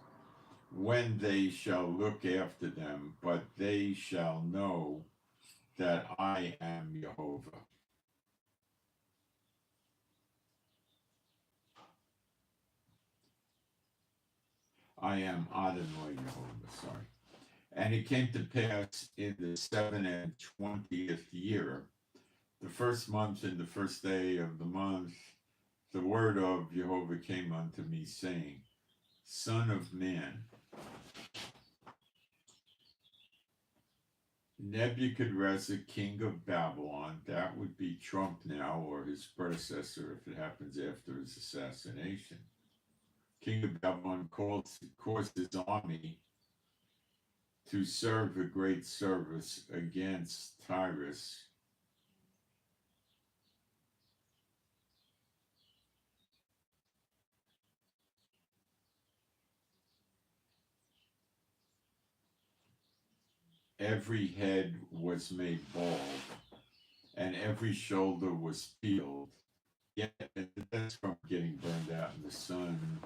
when they shall look after them, but they shall know that I am Jehovah. I am Adonai Jehovah, sorry. And it came to pass in the 27th year, the first month and the first day of the month, the word of Jehovah came unto me, saying, Son of man, Nebuchadnezzar, king of Babylon, that would be Trump now, or his predecessor if it happens after his assassination. King of Babylon caused his army to serve a great service against Tyrus. Every head was made bald, and every shoulder was peeled. Yet that's from getting burned out in the sun.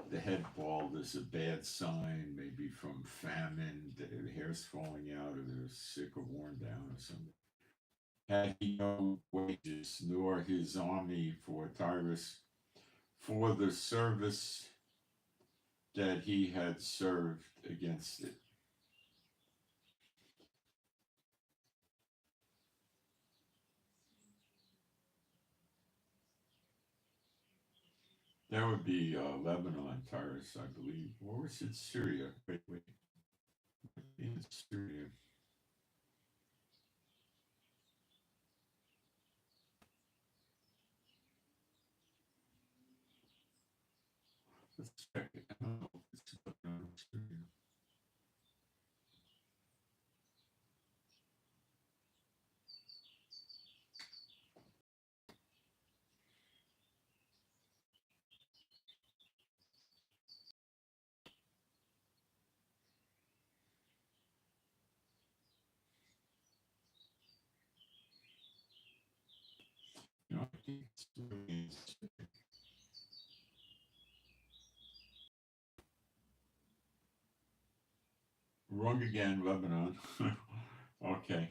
The head bald is a bad sign, maybe from famine, the hair's falling out, or they're sick or worn down or something. Had he no wages, nor his army for Tyrus, for the service that he had served against it. That would be Lebanon, Tyrus, I believe. Or was it Syria? Wait. In Syria. Let's check it. I don't know if it's Lebanon or Syria. No, I think it's really in Syria. Wrong again, Lebanon. Okay.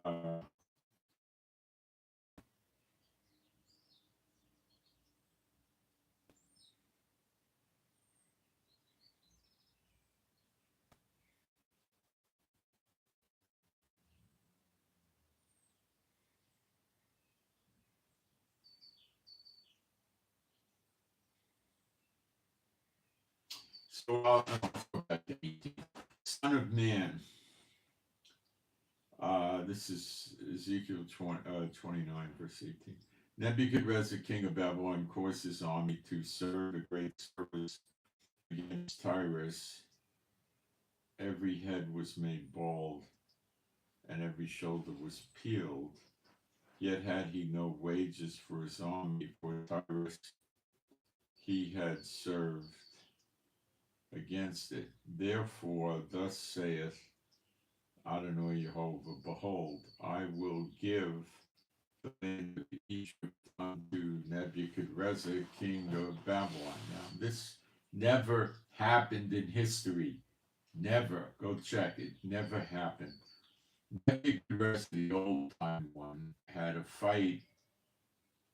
Uh, so I'll go back to 18. Son of man. This is Ezekiel 29, verse 18. Nebuchadnezzar, king of Babylon, caused his army to serve a great service against Tyrus. Every head was made bald, and every shoulder was peeled. Yet had he no wages for his army, for Tyrus he had served against it. Therefore, thus saith Adonai Jehovah, behold, I will give the land of Egypt unto Nebuchadnezzar, king of Babylon. Now, this never happened in history. Never. Go check it. Never happened. Nebuchadnezzar, the old time one, had a fight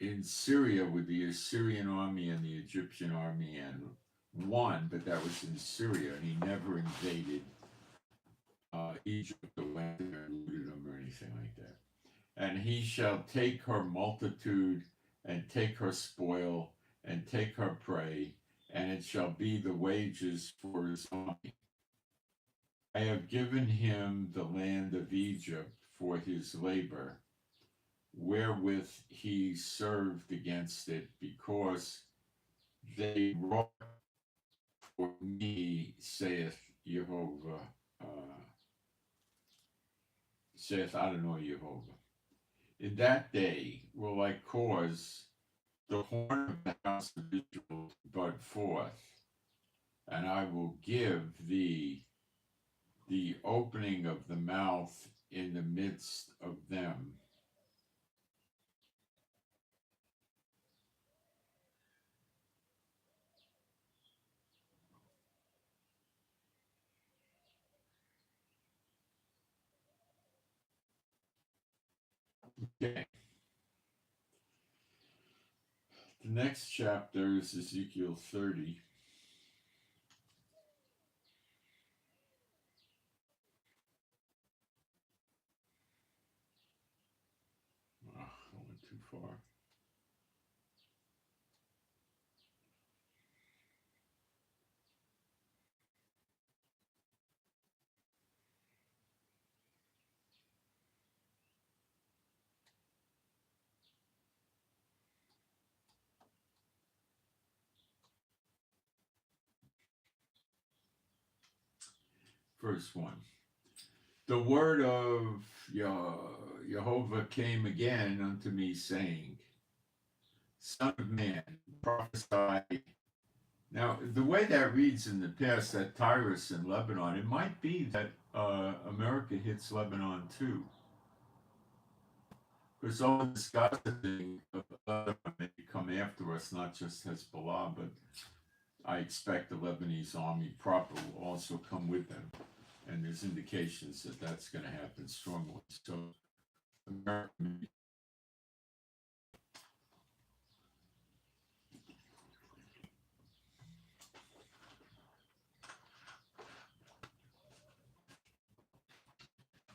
in Syria with the Assyrian army and the Egyptian army and won, but that was in Syria, and he never invaded Egypt or went there and looted them or anything like that. And he shall take her multitude and take her spoil and take her prey, and it shall be the wages for his army. I have given him the land of Egypt for his labor, wherewith he served against it, because they wrought for me, saith Jehovah, saith Adonai Jehovah. In that day will I cause the horn of the house of Israel to bud forth, and I will give thee the opening of the mouth in the midst of them. Okay. The next chapter is Ezekiel 30. too far. Verse 1. The word of Jehovah came again unto me, saying, Son of man, prophesy. Now, the way that reads in the past, that Tyrus in Lebanon, it might be that America hits Lebanon too. Because all this Gaza thing may come after us, not just Hezbollah, but I expect the Lebanese army proper will also come with them. And there's indications that that's going to happen strongly. So, America,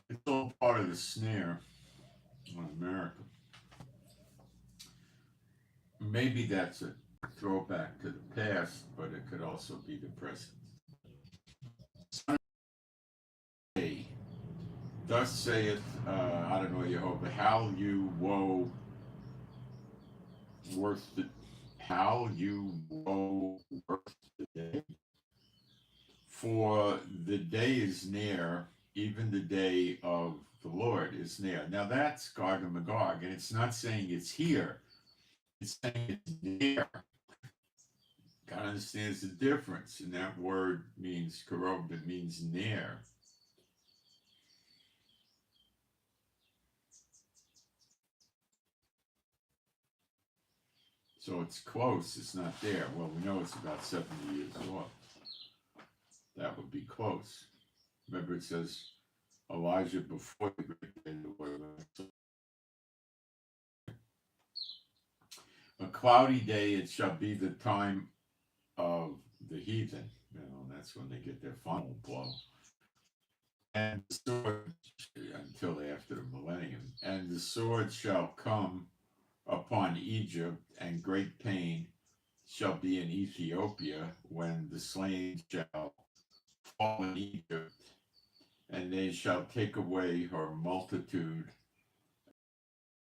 it's all part of the snare on America. Maybe that's a throwback to the past, but it could also be the present. Hey, thus saith, I don't know, Jehovah, how you woe worth the, how you woe worth the day. For the day is near, even the day of the Lord is near. Now that's Gog and Magog, and it's not saying it's here, it's saying it's near. God understands the difference, and that word means karob, it means near. So it's close, it's not there. Well, we know it's about 70 years off. That would be close. Remember, it says Elijah before the great day of the Lord. A cloudy day, it shall be the time of the heathen. You know, that's when they get their final blow. And the sword, until after the millennium, and the sword shall come upon Egypt, and great pain shall be in Ethiopia when the slain shall fall in Egypt, and they shall take away her multitude.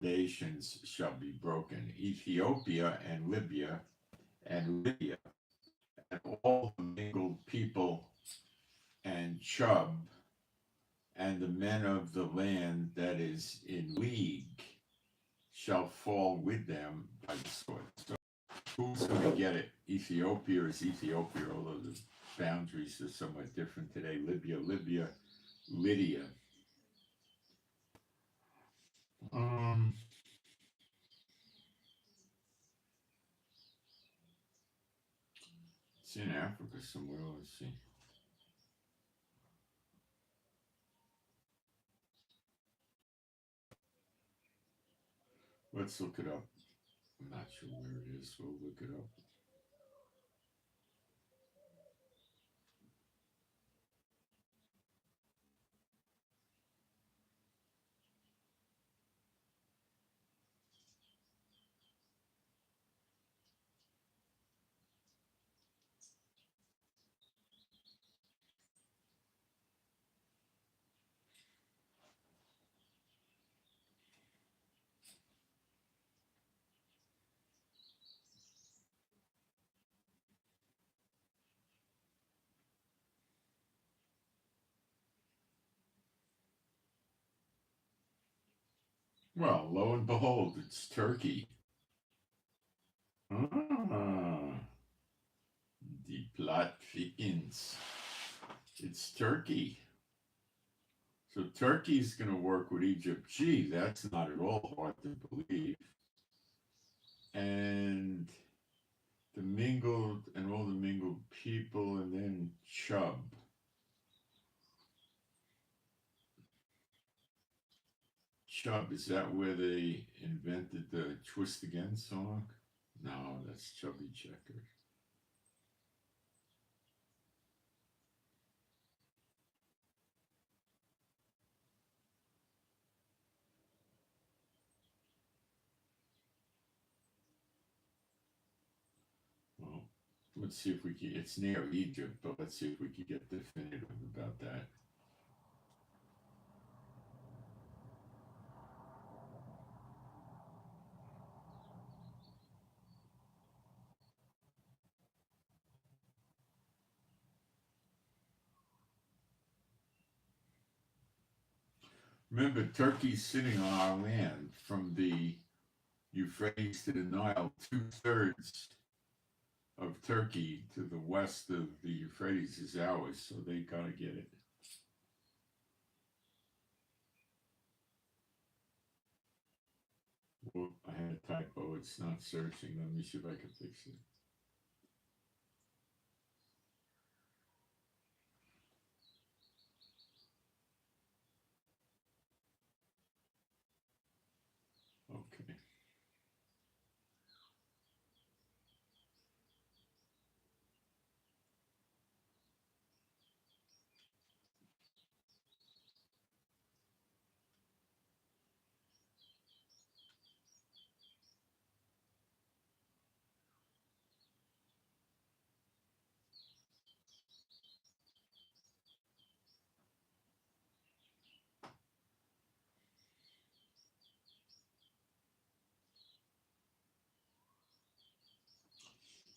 Nations shall be broken. Ethiopia and Libya, and all the mingled people, and Chub, and the men of the land that is in league shall fall with them by the sword. So who's going to get it? Ethiopia is Ethiopia, although the boundaries are somewhat different today. Libya, Lydia. It's in Africa somewhere. Let's see. Let's look it up. I'm not sure where it is. We'll look it up. Well, lo and behold, it's Turkey. Die plot thickens. It's Turkey. So Turkey's going to work with Egypt. Gee, that's not at all hard to believe. And the mingled and all the mingled people, and then Chub. Chub, is that where they invented the Twist Again song? No, that's Chubby Checker. let's see if we can, it's near Egypt, but let's see if we can get definitive about that. Remember, Turkey's sitting on our land from the Euphrates to the Nile. 2/3 of Turkey to the west of the Euphrates is ours, so they gotta get it. Well, I had a typo. It's not searching. Let me see if I can fix it. Okay.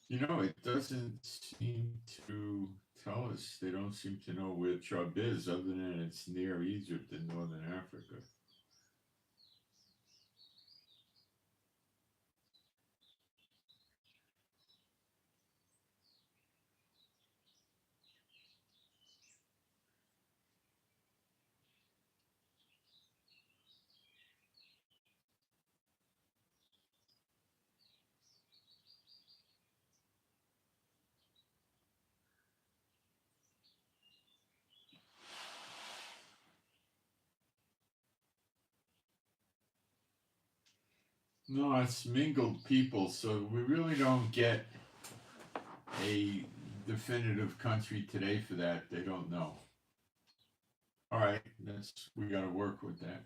You know, it doesn't seem to tell us. They don't seem to know where Chub is, other than it's near Egypt in northern Africa. No, it's mingled people, so we really don't get a definitive country today for that. They don't know. All right, we got to work with that.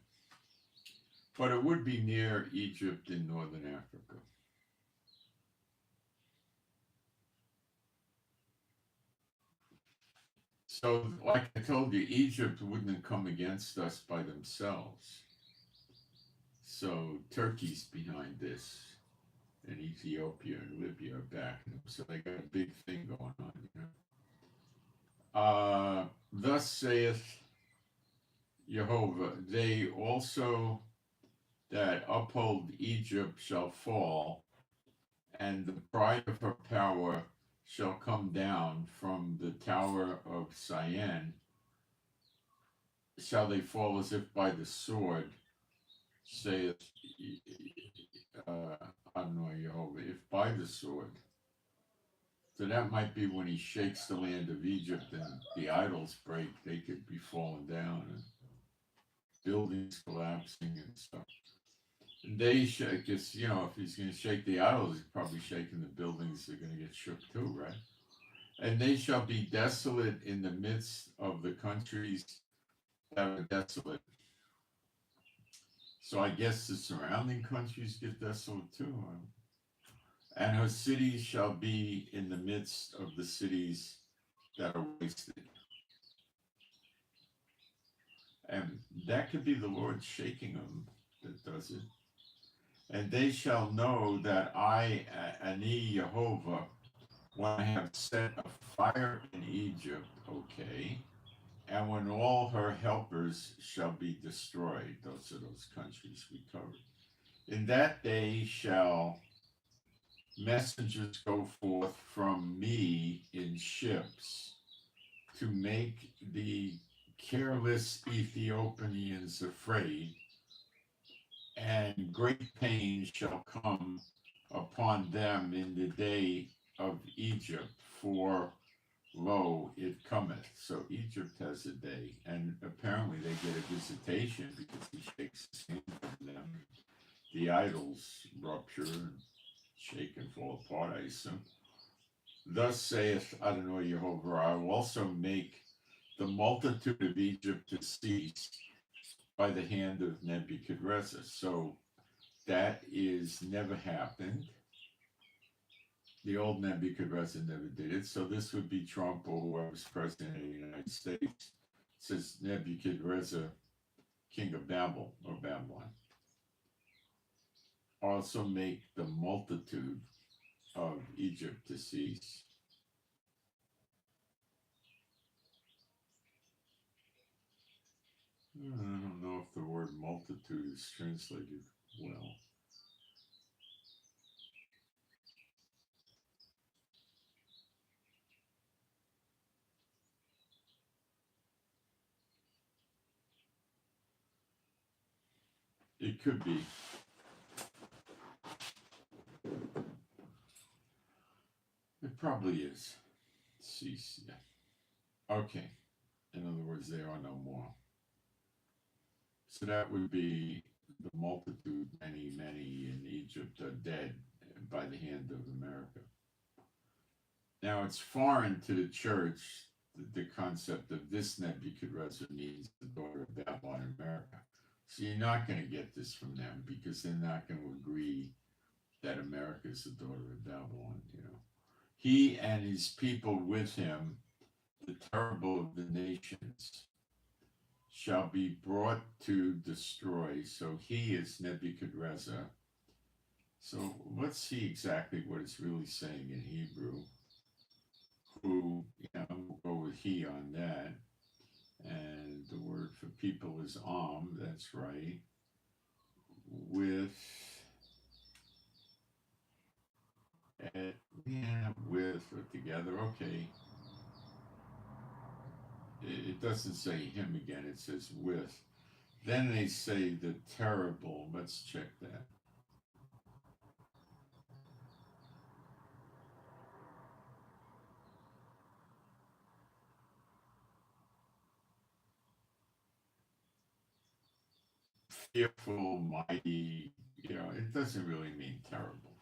But it would be near Egypt in northern Africa. So, like I told you, Egypt wouldn't have come against us by themselves. So Turkey's behind this, and Ethiopia and Libya are backing them. So they got a big thing going on, you know. Thus saith Jehovah, they also that uphold Egypt shall fall, and the pride of her power shall come down from the tower of Syene. Shall they fall as if by the sword, saith Adonai Jehovah, if by the sword. So that might be when he shakes the land of Egypt and the idols break, they could be falling down and buildings collapsing and stuff. And they shake, because, you know, if he's going to shake the idols, he's probably shaking the buildings, they're going to get shook too, right? And they shall be desolate in the midst of the countries that are desolate. So I guess the surrounding countries get desolate too. And her cities shall be in the midst of the cities that are wasted. And that could be the Lord shaking them that does it. And they shall know that I, Ani Jehovah, when I have set a fire in Egypt, okay, and when all her helpers shall be destroyed. Those are those countries we covered. In that day shall messengers go forth from me in ships to make the careless Ethiopians afraid, and great pain shall come upon them in the day of Egypt, for lo, it cometh. So Egypt has a day, and apparently they get a visitation because he shakes his hand from them. The idols rupture and shake and fall apart, I assume. Thus saith Adonai Jehovah, I will also make the multitude of Egypt to cease by the hand of Nebuchadnezzar. So that is never happened. The old Nebuchadnezzar never did it, so this would be Trump or whoever's president of the United States. It says Nebuchadnezzar, king of Babel or Babylon. Also make the multitude of Egypt to cease. I don't know if the word multitude is translated well. It could be. It probably is. Cease, yeah. Okay. In other words, there are no more. So that would be the multitude, many, many in Egypt are dead by the hand of America. Now, it's foreign to the church, the concept of this Nebuchadnezzar means the daughter of Babylon in America. So you're not going to get this from them because they're not going to agree that America is the daughter of Babylon, you know. He and his people with him, the terrible of the nations, shall be brought to destroy. So he is Nebuchadnezzar. So let's see exactly what it's really saying in Hebrew. Who, we'll go with he on that. And the word for people is that's right. With, with or together, okay. It doesn't say him again, it says with. Then they say the terrible. Let's check that. Fearful, mighty, it doesn't really mean terrible.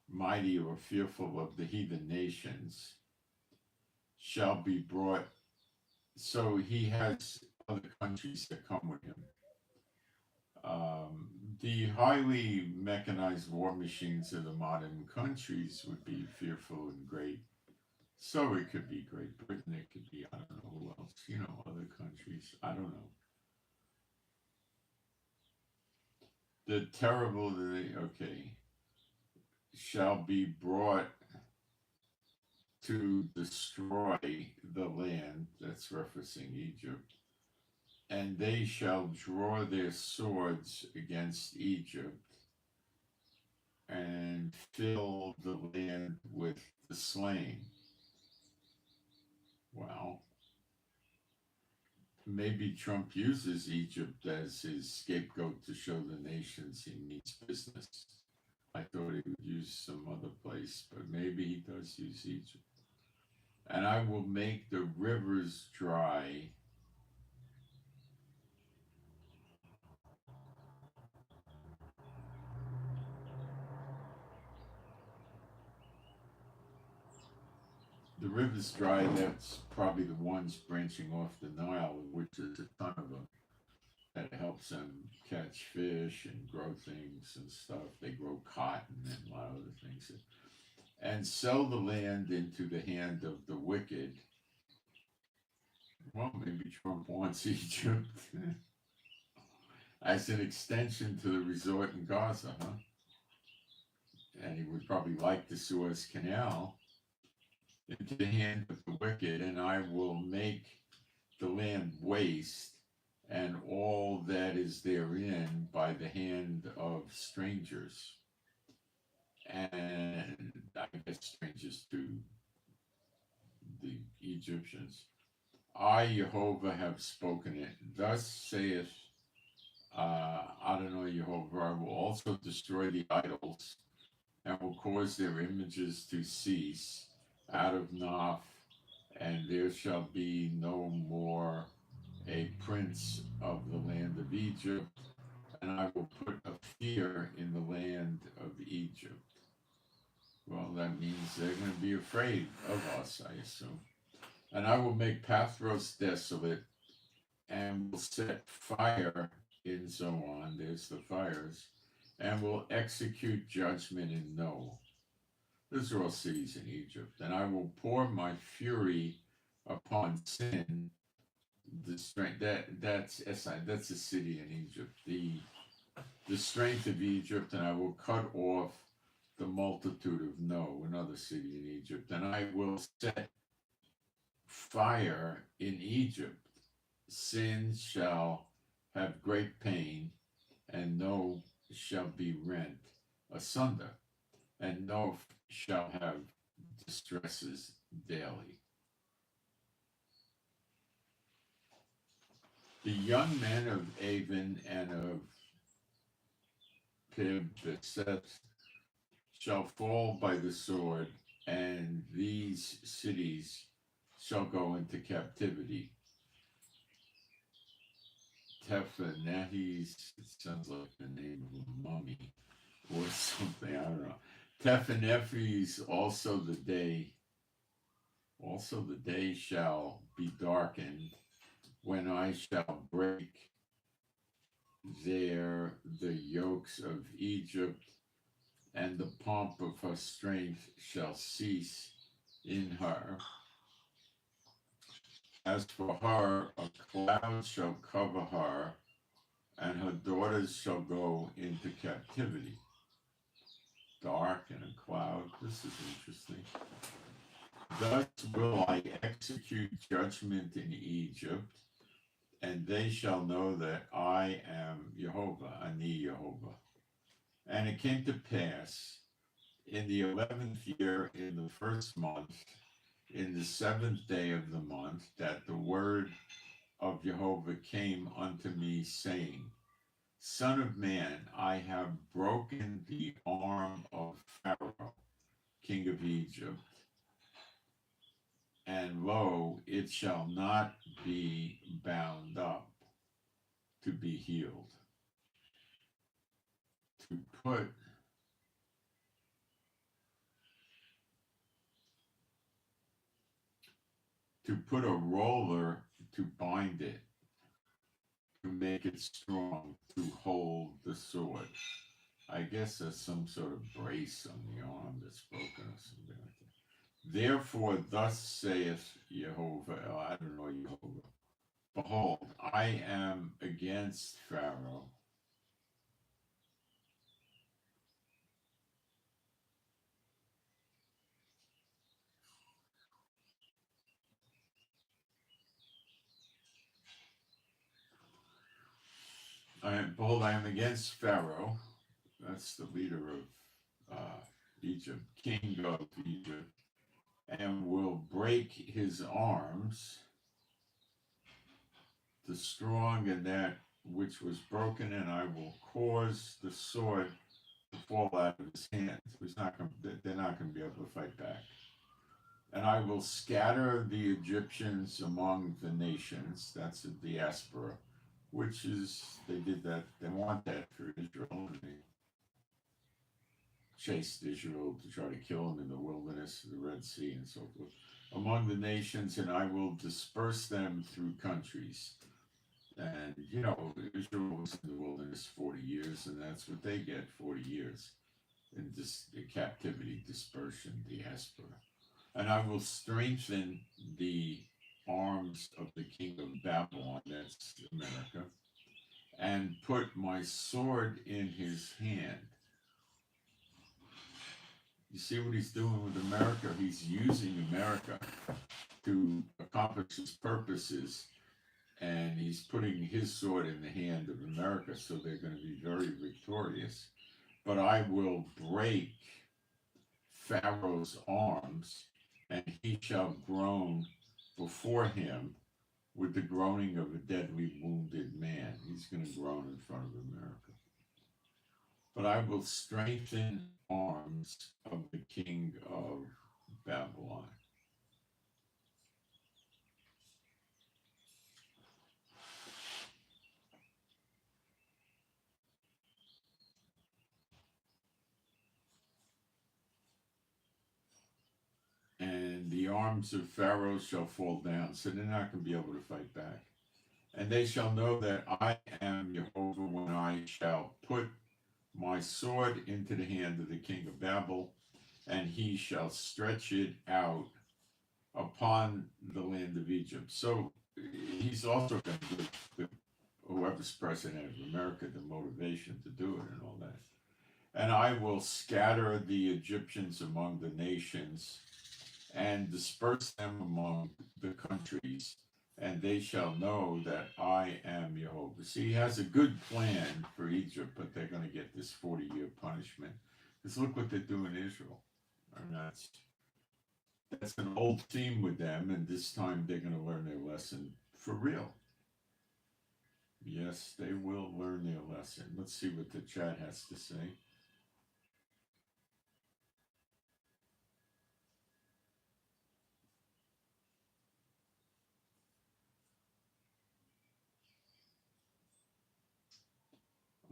Mighty or fearful of the heathen nations shall be brought. So he has other countries that come with him. The highly mechanized war machines of the modern countries would be fearful and great. So it could be Great Britain, it could be, I don't know who else, other countries, I don't know. The terrible, okay, shall be brought to destroy the land, that's referencing Egypt, and they shall draw their swords against Egypt and fill the land with the slain. Wow. Maybe Trump uses Egypt as his scapegoat to show the nations he means business. I thought he would use some other place, but maybe he does use Egypt. And I will make the rivers dry. The rivers dry, that's probably the ones branching off the Nile, which is a ton of them. That helps them catch fish and grow things and stuff. They grow cotton and a lot of other things. And sell the land into the hand of the wicked. Well, maybe Trump wants Egypt as an extension to the resort in Gaza, huh? And he would probably like the Suez Canal into the hand of the wicked, and I will make the land waste and all that is therein by the hand of strangers. And I guess strangers to the Egyptians. I, Jehovah, have spoken it. Thus saith Adonai Jehovah, I will also destroy the idols and will cause their images to cease out of Naph, and there shall be no more a prince of the land of Egypt, and I will put a fear in the land of Egypt. Well, that means they're going to be afraid of us, I assume. And I will make Pathros desolate, and will set fire in Zoan, there's the fires, and will execute judgment in No. Those are all cities in Egypt. And I will pour my fury upon sin. The strength that's a city in Egypt. The strength of Egypt, and I will cut off the multitude of No, another city in Egypt, and I will set fire in Egypt. Sin shall have great pain, and No shall be rent asunder, and No shall have distresses daily. The young men of Avon and of Pibeseth shall fall by the sword, and these cities shall go into captivity. Tephanehes, it sounds like the name of a mummy or something, I don't know. Tephanehes, also the day shall be darkened when I shall break there the yokes of Egypt, and the pomp of her strength shall cease in her. As for her, a cloud shall cover her, and her daughters shall go into captivity. Dark and a cloud. This is interesting. Thus will I execute judgment in Egypt, and they shall know that I am Jehovah, Ani Jehovah. And it came to pass in the 11th year, in the first month, in the 7th day of the month, that the word of Jehovah came unto me, saying, Son of man, I have broken the arm of Pharaoh, king of Egypt, and lo, it shall not be bound up to be healed. To put a roller to bind it, to make it strong, to hold the sword. I guess there's some sort of brace on the arm that's broken or something like that. Therefore, thus saith Jehovah, I don't know Jehovah, behold, I am against Pharaoh. Behold, I am against Pharaoh. That's the leader of Egypt, king of Egypt, and will break his arms, the strong and that which was broken, and I will cause the sword to fall out of his hands. They're not going to be able to fight back. And I will scatter the Egyptians among the nations. That's a diaspora, which is, they did that, they want that for Israel, and they chased Israel to try to kill them in the wilderness, the Red Sea, and so forth, among the nations, and I will disperse them through countries. And, Israel was in the wilderness 40 years, and that's what they get, 40 years in captivity, dispersion, diaspora. And I will strengthen the arms of the king of Babylon, that's America, and put my sword in his hand. You see what he's doing with America? He's using America to accomplish his purposes, and he's putting his sword in the hand of America, so they're going to be very victorious. But I will break Pharaoh's arms, and he shall groan before him with the groaning of a deadly wounded man. He's going to groan in front of America. But I will strengthen arms of the king of Babylon. And the arms of Pharaoh shall fall down, so they're not going to be able to fight back. And they shall know that I am Jehovah when I shall put my sword into the hand of the king of Babel, and he shall stretch it out upon the land of Egypt. So he's also going to give whoever's president of America the motivation to do it and all that. And I will scatter the Egyptians among the nations and disperse them among the countries, and they shall know that I am Jehovah. See, he has a good plan for Egypt, but they're going to get this 40-year punishment. Because look what they're doing in Israel. And that's an old theme with them, and this time they're going to learn their lesson for real. Yes, they will learn their lesson. Let's see what the chat has to say.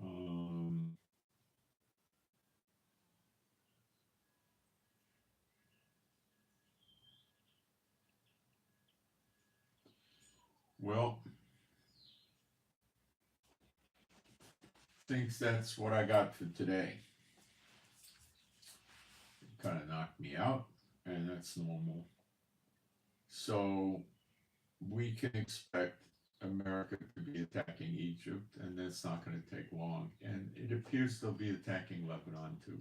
Um, well, thinks that's what I got for today. Kind of knocked me out, and that's normal. So we can expect America to be attacking Egypt, and that's not going to take long. And it appears they'll be attacking Lebanon too.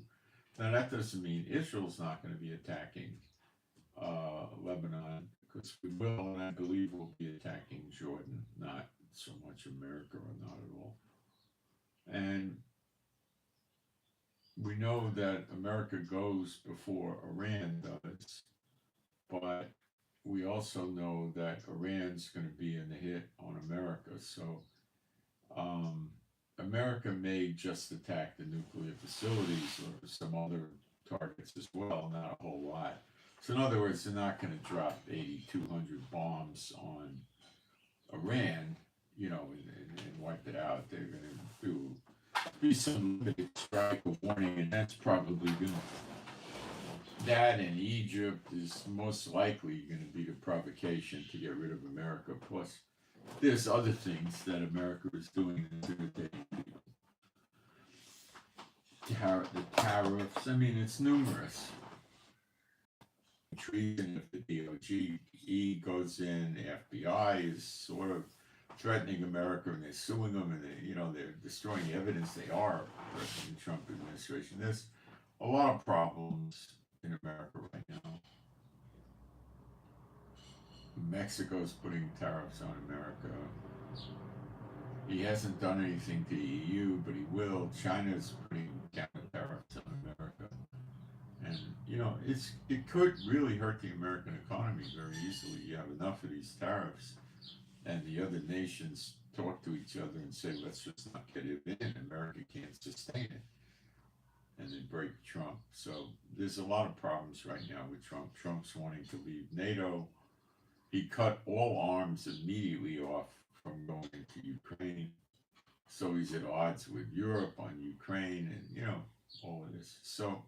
Now that doesn't mean Israel's not going to be attacking Lebanon, because we will, and I believe we'll be attacking Jordan, not so much America or not at all. And we know that America goes before Iran does, but we also know that Iran's going to be in the hit on America. So America may just attack the nuclear facilities or some other targets as well, not a whole lot. So in other words, they're not going to drop 8,200 bombs on Iran, and wipe it out. They're going to do be some limited strike of warning, and that's probably going to, that in Egypt is most likely going to be the provocation to get rid of America. Plus, there's other things that America is doing to intimidating people. The tariffs, I mean, it's numerous. Treason, if the DOGE goes in, the FBI is sort of threatening America, and they're suing them, and they're destroying the evidence. They are President Trump administration. There's a lot of problems in America right now. Mexico's putting tariffs on America. He hasn't done anything to the EU, but he will. China's putting counter tariffs on America. And it could really hurt the American economy very easily. You have enough of these tariffs, and the other nations talk to each other and say, let's just not get it in. America can't sustain it. And they break Trump. So there's a lot of problems right now with Trump. Trump's wanting to leave NATO. He cut all arms immediately off from going into Ukraine. So he's at odds with Europe on Ukraine, and all of this. So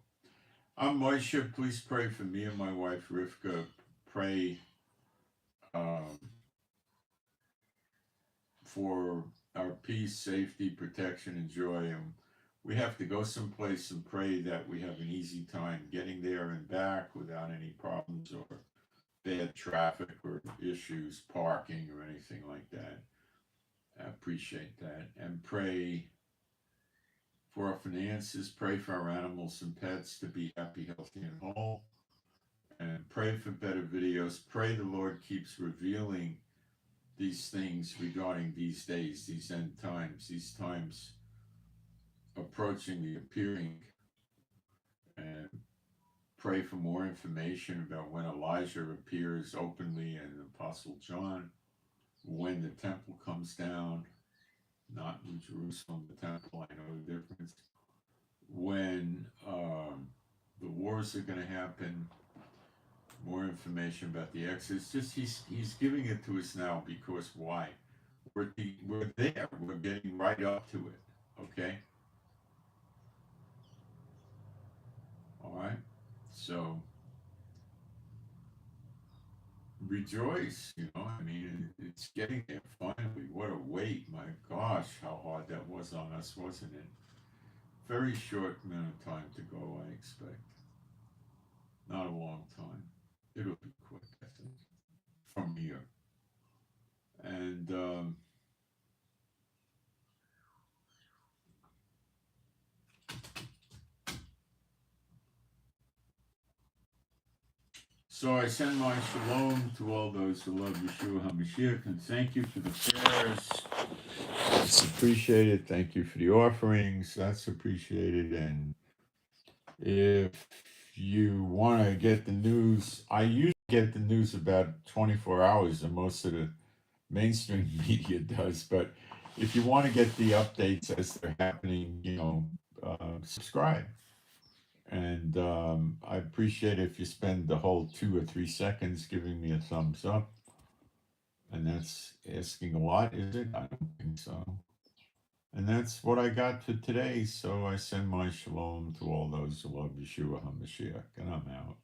I'm Moshe. Please pray for me and my wife Rivka. Pray for our peace, safety, protection, and joy. And we have to go someplace and pray that we have an easy time getting there and back without any problems or bad traffic or issues, parking or anything like that. I appreciate that. And pray for our finances, pray for our animals and pets to be happy, healthy, and whole. And pray for better videos. Pray the Lord keeps revealing these things regarding these days, these end times, these times approaching the appearing. And pray for more information about when Elijah appears openly in Apostle John, when the temple comes down, not in Jerusalem, the temple, I know the difference, when the wars are going to happen, more information about the Exodus. Just he's giving it to us now because why? We're there. We're getting right up to it. Okay. All right. So rejoice. I mean, it's getting there finally. What a wait! My gosh, how hard that was on us, wasn't it? Very short amount of time to go, I expect. Not a long time. It'll be quick, I think, from here. And so I send my shalom to all those who love Yeshua HaMashiach, and thank you for the prayers. It's appreciated. Thank you for the offerings. That's appreciated. And if you want to get the news, I usually get the news about 24 hours, and most of the mainstream media does. But if you want to get the updates as they're happening, subscribe. And I appreciate if you spend the whole 2 or 3 seconds giving me a thumbs up. And that's asking a lot, is it? I don't think so. And that's what I got for today. So I send my shalom to all those who love Yeshua HaMashiach. And I'm out.